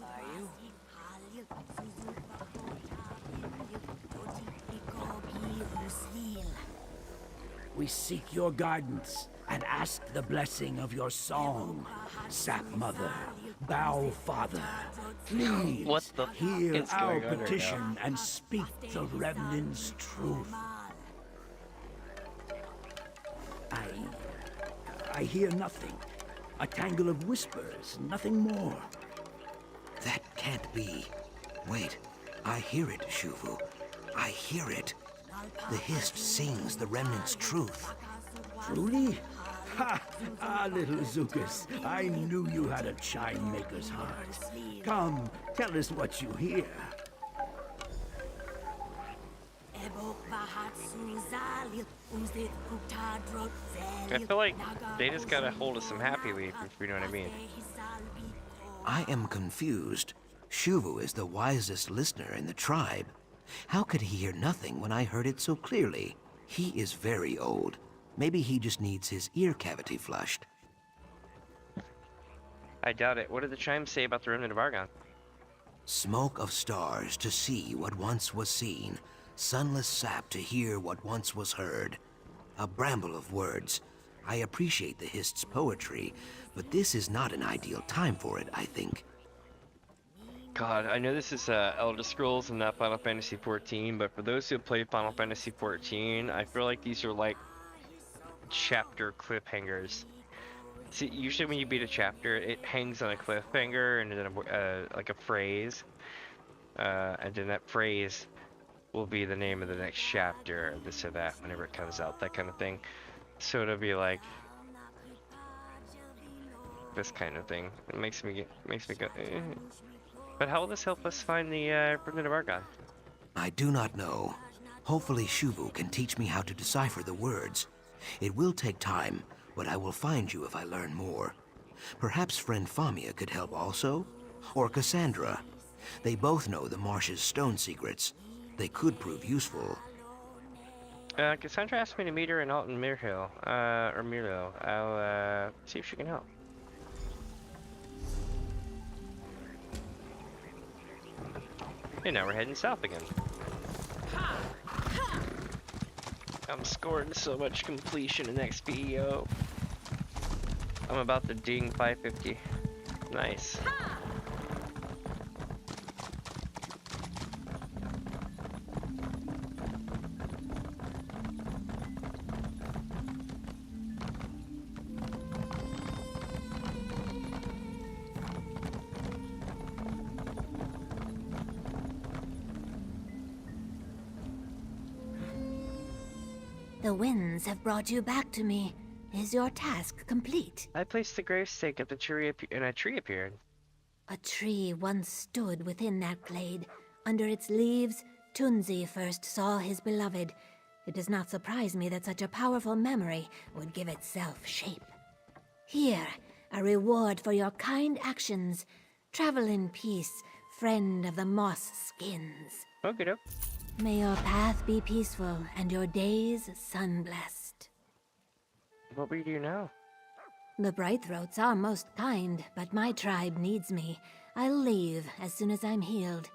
are you? We seek your guidance and ask the blessing of your song. Sap Mother, Bow Father, please What the hear is our going on right petition now? and speak the remnant's truth. I hear nothing. A tangle of whispers, nothing more. That can't be. Wait, I hear it, Shuvu. I hear it. The Hist sings the remnant's truth. Truly? Ha! Ah, little Zukas, I knew you had a chime maker's heart. Come, tell us what you hear. I feel like they just got a hold of some happy leaf, if you know what I mean. I am confused. Shuvu is the wisest listener in the tribe. How could he hear nothing when I heard it so clearly? He is very old. Maybe he just needs his ear cavity flushed. I doubt it. What did the chimes say about the remnant of Argon? Smoke of stars to see what once was seen. Sunless sap to hear what once was heard. A bramble of words. I appreciate the Hist's poetry, but this is not an ideal time for it, I think. God, I know this is Elder Scrolls and not Final Fantasy XIV, but for those who have played Final Fantasy XIV, I feel like these are like chapter cliffhangers. See, usually when you beat a chapter, it hangs on a cliffhanger and then like a phrase, and then that phrase will be the name of the next chapter, this or that, whenever it comes out, that kind of thing. So it'll be like this kind of thing. It makes me go. Eh. But how will this help us find the remnant of Argon? I do not know. Hopefully Shuvu can teach me how to decipher the words. It will take time, but I will find you if I learn more. Perhaps friend Famia could help also? Or Cassandra. They both know the marsh's stone secrets. They could prove useful. Cassandra asked me to meet her in Alton Mirhill, or Mirlo. I'll see if she can help. And now we're heading south again. I'm scoring so much completion in XP, yo. I'm about to ding 550. Nice. The winds have brought you back to me. Is your task complete? I placed the gravestake at the tree and a tree appeared. A tree once stood within that glade. Under its leaves, Tunzi first saw his beloved. It does not surprise me that such a powerful memory would give itself shape. Here, a reward for your kind actions. Travel in peace, friend of the moss skins. Okay, dope. May your path be peaceful and your days sun-blessed. What will you do now? The Brightthroats are most kind, but my tribe needs me. I'll leave as soon as I'm healed.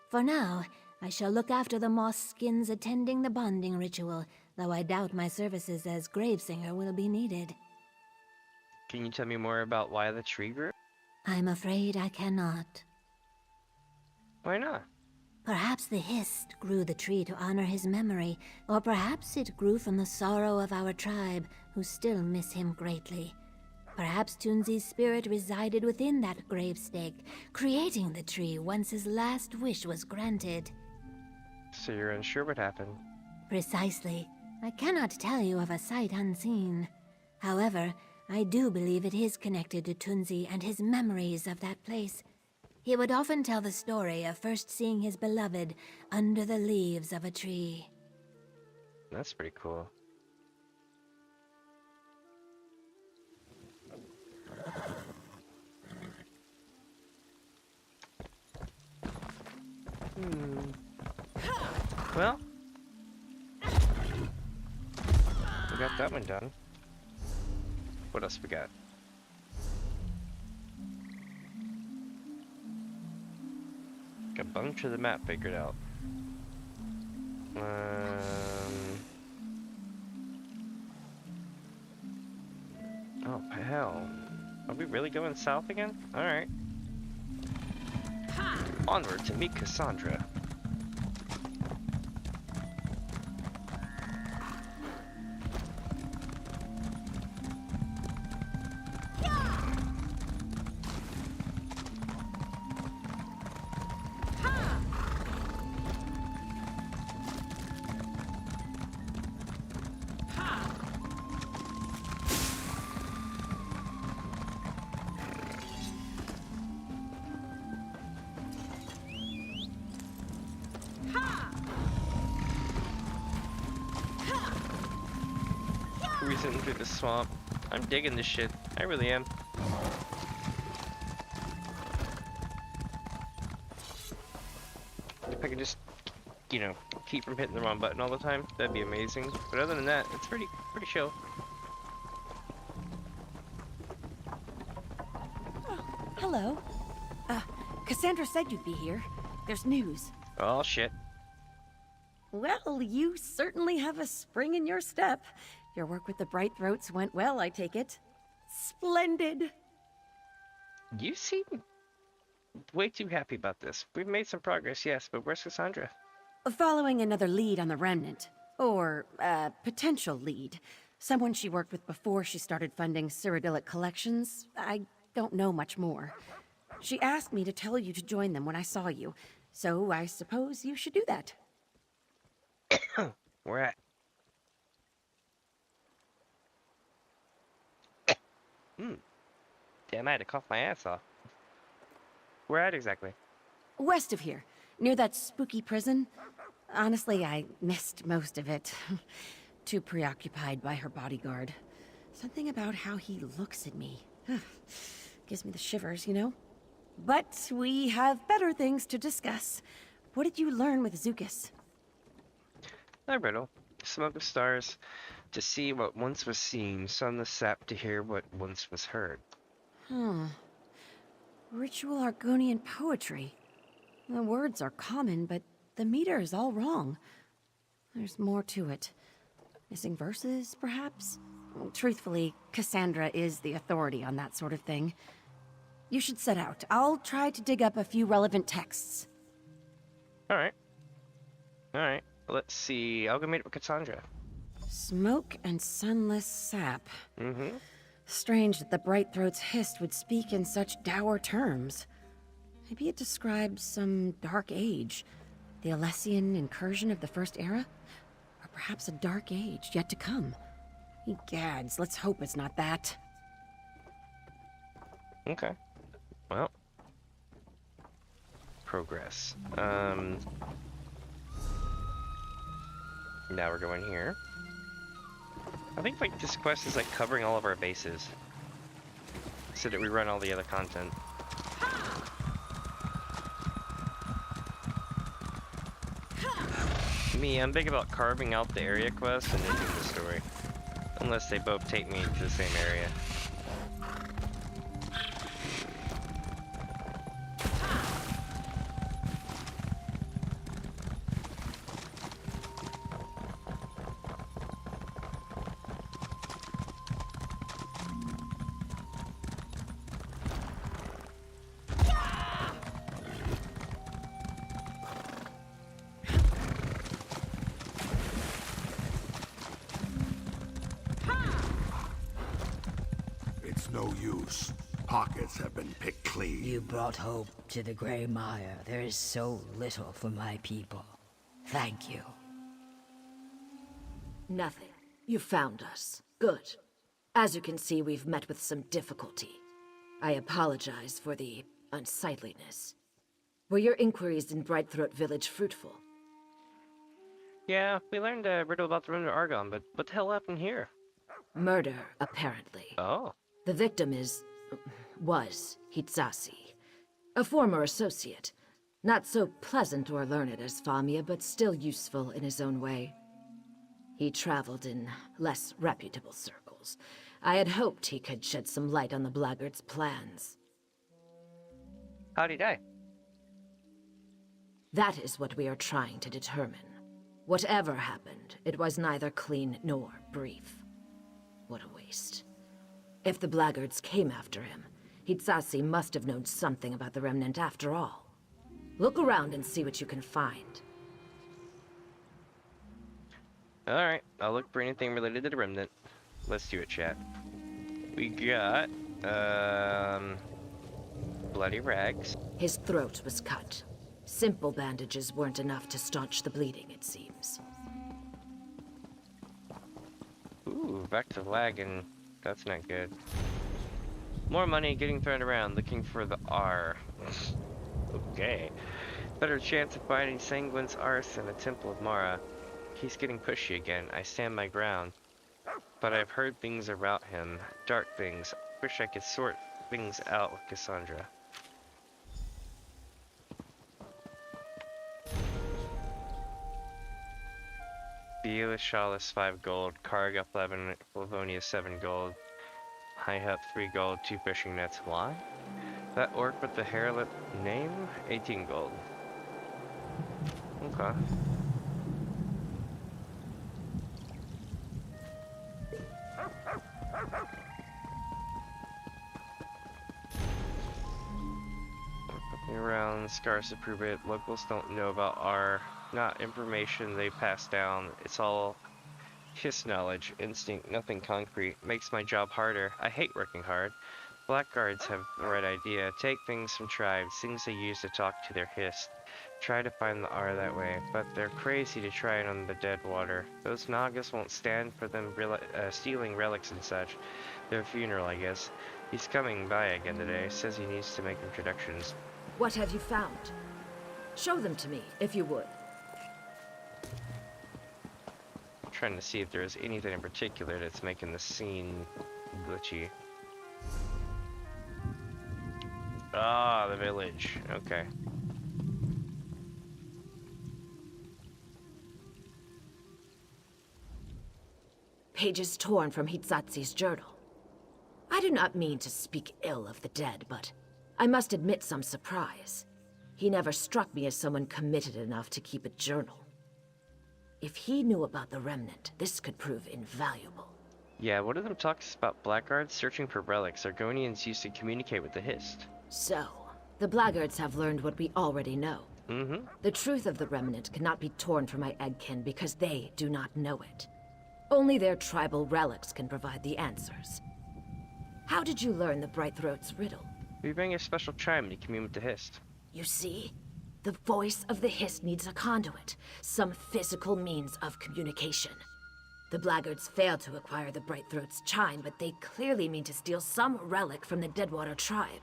For now, I shall look after the moss skins attending the bonding ritual, though I doubt my services as Gravesinger will be needed. Can you tell me more about why the tree grew? I'm afraid I cannot. Why not? Perhaps the Hist grew the tree to honor his memory, or perhaps it grew from the sorrow of our tribe, who still miss him greatly. Perhaps Tunzi's spirit resided within that gravestake, creating the tree once his last wish was granted. So you're unsure what happened? Precisely. I cannot tell you of a sight unseen. However, I do believe it is connected to Tunzi and his memories of that place. He would often tell the story of first seeing his beloved under the leaves of a tree. That's pretty cool. Well, we got that one done. What else we got? Got a bunch of the map figured out. Oh hell. Are we really going south again? Alright. Onward to meet Cassandra. Cruising through the swamp. I'm digging this shit. I really am. If I could just, you know, keep from hitting the wrong button all the time, that'd be amazing. But other than that, it's pretty chill. Hello. Cassandra said you'd be here. There's news. Oh shit. Well, you certainly have a spring in your step. Your work with the Brightthroats went well, I take it. Splendid. You seem way too happy about this. We've made some progress, yes, but where's Cassandra? Following another lead on the Remnant. Or, potential lead. Someone she worked with before she started funding Cyrodiilic collections. I don't know much more. She asked me to tell you to join them when I saw you, so I suppose you should do that. Where at? Damn, I had to cough my ass off. Where at exactly? West of here, near that spooky prison. Honestly, I missed most of it. Too preoccupied by her bodyguard. Something about how he looks at me. Gives me the shivers, you know? But we have better things to discuss. What did you learn with Zookas? A riddle. Smoke of stars. To see what once was seen, sunless sap to hear what once was heard. Ritual Argonian poetry. The words are common, but the meter is all wrong. There's more to it. Missing verses, perhaps? Truthfully, Cassandra is the authority on that sort of thing. You should set out. I'll try to dig up a few relevant texts. Alright. Alright. Let's see. I'll go meet up with Cassandra. Smoke and sunless sap. Mm-hmm. Strange that the Brightthroat's hist would speak in such dour terms. Maybe it describes some dark age. The Alessian incursion of the First Era? Or perhaps a dark age yet to come. Egads, let's hope it's not that. Okay. Well. Progress. Now we're going here. I think like this quest is like covering all of our bases, so that we run all the other content. Me, I'm big about carving out the area quest and then doing the story. Unless they both take me to the same area. No use. Pockets have been picked clean. You brought hope to the Grey Mire. There is so little for my people. Thank you. Nothing. You found us. Good. As you can see, we've met with some difficulty. I apologize for the unsightliness. Were your inquiries in Brightthroat Village fruitful? Yeah, we learned a riddle about the Remnant of Argon, but what the hell happened here? Murder, apparently. Oh. The victim was Hitsasi, a former associate. Not so pleasant or learned as Famia, but still useful in his own way. He traveled in less reputable circles. I had hoped he could shed some light on the blackguard's plans. How'd he die? That is what we are trying to determine. Whatever happened, it was neither clean nor brief. What a waste. If the blackguards came after him, Hitsasi must have known something about the Remnant after all. Look around and see what you can find. Alright, I'll look for anything related to the Remnant. Let's do it, chat. We got, bloody rags. His throat was cut. Simple bandages weren't enough to staunch the bleeding, it seems. Ooh, back to wagon. That's not good. More money getting thrown around, looking for the R. Okay. Better chance of finding Sanguine's arse in the Temple of Mara. He's getting pushy again. I stand my ground. But I've heard things about him. Dark things. Wish I could sort things out with Cassandra. Beela Chalice 5 gold, Karga 11, Livonia 7 gold, High Hut 3 gold, 2 fishing nets. Why? That orc with the hairlip name? 18 gold. Okay. Around scarce to prove it. Locals don't know about our not information they pass down. It's all his knowledge, instinct, nothing concrete. Makes my job harder. I hate working hard. Blackguards have the right idea. Take things from tribes, things they use to talk to their hist. Try to find the R that way, but they're crazy to try it on the dead water. Those Nagas won't stand for them stealing relics and such. Their funeral, I guess. He's coming by again today. Says he needs to make introductions. What have you found? Show them to me, if you would. I'm trying to see if there's anything in particular that's making the scene glitchy. Ah, the village. Okay. Pages torn from Hitsatsi's journal. I do not mean to speak ill of the dead, but I must admit some surprise. He never struck me as someone committed enough to keep a journal. If he knew about the Remnant, this could prove invaluable. Yeah, one of them talks about blackguards searching for relics Argonians used to communicate with the Hist. So, the blackguards have learned what we already know. Mm-hmm. The truth of the remnant cannot be torn from my eggkin because they do not know it. Only their tribal relics can provide the answers. How did you learn the Brightthroat's riddle? We bring a special chime to commune with the Hist. You see? The voice of the Hist needs a conduit, some physical means of communication. The blackguards failed to acquire the Brightthroat's chime, but they clearly mean to steal some relic from the Deadwater tribe.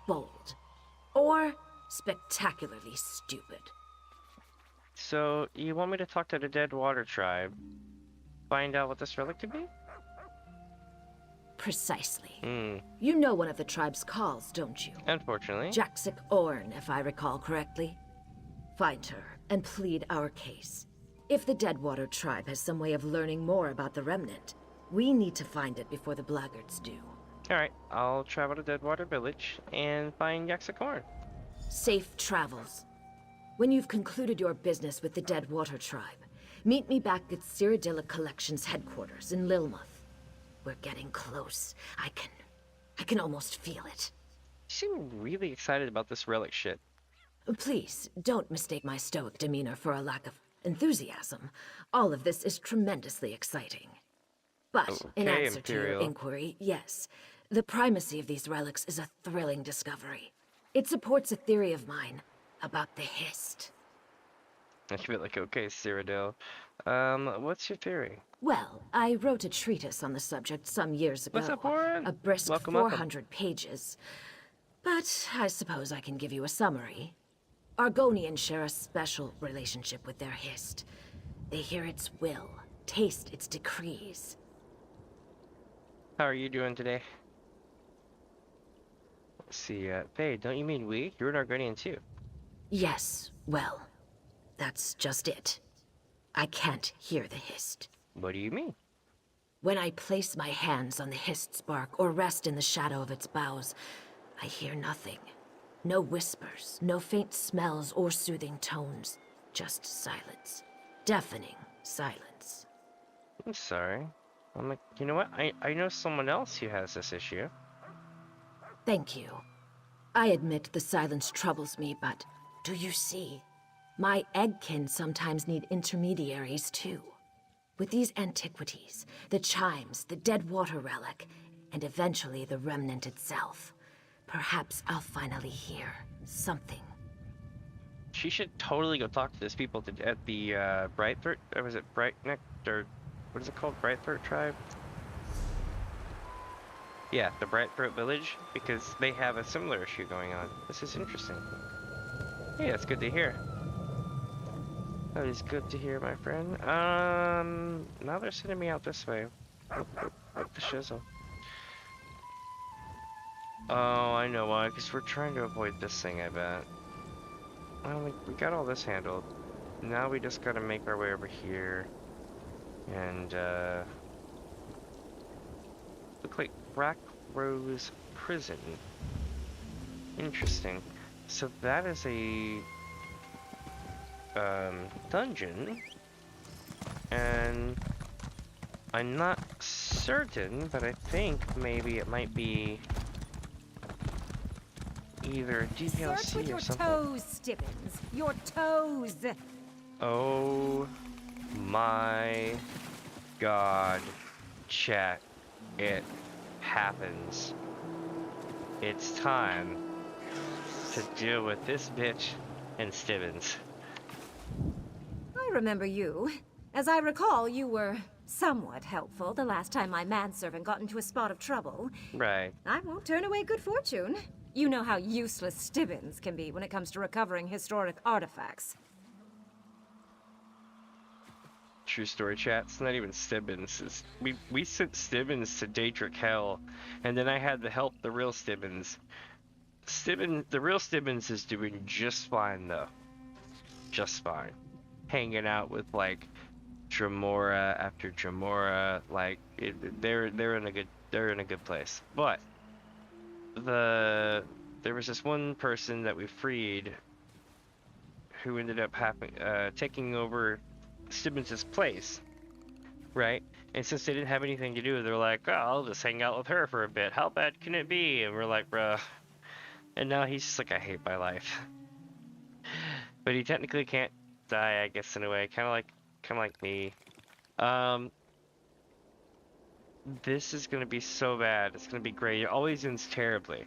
Bold. Or spectacularly stupid. So, you want me to talk to the Deadwater tribe? Find out what this relic could be? Precisely. You know one of the tribe's calls, don't you? Unfortunately. Jaxic Orn, if I recall correctly. Find her, and plead our case. If the Deadwater tribe has some way of learning more about the Remnant, we need to find it before the blackguards do. Alright, I'll travel to Deadwater Village and find Jaxic Orn. Safe travels. When you've concluded your business with the Deadwater tribe, meet me back at Cyrodiilic Collection's headquarters in Lilmuth. We're getting close. I can almost feel it. You seem really excited about this relic shit. Please, don't mistake my stoic demeanor for a lack of enthusiasm. All of this is tremendously exciting. But, in answer to your inquiry, yes, the primacy of these relics is a thrilling discovery. It supports a theory of mine about the Hist. I feel like, okay, Cyrodiil. What's your theory? Well, I wrote a treatise on the subject some years ago. What's up, Warren? A brisk Welcome, 400 pages. But I suppose I can give you a summary. Argonians share a special relationship with their Hist. They hear its will, taste its decrees. How are you doing today? Let's see, Faye, don't you mean we? You're an Argonian too. Yes, well, that's just it. I can't hear the Hist. What do you mean? When I place my hands on the Hist's bark or rest in the shadow of its boughs, I hear nothing. No whispers, no faint smells or soothing tones. Just silence. Deafening silence. I'm sorry. I'm like, you know what? I know someone else who has this issue. Thank you. I admit the silence troubles me, but do you see? My eggkin sometimes need intermediaries too. With these antiquities, the chimes, the Deadwater relic, and eventually the remnant itself, perhaps I'll finally hear something. She should totally go talk to those people at the Brightthroat, or was it Brightneck, or what is it called? Brightthroat tribe? Yeah, the Brightthroat village, because they have a similar issue going on. This is interesting. Yeah, that's good to hear. That is good to hear, my friend. Now they're sending me out this way. What the shizzle? Oh, I know why, because we're trying to avoid this thing, I bet. Well, we got all this handled. Now we just gotta make our way over here. And, look like Black Rose Prison. Interesting. So that is a dungeon, and I'm not certain, but I think maybe it might be either a DLC Search with or your something. toes, Stibbins. Your toes. Oh my god, chat, it happens. It's time to deal with this bitch and Stibbins. I remember you. As I recall, you were somewhat helpful the last time my manservant got into a spot of trouble. Right. I won't turn away good fortune. You know how useless Stibbins can be when it comes to recovering historic artifacts. True story, chat. It's not even Stibbins. We sent Stibbins to Daedric Hell, and then I had to help the real Stibbins. The real Stibbins is doing just fine though. Just fine. Hanging out with like Dremora after Dremora, like they're in a good place. But there was this one person that we freed who ended up taking over Stibbins' place, right? And since they didn't have anything to do, they're like, oh, I'll just hang out with her for a bit. How bad can it be? And we're like, bruh. And now he's just like, I hate my life. But he technically can't die, I guess, in a way. Kind of like me. This is gonna be so bad. It's gonna be great. It always ends terribly.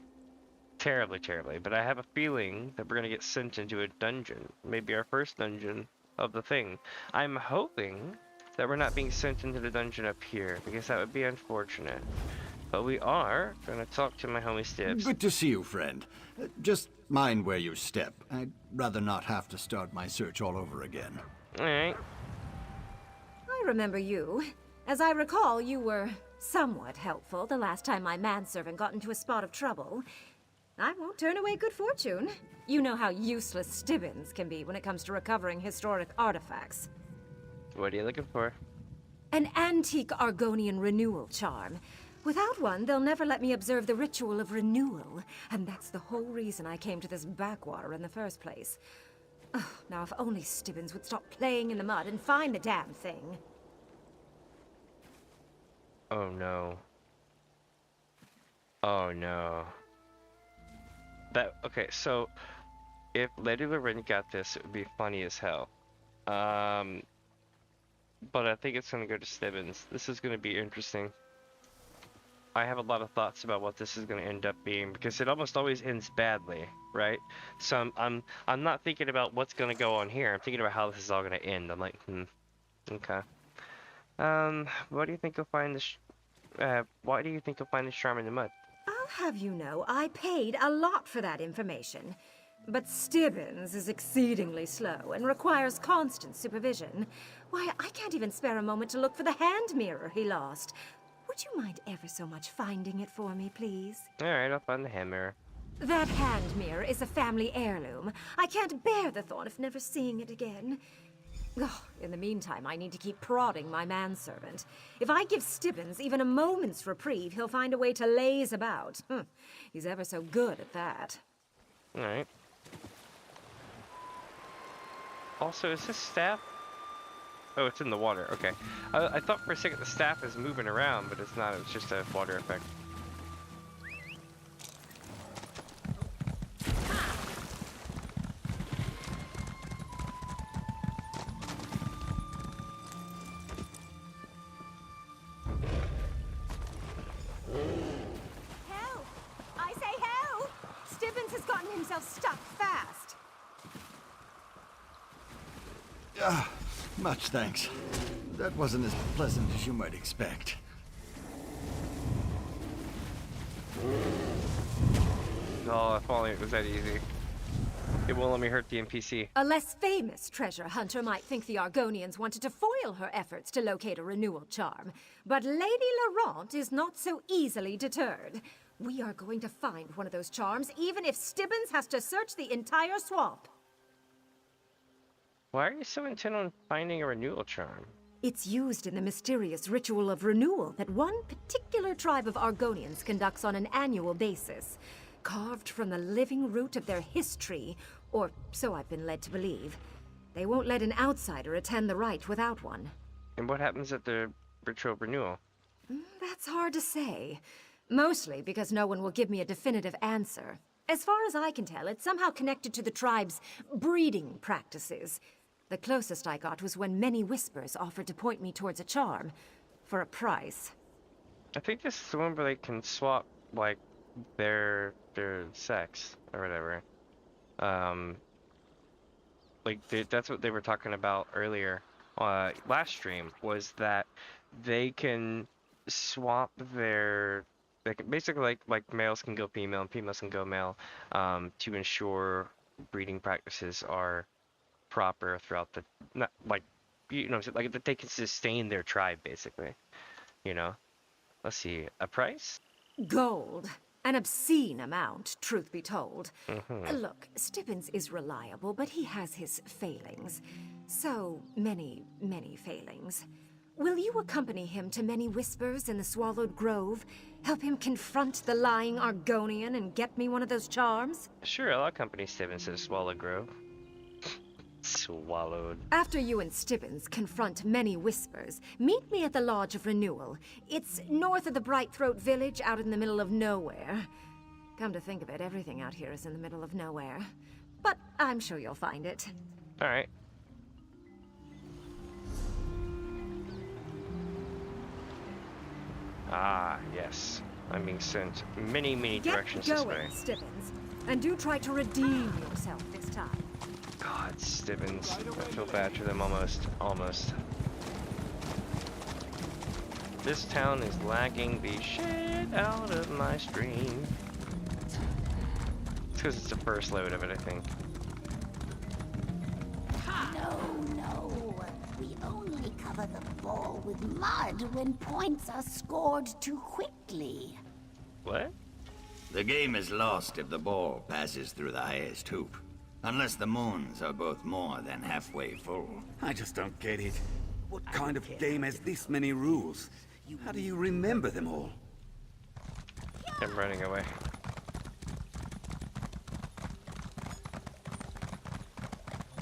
Terribly, terribly. But I have a feeling that we're gonna get sent into a dungeon. Maybe our first dungeon of the thing. I'm hoping that we're not being sent into the dungeon up here, because that would be unfortunate. But we are gonna talk to my homie Stibbs. Good to see you, friend. Just mind where you step. I'd rather not have to start my search all over again. Alright. I remember you. As I recall, you were somewhat helpful the last time my manservant got into a spot of trouble. I won't turn away good fortune. You know how useless Stibbins can be when it comes to recovering historic artifacts. What are you looking for? An antique Argonian renewal charm. Without one, they'll never let me observe the ritual of renewal. And that's the whole reason I came to this backwater in the first place. Ugh, now if only Stibbins would stop playing in the mud and find the damn thing. Oh no. Oh no. Okay, so if Lady Loren got this, it would be funny as hell. But I think it's gonna go to Stibbins. This is gonna be interesting. I have a lot of thoughts about what this is gonna end up being, because it almost always ends badly, right? So I'm not thinking about what's gonna go on here. I'm thinking about how this is all gonna end. I'm like, okay. What do you think you'll find this? Why do you think you'll find this charm in the mud? I'll have you know, I paid a lot for that information. But Stibbins is exceedingly slow and requires constant supervision. Why, I can't even spare a moment to look for the hand mirror he lost. Would you mind ever so much finding it for me, please? Alright, I'll find the hand mirror. That hand mirror is a family heirloom. I can't bear the thought of never seeing it again. Oh, in the meantime, I need to keep prodding my manservant. If I give Stibbins even a moment's reprieve, he'll find a way to laze about. He's ever so good at that. Alright. Also, is this staff? Oh, it's in the water. Okay. I thought for a second the staff is moving around, but it's not. It's just a water effect. Help! I say help! Stibbins has gotten himself stuck fast. Much thanks. That wasn't as pleasant as you might expect. Oh, if only it was that easy. It won't let me hurt the NPC. A less famous treasure hunter might think the Argonians wanted to foil her efforts to locate a renewal charm. But Lady Laurent is not so easily deterred. We are going to find one of those charms, even if Stibbins has to search the entire swamp. Why are you so intent on finding a renewal charm? It's used in the mysterious ritual of renewal that one particular tribe of Argonians conducts on an annual basis. Carved from the living root of their history, or so I've been led to believe. They won't let an outsider attend the rite without one. And what happens at the ritual of renewal? That's hard to say. Mostly because no one will give me a definitive answer. As far as I can tell, it's somehow connected to the tribe's breeding practices. The closest I got was when many whispers offered to point me towards a charm, for a price. I think this is the one where they can swap, like, their sex, or whatever. That's what they were talking about earlier, last stream, was that they can swap their... basically, like males can go female and females can go male, to ensure breeding practices are proper throughout the, not like, you know, like that they can sustain their tribe, basically, you know. Let's see, a price? Gold. An obscene amount, truth be told. Mm-hmm. Look, Stibbins is reliable, but he has his failings. So many, many failings. Will you accompany him to many whispers in the Swallowed Grove? Help him confront the lying Argonian and get me one of those charms? Sure, I'll accompany Stibbins to the Swallowed Grove. Swallowed. After you and Stibbins confront many whispers, meet me at the Lodge of Renewal. It's north of the Brightthroat village, out in the middle of nowhere. Come to think of it, everything out here is in the middle of nowhere. But I'm sure you'll find it. Alright. Ah, yes. I'm being sent many directions this way. Get going, Stibbins. And do try to redeem yourself this time. God, Stibbins. I feel bad for them almost. This town is lagging the shit out of my stream. It's because it's the first load of it, I think. No. We only cover the ball with mud when points are scored too quickly. What? The game is lost if the ball passes through the highest hoop. Unless the moons are both more than halfway full. I just don't get it. What kind of game has this many rules? How do you remember them all? I'm running away.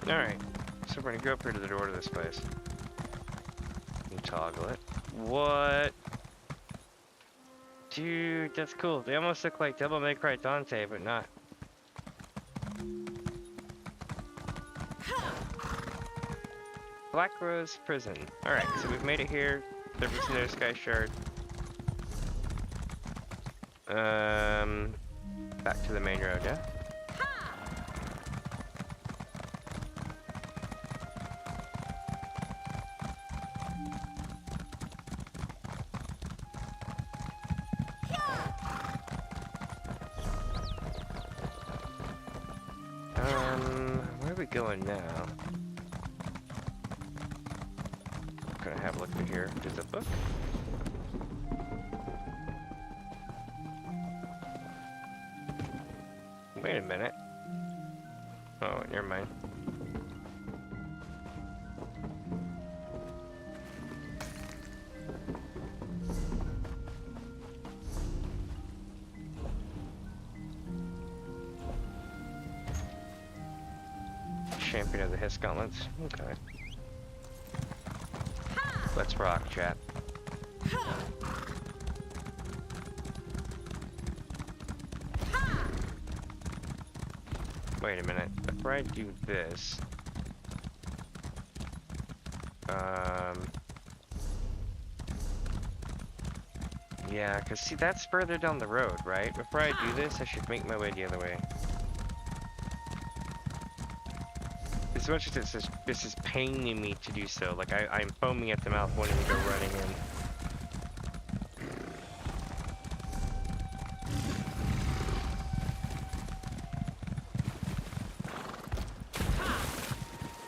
Alright, so we're gonna go up here to the door to this place. And toggle it. What? Dude, that's cool. They almost look like Devil May Cry Dante, but not. Black Rose Prison. Alright, so we've made it here. There was no Sky Shard. Back to the main road, yeah? Where are we going now? Gonna have a look through here. There's a book. Wait a minute. Oh, never mind. Champion of the Hiss Gauntlets. Okay. Let's rock, chat. Wait a minute. Before I do this, yeah, cause see that's further down the road, right? Before I do this, I should make my way the other way. As much as this is paining me to do so, like I'm foaming at the mouth wanting to go running in.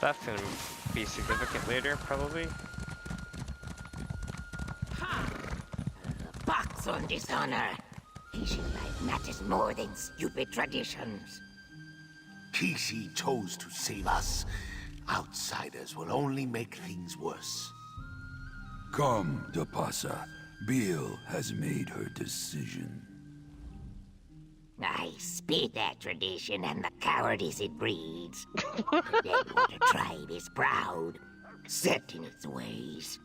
That's gonna be significant later, probably. Box on dishonor. Patient life matters more than stupid traditions. Kishi chose to save us. Outsiders will only make things worse. Come, Dapasa. Biel has made her decision. I spit that tradition and the cowardice it breeds. The Deadwater tribe is proud, set in its ways.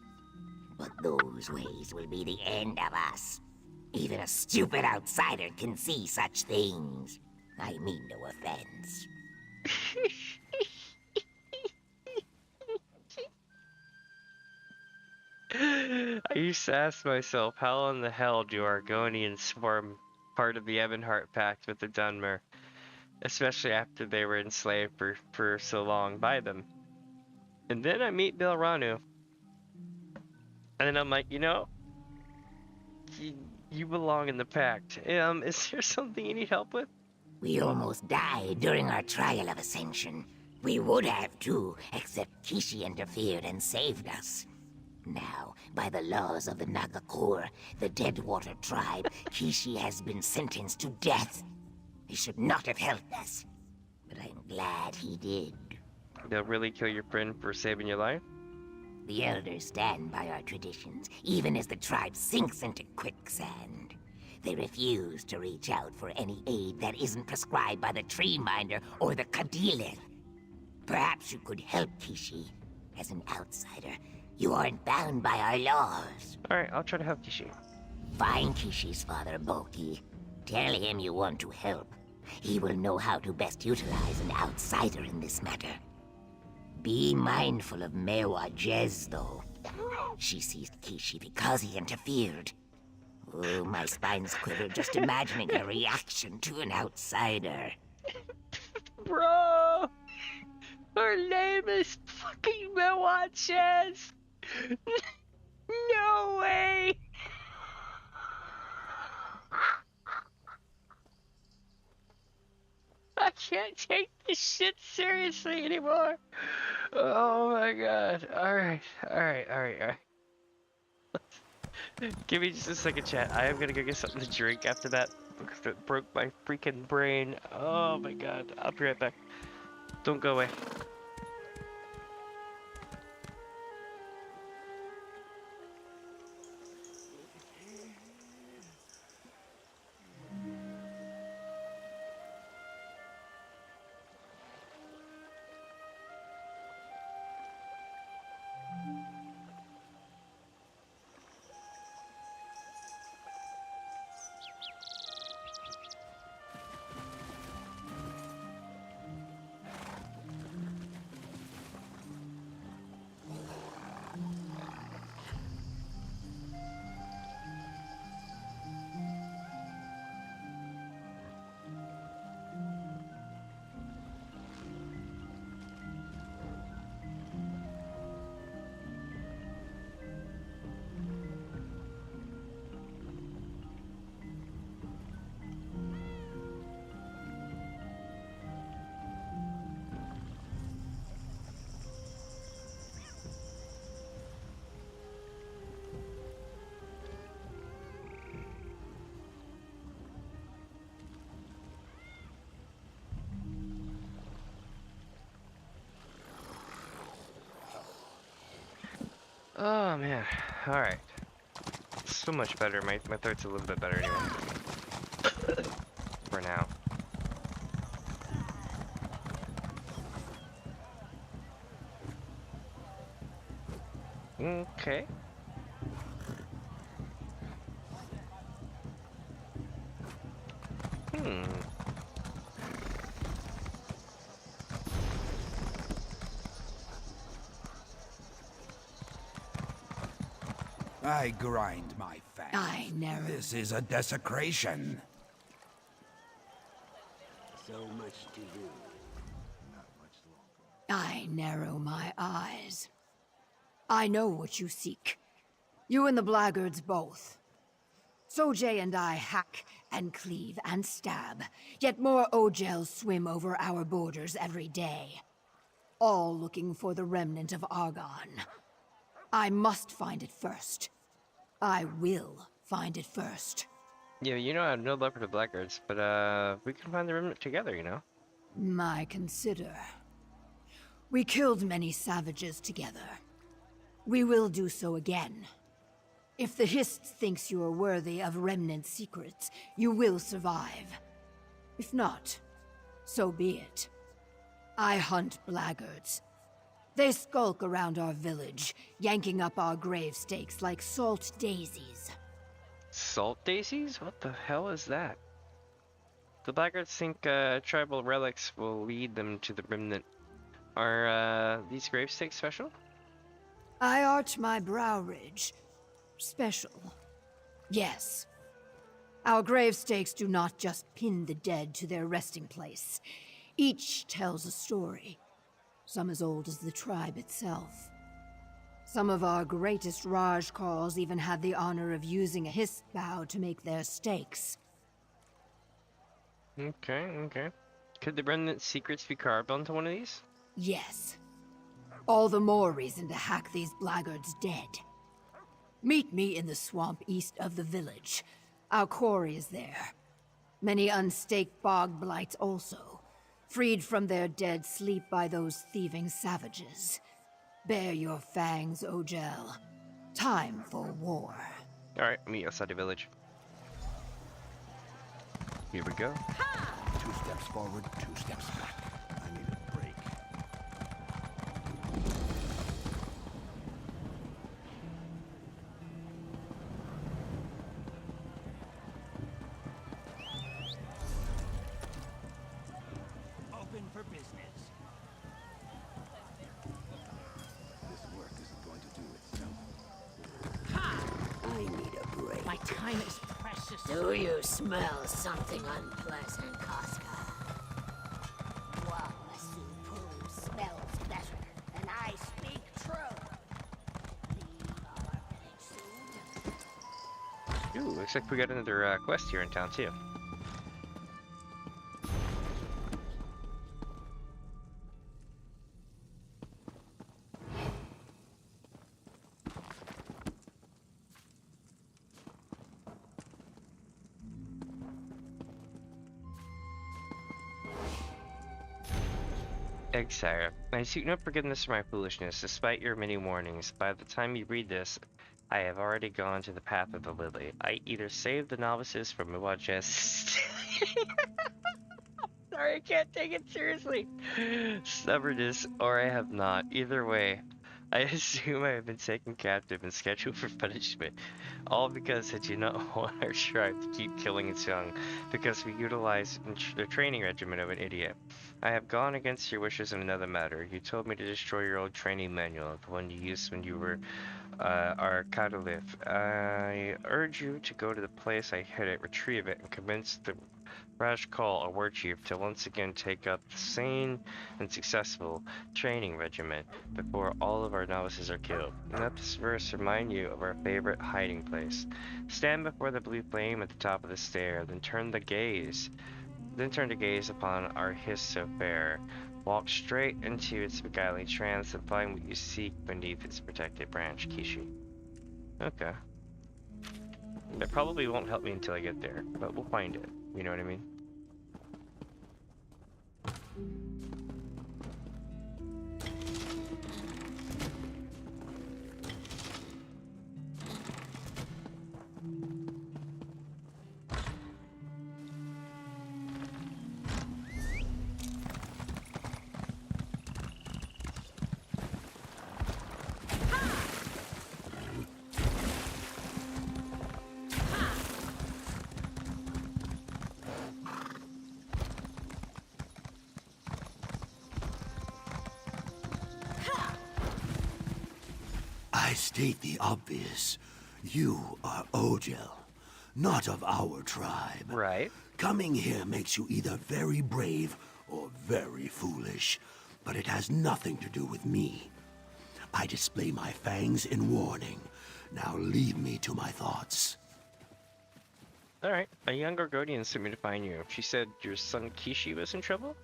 But those ways will be the end of us. Even a stupid outsider can see such things. I mean no offense. I used to ask myself, how in the hell do Argonians form part of the Ebonheart Pact with the Dunmer, especially after they were enslaved for so long by them? And then I meet Bill Ranu, and then I'm like, you know, you belong in the Pact. Is there something you need help with? We almost died during our trial of Ascension. We would have too, except Kishi interfered and saved us. Now, by the laws of the Nagakor, the Deadwater tribe, Kishi has been sentenced to death. He should not have helped us, but I'm glad he did. They'll really kill your friend for saving your life? The elders stand by our traditions, even as the tribe sinks into quicksand. They refuse to reach out for any aid that isn't prescribed by the Tree Minder or the Kadilith. Perhaps you could help Kishi. As an outsider, you aren't bound by our laws. Alright, I'll try to help Kishi. Find Kishi's father, Boki. Tell him you want to help. He will know how to best utilize an outsider in this matter. Be mindful of Mewa Jez, though. She seized Kishi because he interfered. Oh, my spines quiver just imagining her reaction to an outsider. Bro! Her name is fucking Milwatches! No way! I can't take this shit seriously anymore. Oh my god. Alright. Give me just a second, chat. I am gonna go get something to drink after that because it broke my freaking brain. Oh my god. I'll be right back. Don't go away. Oh man, alright. So much better, my throat's a little bit better anyway. For now. Okay. I grind my fangs. I never. This is a desecration. So much to do. I narrow my eyes. I know what you seek. You and the blackguards both. Sojay and I hack and cleave and stab, yet more Ojels swim over our borders every day. All looking for the remnant of Argon. I must find it first. I will find it first. Yeah, you know I have no love for the blackguards, but we can find the remnant together, you know? I consider. We killed many savages together. We will do so again. If the Hist thinks you are worthy of remnant secrets, you will survive. If not, so be it. I hunt blackguards. They skulk around our village, yanking up our grave stakes like salt daisies. Salt daisies? What the hell is that? The blackguards think tribal relics will lead them to the remnant. Are these grave stakes special? I arch my brow ridge. Special. Yes. Our grave stakes do not just pin the dead to their resting place. Each tells a story. Some as old as the tribe itself. Some of our greatest Rajkals even had the honor of using a Hist bow to make their stakes. Okay. Could the remnant secrets be carved onto one of these? Yes. All the more reason to hack these blackguards dead. Meet me in the swamp east of the village. Our quarry is there. Many unstaked Bog Blights also. Freed from their dead sleep by those thieving savages. Bare your fangs, Ojel. Time for war. Alright, meet outside the village. Here we go. 2 steps forward, 2 steps back. I need a break. My time is precious. Do you smell something unpleasant, Casca? Wala smells better, and I speak true. Leave our village soon. Ooh, looks like we got another quest here in town too. Exire, I seek no forgiveness for my foolishness, despite your many warnings. By the time you read this, I have already gone to the path of the lily. I either saved the novices from Muajes. Sorry, I can't take it seriously. Stubbornness, or I have not. Either way, I assume I have been taken captive and scheduled for punishment. All because I do not want our tribe to keep killing its young, because we utilize the training regimen of an idiot. I have gone against your wishes in another matter. You told me to destroy your old training manual, the one you used when you were our catalyst. I urge you to go to the place I hid it, retrieve it, and commence the rash call, a war chief, to once again take up the sane and successful training regimen before all of our novices are killed. Let this verse remind you of our favorite hiding place. Stand before the blue flame at the top of the stair, then turn to gaze upon our hiss so fair. Walk straight into its beguiling trance and find what you seek beneath its protected branch, Kishi. Okay. That probably won't help me until I get there, but we'll find it. You know what I mean? I state the obvious. You are Ogel, not of our tribe. Right. Coming here makes you either very brave or very foolish, but it has nothing to do with me. I display my fangs in warning. Now leave me to my thoughts. Alright, a young Gorgonian sent me to find you. She said your son Kishi was in trouble?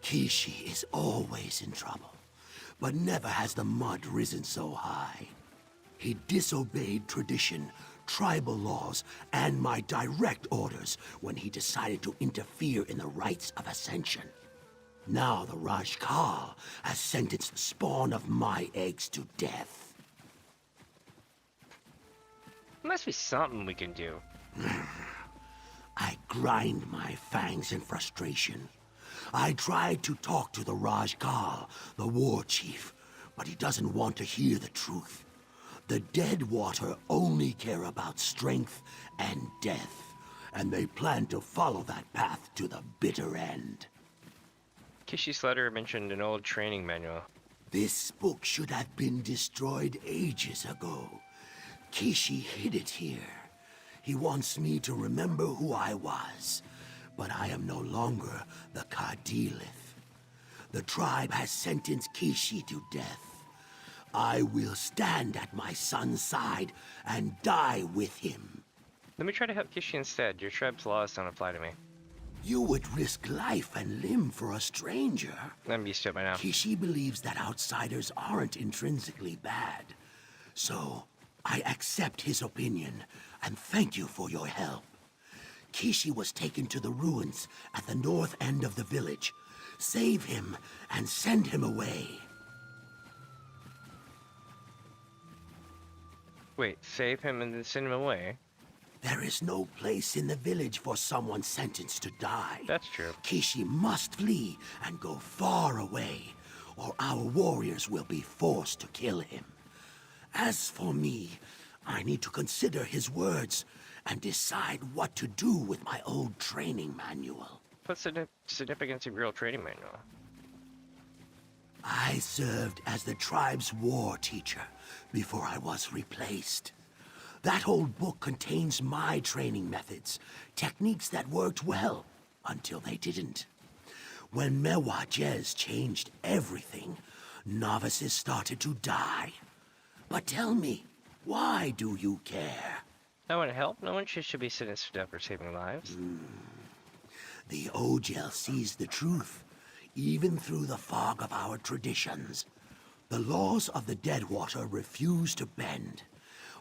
Kishi is always in trouble, but never has the mud risen so high. He disobeyed tradition, tribal laws, and my direct orders when he decided to interfere in the rites of ascension. Now the Rajkal has sentenced the spawn of my eggs to death. There must be something we can do. I grind my fangs in frustration. I tried to talk to the Rajkal, the war chief, but he doesn't want to hear the truth. The Deadwater only care about strength and death, and they plan to follow that path to the bitter end. Kishi's letter mentioned an old training manual. This book should have been destroyed ages ago. Kishi hid it here. He wants me to remember who I was, but I am no longer the Kardilith. The tribe has sentenced Kishi to death. I will stand at my son's side and die with him. Let me try to help Kishi instead. Your tribe's laws don't apply to me. You would risk life and limb for a stranger. I'm used to it by now. Kishi believes that outsiders aren't intrinsically bad. So, I accept his opinion and thank you for your help. Kishi was taken to the ruins at the north end of the village. Save him and send him away. Wait, save him and then send him away? There is no place in the village for someone sentenced to die. That's true. Kishi must flee and go far away, or our warriors will be forced to kill him. As for me, I need to consider his words and decide what to do with my old training manual. What's the significance of your old training manual? I served as the tribe's war teacher before I was replaced. That old book contains my training methods, techniques that worked well, until they didn't. When Mewajez changed everything, novices started to die. But tell me, why do you care? I want to help. No one should be sentenced to death for saving lives. The Ogel sees the truth, even through the fog of our traditions. The laws of the Deadwater refuse to bend.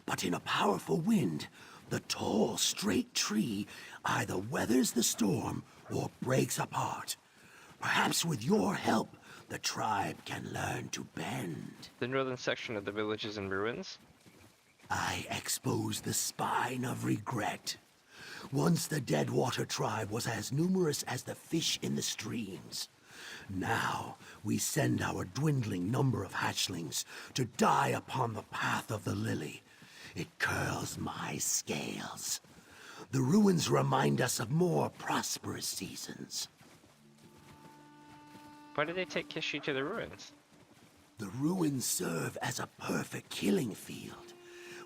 But in a powerful wind, the tall, straight tree either weathers the storm or breaks apart. Perhaps with your help, the tribe can learn to bend. The northern section of the village is in ruins? I exposed the spine of regret. Once the Deadwater tribe was as numerous as the fish in the streams. Now we send our dwindling number of hatchlings to die upon the path of the lily. It curls my scales. The ruins remind us of more prosperous seasons. Why did they take Kishi to the ruins? The ruins serve as a perfect killing field,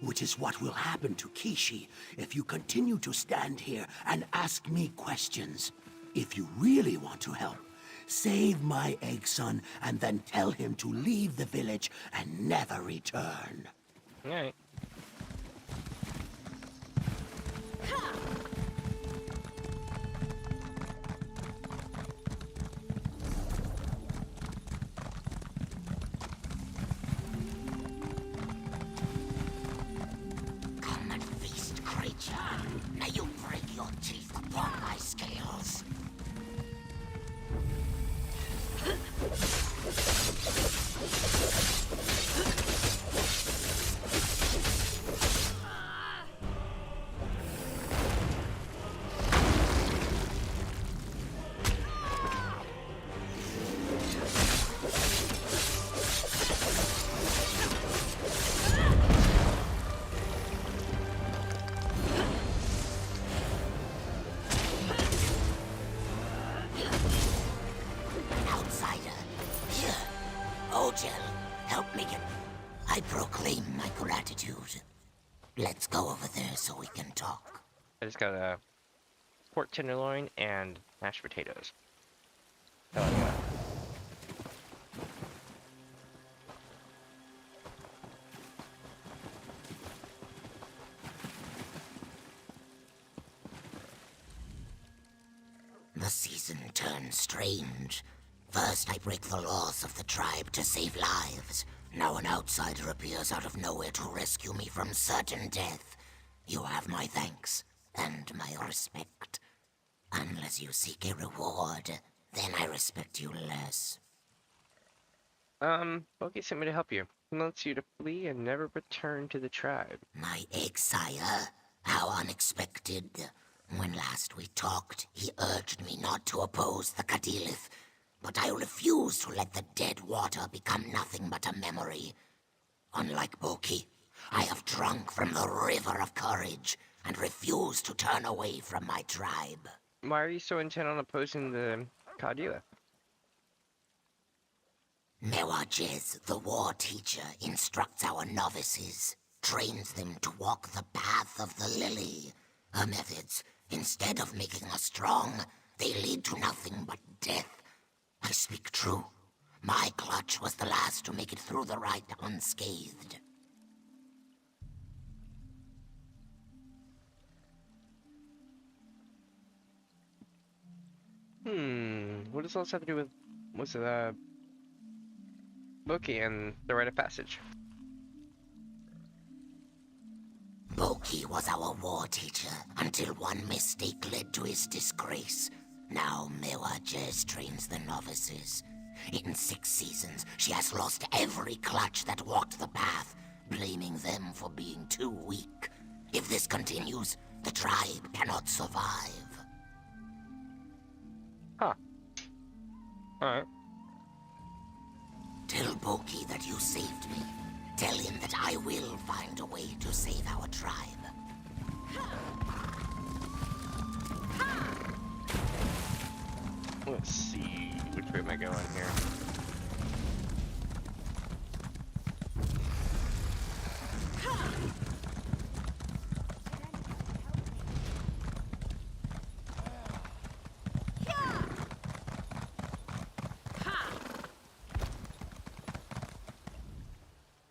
which is what will happen to Kishi if you continue to stand here and ask me questions. If you really want to help, save my egg son and then tell him to leave the village and never return. All right. Come and feast, creature. May you break your teeth upon my scales. Help me get... I proclaim my gratitude. Let's go over there so we can talk. I just got a pork tenderloin and mashed potatoes. Oh, yeah. The season turns strange. First, I break the laws of the tribe to save lives. Now an outsider appears out of nowhere to rescue me from certain death. You have my thanks and my respect. Unless you seek a reward, then I respect you less. Bogey sent me to help you. He wants you to flee and never return to the tribe. My egg-sire? How unexpected. When last we talked, he urged me not to oppose the Kadilith. But I refuse to let the dead water become nothing but a memory. Unlike Boki, I have drunk from the river of courage and refuse to turn away from my tribe. Why are you so intent on opposing the Kadila? Mewajez, the war teacher, instructs our novices, trains them to walk the path of the lily. Her methods, instead of making us strong, they lead to nothing but death. I speak true. My clutch was the last to make it through the rite unscathed. What does all this have to do with... what's it, Boki and the rite of passage? Boki was our war teacher until one mistake led to his disgrace. Now Mewajez trains the novices. In 6 seasons, she has lost every clutch that walked the path, blaming them for being too weak. If this continues, the tribe cannot survive. Huh. Alright. Tell Boki that you saved me. Tell him that I will find a way to save our tribe. Let's see, which way am I going here?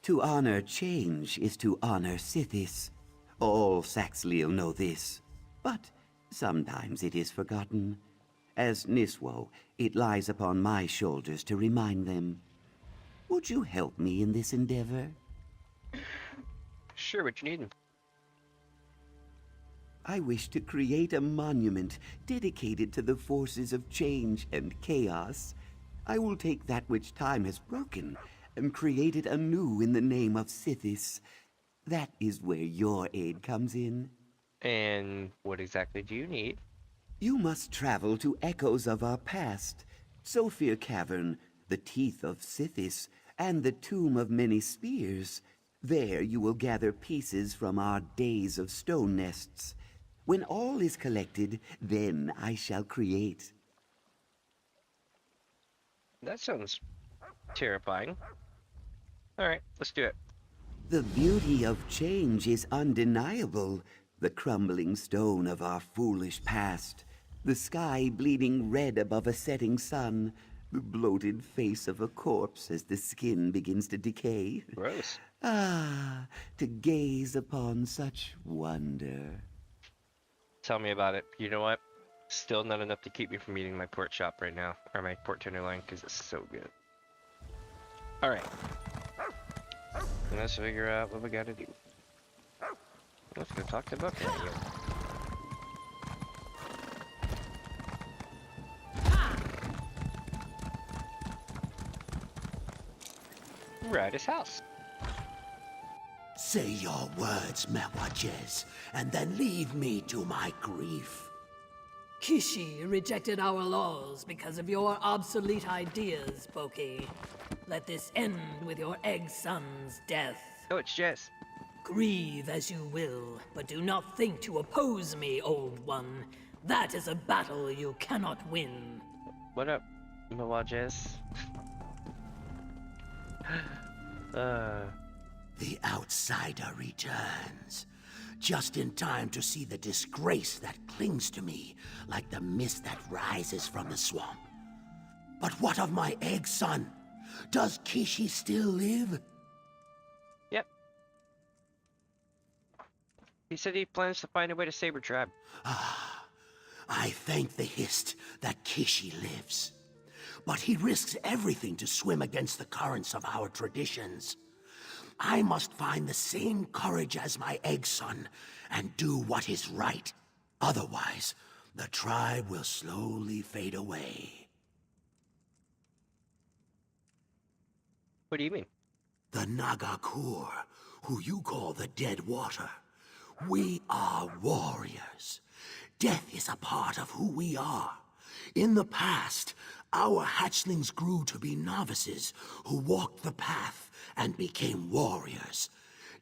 To honor change is to honor Sithis. All Saxleal know this, but sometimes it is forgotten. As Niswo, it lies upon my shoulders to remind them. Would you help me in this endeavor? Sure, what you need. I wish to create a monument dedicated to the forces of change and chaos. I will take that which time has broken and create it anew in the name of Sithis. That is where your aid comes in. And what exactly do you need? You must travel to echoes of our past. Sophia Cavern, the Teeth of Sithis, and the Tomb of Many Spears. There you will gather pieces from our days of stone nests. When all is collected, then I shall create. That sounds terrifying. Alright, let's do it. The beauty of change is undeniable. The crumbling stone of our foolish past. The sky bleeding red above a setting sun. The bloated face of a corpse as the skin begins to decay. Gross. Ah, to gaze upon such wonder. Tell me about it. You know what? Still not enough to keep me from eating my pork chop right now. Or my pork tenderloin, because it's so good. Alright. Let's figure out what we gotta do. Let's go talk to Buck right here. We're at his house. Say your words, Mewajez, and then leave me to my grief. Kishi rejected our laws because of your obsolete ideas, Boki. Let this end with your egg son's death. Oh, it's Jess. Grieve as you will, but do not think to oppose me, old one. That is a battle you cannot win. What up, Mewajez? The outsider returns, just in time to see the disgrace that clings to me like the mist that rises from the swamp. But what of my egg son? Does Kishi still live? Yep. He said he plans to find a way to save her tribe. Ah, I thank the Hist that Kishi lives. But he risks everything to swim against the currents of our traditions. I must find the same courage as my egg son and do what is right. Otherwise, the tribe will slowly fade away. What do you mean? The Nagakur, who you call the Dead Water. We are warriors. Death is a part of who we are. In the past, our hatchlings grew to be novices who walked the path and became warriors.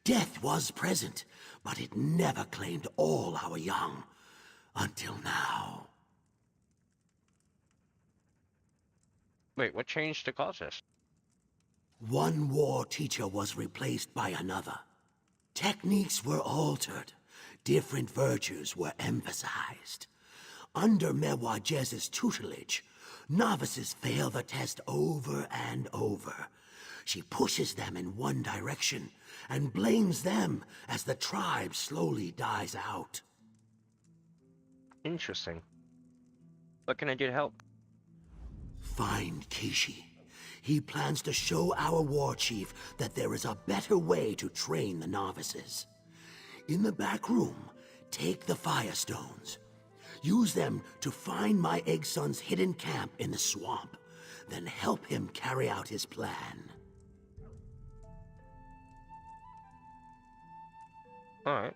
Death was present, but it never claimed all our young. Until now. Wait, what changed to cause this? One war teacher was replaced by another. Techniques were altered. Different virtues were emphasized. Under Mewajez's tutelage, novices fail the test over and over. She pushes them in one direction and blames them as the tribe slowly dies out. Interesting. What can I do to help? Find Kishi. He plans to show our war chief that there is a better way to train the novices. In the back room, take the firestones. Use them to find my egg son's hidden camp in the swamp. Then help him carry out his plan. Alright.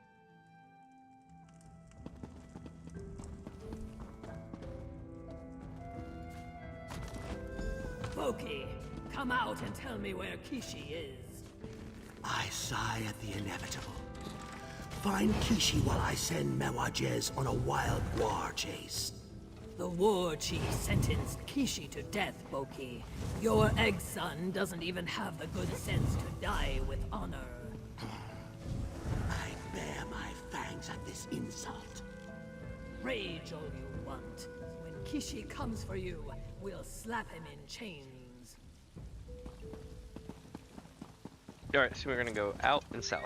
Boki, come out and tell me where Kishi is. I sigh at the inevitable. Find Kishi while I send Mewajez on a wild war chase. The war chief sentenced Kishi to death, Boki. Your egg son doesn't even have the good sense to die with honor. I bare my fangs at this insult. Rage all you want. When Kishi comes for you, we'll slap him in chains. Alright, so we're gonna go out and south.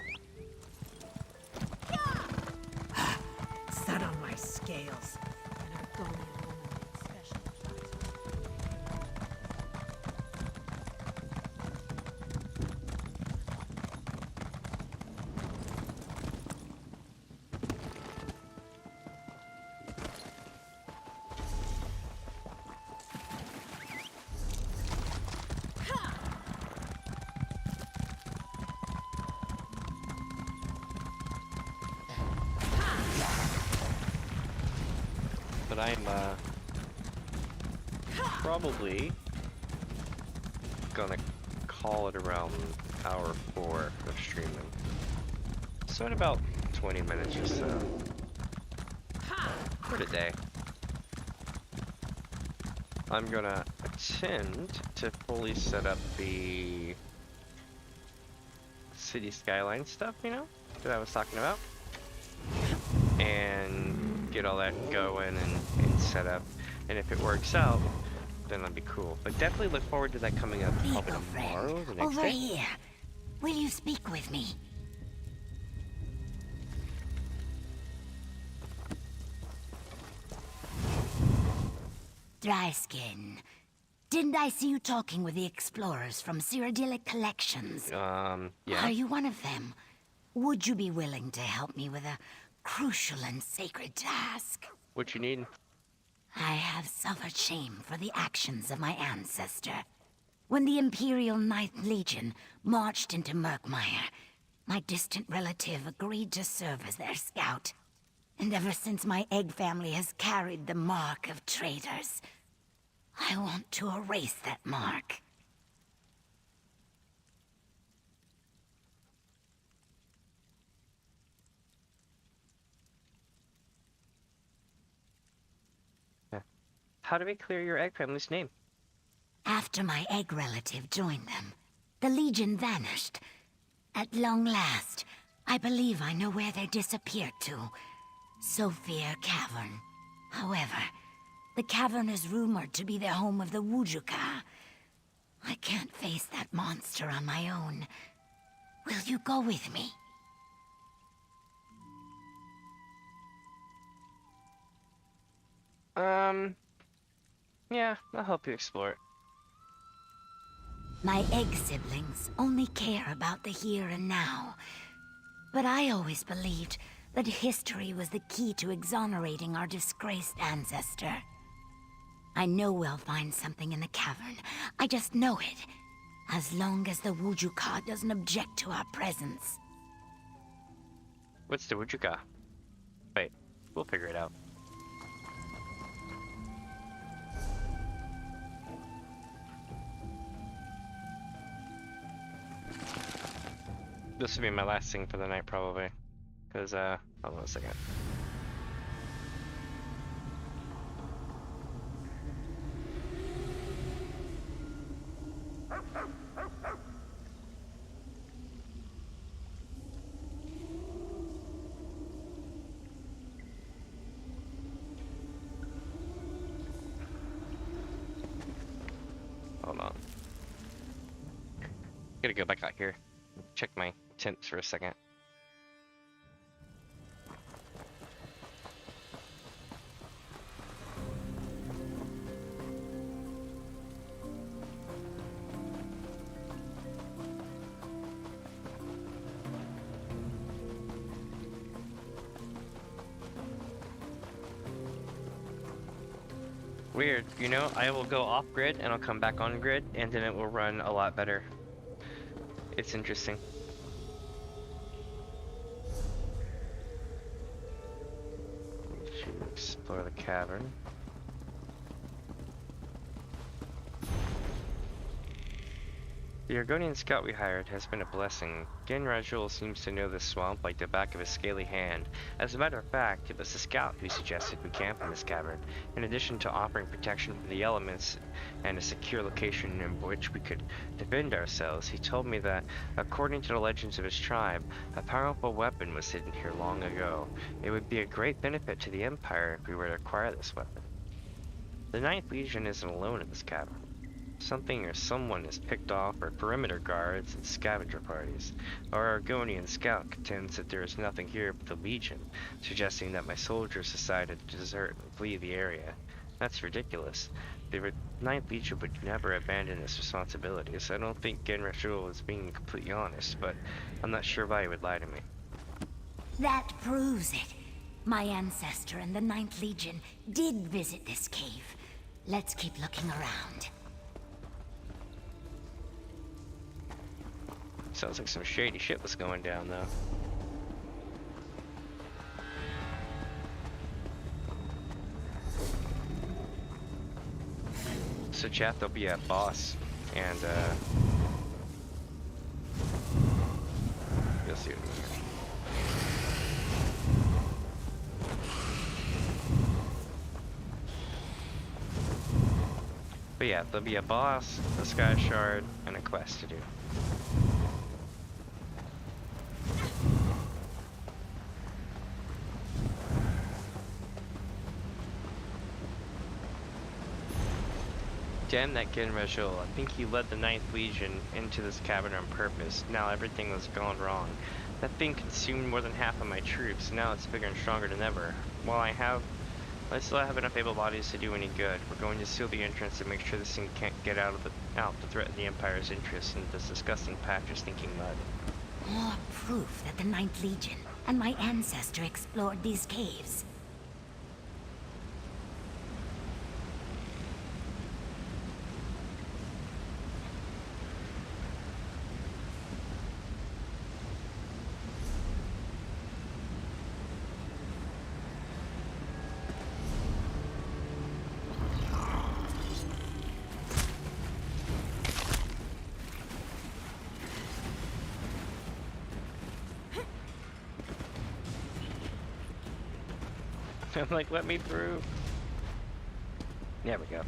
Set on my scales. An Argonian woman with special But I'm probably gonna call it around hour 4 of streaming. So in about 20 minutes or so for today. I'm gonna attempt to fully set up the city skyline stuff, you know, that I was talking about. And get all that going and set up. And if it works out, then that'd be cool. But definitely look forward to that coming up probably tomorrow, the next Over day. here. Will you speak with me? Dryskin. Didn't I see you talking with the explorers from Cyrodiilic Collections? Yeah. Are you one of them? Would you be willing to help me with a crucial and sacred task? What you need? I have suffered shame for the actions of my ancestor. When the Imperial Ninth Legion marched into Murkmire, my distant relative agreed to serve as their scout. And ever since my egg family has carried the mark of traitors, I want to erase that mark. How do we clear your egg family's name? After my egg relative joined them, the Legion vanished. At long last, I believe I know where they disappeared to. Sophia Cavern. However, the cavern is rumored to be the home of the Wujuka. I can't face that monster on my own. Will you go with me? Yeah, I'll help you explore it. My egg siblings only care about the here and now. But I always believed that history was the key to exonerating our disgraced ancestor. I know we'll find something in the cavern. I just know it. As long as the Wujuka doesn't object to our presence. What's the Wujuka? Wait, we'll figure it out. This will be my last thing for the night, probably. Because, hold on a second. Hold on. Gotta go back out here. Check my tents for a second. Weird, you know, I will go off grid and I'll come back on grid and then it will run a lot better. It's interesting. To explore the cavern. The Argonian scout we hired has been a blessing. Genrajul seems to know this swamp like the back of his scaly hand. As a matter of fact, it was the scout who suggested we camp in this cavern. In addition to offering protection from the elements and a secure location in which we could defend ourselves, he told me that, according to the legends of his tribe, a powerful weapon was hidden here long ago. It would be a great benefit to the Empire if we were to acquire this weapon. The Ninth Legion isn't alone in this cavern. Something or someone has picked off our perimeter guards and scavenger parties. Our Argonian scout contends that there is nothing here but the Legion, suggesting that my soldiers decided to desert and flee the area. That's ridiculous. The Ninth Legion would never abandon its responsibilities. I don't think Genrashul is being completely honest, but I'm not sure why he would lie to me. That proves it. My ancestor and the Ninth Legion did visit this cave. Let's keep looking around. Sounds like some shady shit was going down, though. So chat, there'll be a boss, and you'll see it in a minute. But yeah, there'll be a boss, a sky shard, and a quest to do. Damn that Genrashul. I think he led the Ninth Legion into this cavern on purpose. Now everything was gone wrong. That thing consumed more than half of my troops. Now it's bigger and stronger than ever. While I still have enough able bodies to do any good. We're going to seal the entrance and make sure this thing can't get out to threaten the Empire's interests in this disgusting patch of stinking mud. More proof that the Ninth Legion and my ancestor explored these caves. I'm like, let me through. There we go.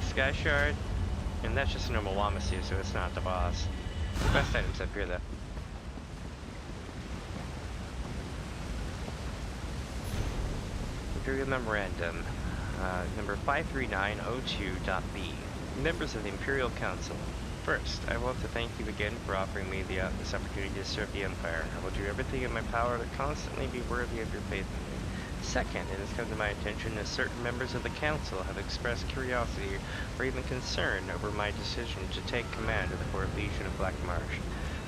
Sky shard, and that's just a normal Wamasu, so it's not the boss. Quest items up here though. Imperial Memorandum, number 53902.B. Members of the Imperial Council. First, I want to thank you again for offering me this opportunity to serve the Empire. I will do everything in my power to constantly be worthy of your faith in me. Second, it has come to my attention that certain members of the Council have expressed curiosity or even concern over my decision to take command of the 4th Legion of Black Marsh.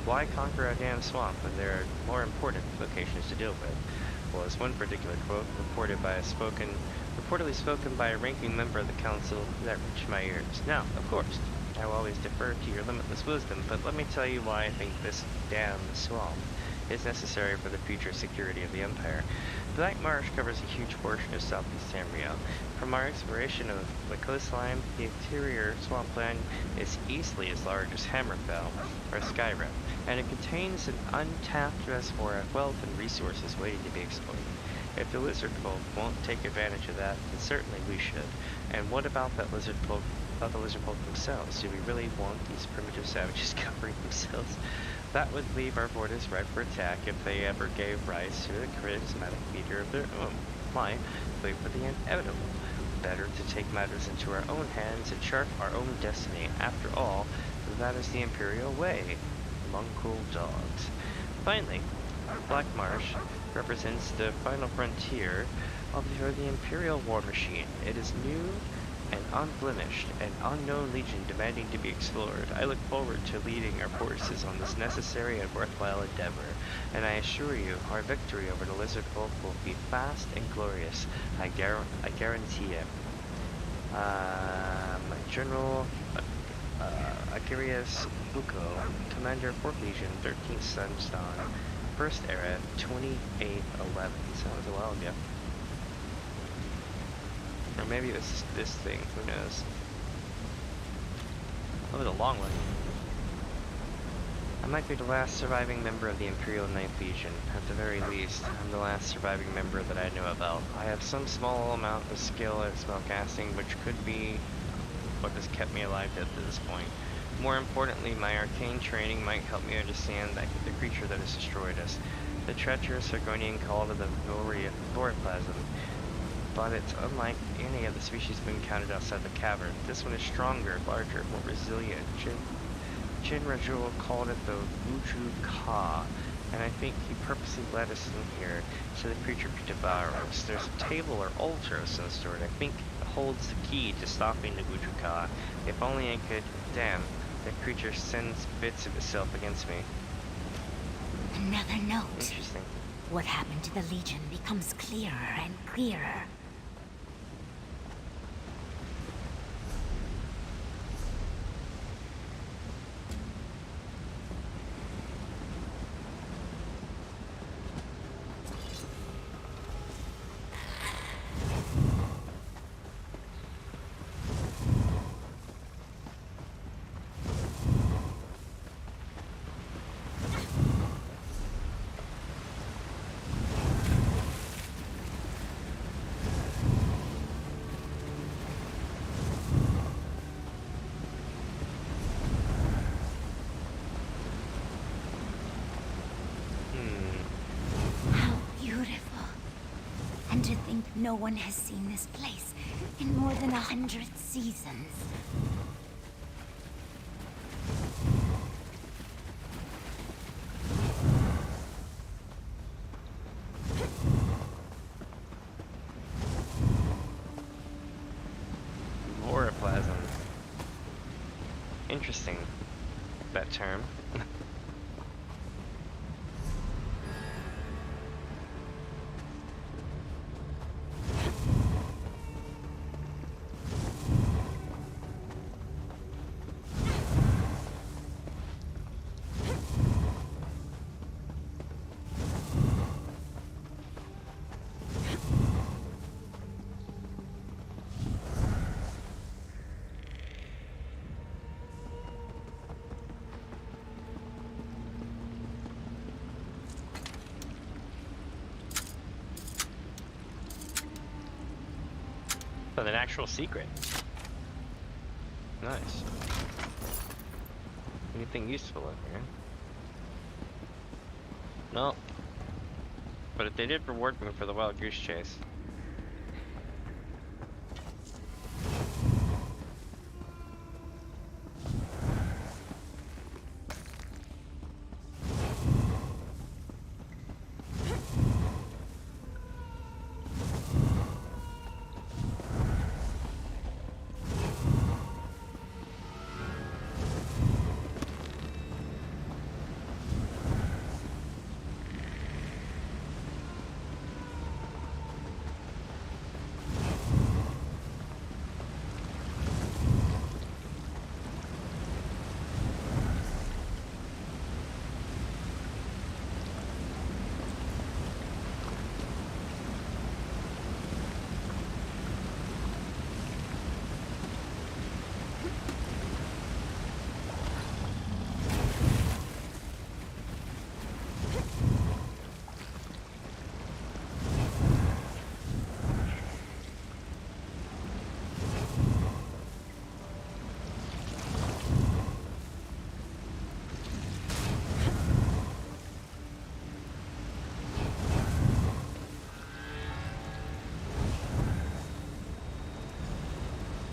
Why conquer a damn swamp when there are more important locations to deal with? Well, as one particular quote reportedly spoken by a ranking member of the Council that reached my ears. Now, of course, I will always defer to your limitless wisdom, but let me tell you why I think this damn swamp is necessary for the future security of the Empire. Black Marsh covers a huge portion of southeast Tamriel. From our exploration of the coastline, the interior swampland is easily as large as Hammerfell or Skyrim, and it contains an untapped reservoir of wealth and resources waiting to be exploited. If the lizard folk won't take advantage of that, then certainly we should. And what about the lizard folk themselves? Do we really want these primitive savages covering themselves? That would leave our borders ripe for attack if they ever gave rise to a charismatic leader of their own. Why wait for the inevitable? Better to take matters into our own hands and chart our own destiny. After all, that is the Imperial way. Among cruel dogs. Finally, Black Marsh represents the final frontier of the Imperial war machine. It is new and unblemished, an unknown legion demanding to be explored. I look forward to leading our forces on this necessary and worthwhile endeavor, and I assure you our victory over the Lizard Folk will be fast and glorious. I guarantee it. General Agirius Buko, Commander 4th Legion, 13th Sunstone, 1st Era, 2811. That was a while ago. Or maybe it was this thing, who knows. That was a long one. I might be the last surviving member of the Imperial 9th Legion. At the very least, I'm the last surviving member that I know about. I have some small amount of skill at spellcasting, which could be what has kept me alive to this point. More importantly, my arcane training might help me understand that the creature that has destroyed us. The treacherous Argonian called it the Voraplasm, but it's unlike any of the species we encountered outside the cavern. This one is stronger, larger, more resilient. Jin Rajul called it the Wuju Ka, and I think he purposely led us in here so the creature could devour us. There's a table or altar of some sort. I think it holds the key to stopping the Wuju Ka. If only I could... Damn, that creature sends bits of itself against me. Another note. Interesting. What happened to the Legion becomes clearer and clearer. And to think no one has seen this place in more than 100 seasons. Voraplasm. Interesting, that term. An actual secret. Nice. Anything useful in here? No. But they did reward me for the wild goose chase.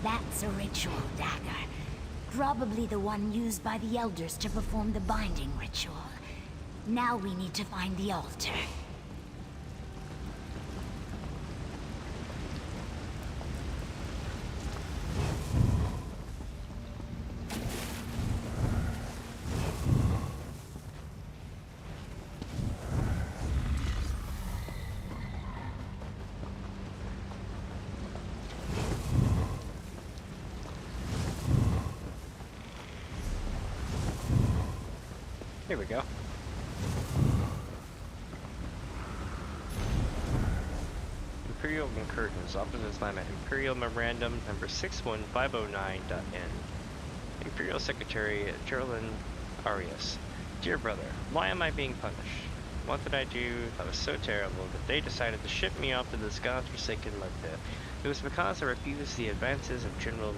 That's a ritual dagger. Probably the one used by the elders to perform the binding ritual. Now we need to find the altar. Here we go. Imperial Concordance, Office Assignment, Imperial Memorandum number 61509.n. Imperial Secretary Geraldine Arias. Dear brother, why am I being punished? What did I do that was so terrible that they decided to ship me off to this godforsaken mud pit? It was because I refused the advances of General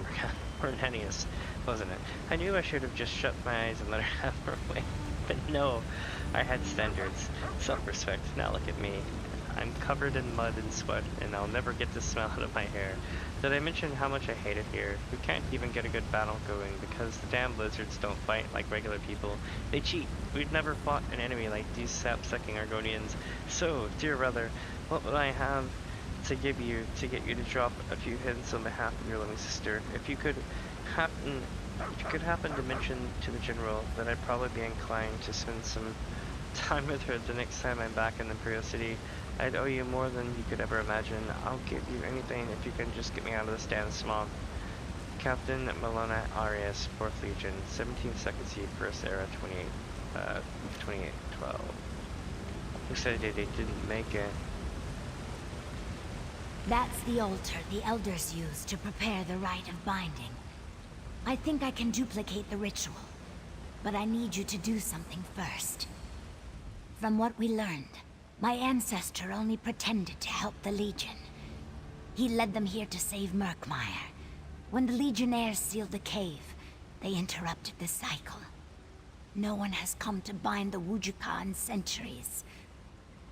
Murkmire, wasn't it? I knew I should have just shut my eyes and let her have her way. But no, I had standards, self-respect. Now look at me. I'm covered in mud and sweat, and I'll never get the smell out of my hair. Did I mention how much I hate it here? We can't even get a good battle going because the damn lizards don't fight like regular people. They cheat. We've never fought an enemy like these sap-sucking Argonians. So, dear brother, what would I have to give you to get you to drop a few hints on behalf of your loving sister? If you could happen to mention to the general that I'd probably be inclined to spend some time with her the next time I'm back in the Imperial City, I'd owe you more than you could ever imagine. I'll give you anything if you can just get me out of this damn swamp. Captain Malona Arias, 4th Legion, 17th Second Sea, 1st Era, 2812. Who said they didn't make it? That's the altar the elders used to prepare the rite of binding. I think I can duplicate the ritual, but I need you to do something first. From what we learned, my ancestor only pretended to help the Legion. He led them here to save Murkmire. When the Legionnaires sealed the cave, they interrupted the cycle. No one has come to bind the Wujuka in centuries.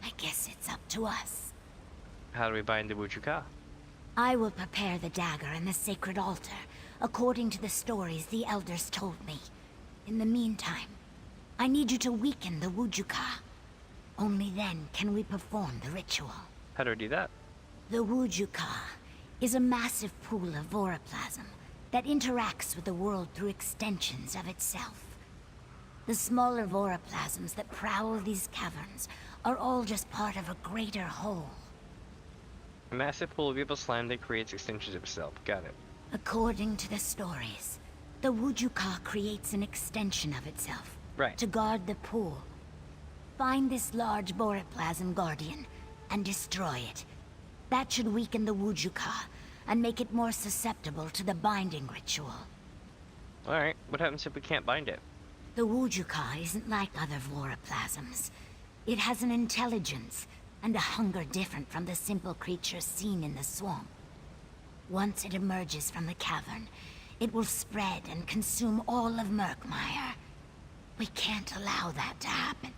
I guess it's up to us. How do we bind the Wujuka? I will prepare the dagger and the sacred altar, according to the stories the elders told me. In the meantime, I need you to weaken the Wujuka. Only then can we perform the ritual. How do I do that? The Wujuka is a massive pool of voroplasm that interacts with the world through extensions of itself. The smaller voroplasms that prowl these caverns are all just part of a greater whole. A massive pool of evil slime that creates extensions of itself. Got it. According to the stories, the Wujuka creates an extension of itself. Right. To guard the pool. Find this large voroplasm guardian and destroy it. That should weaken the Wujuka and make it more susceptible to the binding ritual. Alright, what happens if we can't bind it? The Wujuka isn't like other voroplasms. It has an intelligence and a hunger different from the simple creatures seen in the swamp. Once it emerges from the cavern, it will spread and consume all of Murkmire. We can't allow that to happen.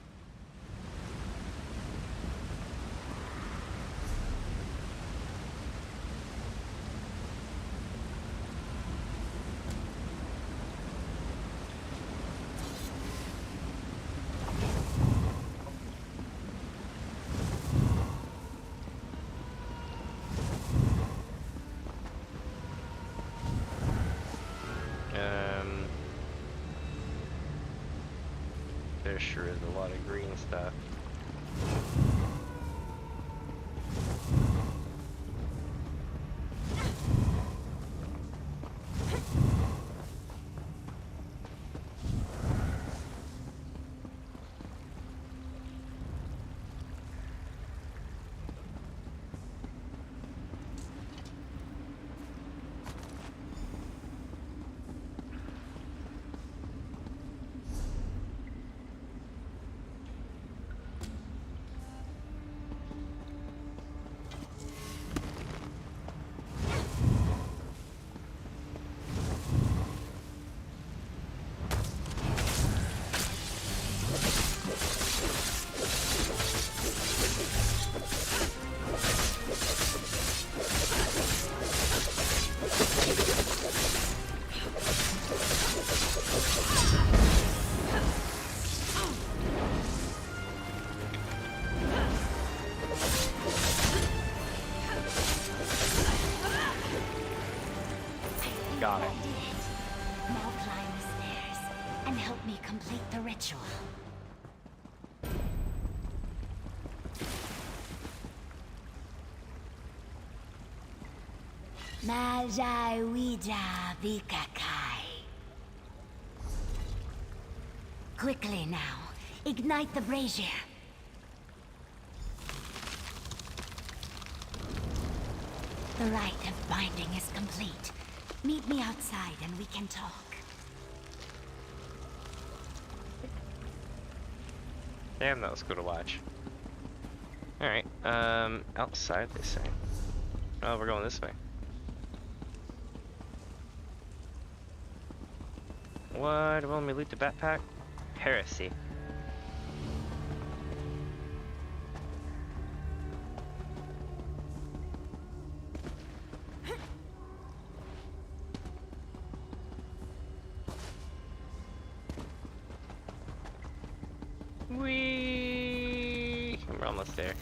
There sure is a lot of green stuff. Got it. Now climb the stairs and help me complete the ritual. Majai Wija Vikakai. Quickly now, ignite the brazier. The rite of binding is complete. Meet me outside and we can talk. Damn, that was cool to watch. Alright, outside they say. Oh, we're going this way. What? Will me loot the backpack? Heresy. Whee! We're almost there.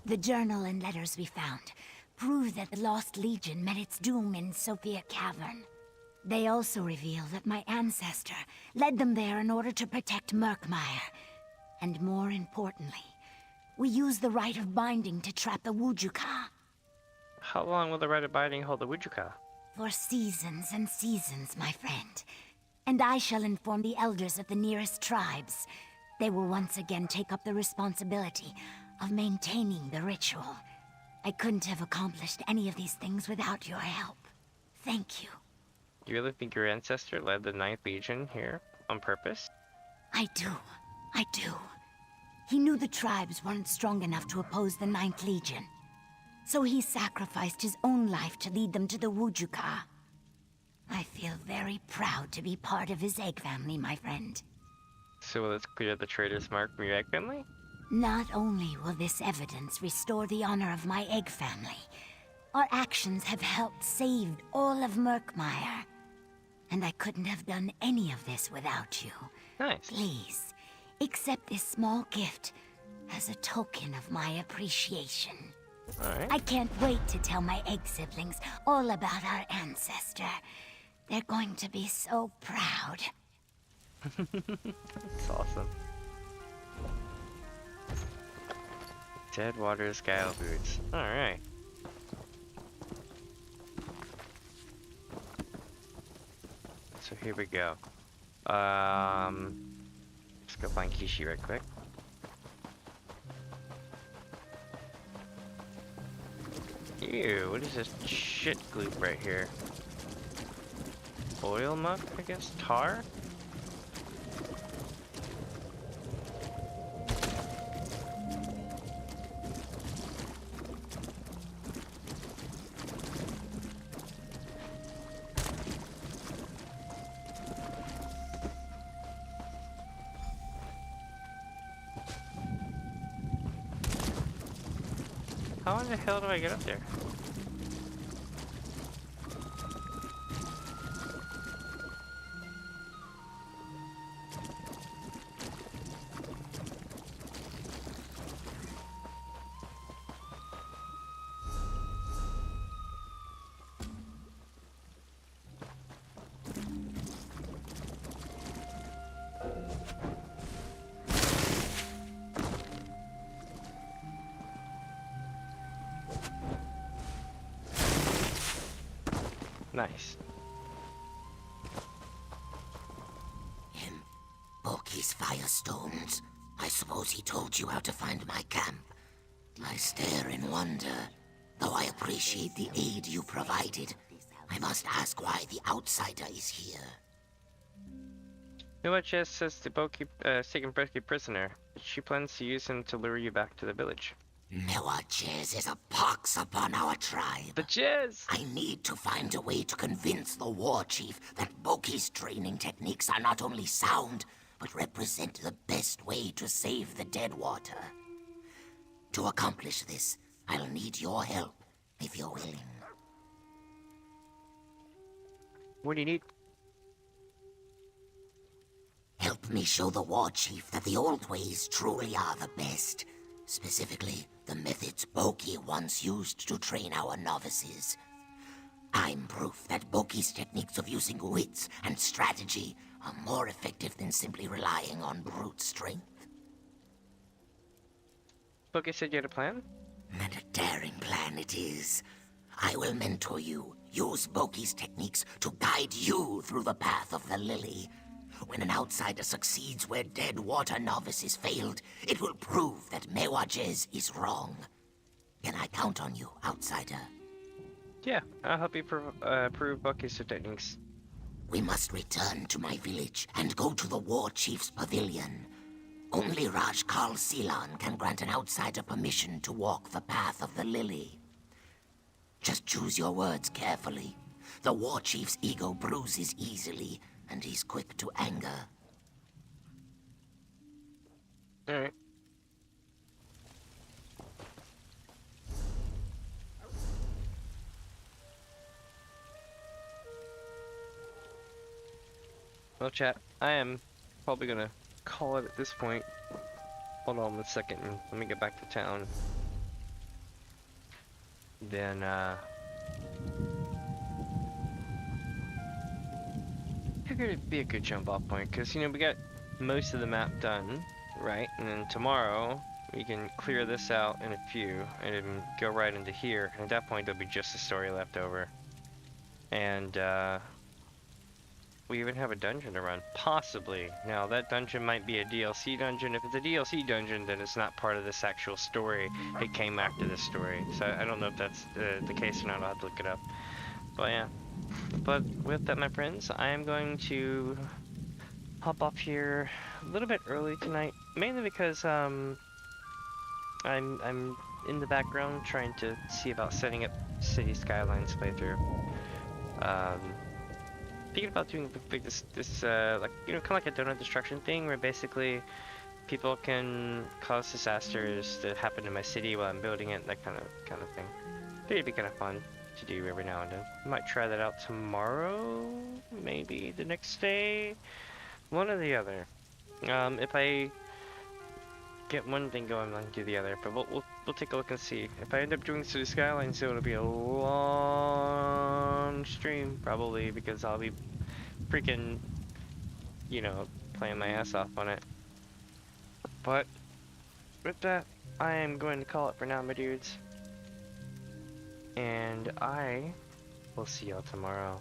The journal and letters we found prove that the Lost Legion met its doom in Sophia Cavern. They also reveal that my ancestor led them there in order to protect Murkmire. And more importantly, we used the rite of binding to trap the Wujuka. How long will the rite of binding hold the Wujuka? For seasons and seasons, my friend. And I shall inform the elders of the nearest tribes. They will once again take up the responsibility of maintaining the ritual. I couldn't have accomplished any of these things without your help. Thank you. You really think your ancestor led the 9th Legion here on purpose? I do. I do. He knew the tribes weren't strong enough to oppose the 9th Legion. So he sacrificed his own life to lead them to the Wujuka. I feel very proud to be part of his egg family, my friend. So will this clear the traitor's mark from your egg family? Not only will this evidence restore the honor of my egg family, our actions have helped save all of Murkmire. And I couldn't have done any of this without you. Nice. Please, accept this small gift as a token of my appreciation. Alright. I can't wait to tell my egg siblings all about our ancestor. They're going to be so proud. That's awesome. Deadwater Scale Boots. Alright. So here we go. Let's go find Kishi right quick. Ew, what is this shit gloop right here? Oil muck, I guess? Tar? How in the hell do I get up there? Nice. Boki's firestones. I suppose he told you how to find my camp. I stare in wonder. Though I appreciate the aid you provided, I must ask why the outsider is here. Nuaches says the Boki taken Boki prisoner. She plans to use him to lure you back to the village. Nuaches is a pox upon our tribe. The Jizz! I need to find a way to convince the war chief that Boki's training techniques are not only sound, but represent the best way to save the dead water. To accomplish this, I'll need your help, if you're willing. What do you need? Help me show the war chief that the old ways truly are the best. Specifically, the methods Boki once used to train our novices. I'm proof that Boki's techniques of using wits and strategy are more effective than simply relying on brute strength. Boki said you had a plan? And a daring plan it is. I will mentor you, use Boki's techniques to guide you through the path of the lily. When an outsider succeeds where dead water novices failed, it will prove that Mewajez is wrong. Can I count on you, outsider? Yeah, I'll help you prove Boki's techniques. We must return to my village and go to the war chief's pavilion. Only Rajkal Silan can grant an outsider permission to walk the path of the lily. Just choose your words carefully. The war chief's ego bruises easily, and he's quick to anger. Alright. Well, chat, I am probably gonna call it at this point. Hold on one second, and let me get back to town. Then, figured it'd be a good jump off point, because, you know, we got most of the map done, right? And then tomorrow, we can clear this out in a few, and then go right into here. And at that point, there'll be just a story left over. And, we even have a dungeon to run, possibly. Now, that dungeon might be a DLC dungeon. If it's a DLC dungeon, then it's not part of this actual story. It came after this story. So I don't know if that's the case or not. I'll have to look it up. But yeah. But with that, my friends, I am going to hop off here a little bit early tonight. Mainly because I'm in the background trying to see about setting up City Skylines playthrough. Thinking about doing this like, you know, kind of like a Dono destruction thing, where basically people can cause disasters that happen in my city while I'm building it, that kind of thing. I think it'd be kind of fun to do every now and then. I might try that out tomorrow, maybe the next day, one or the other. If I get one thing going, I'll do the other, but we'll take a look and see. If I end up doing City Skylines, it'll be a long stream, probably, because I'll be freaking, you know, playing my ass off on it. But with that, I am going to call it for now, my dudes. And I will see y'all tomorrow.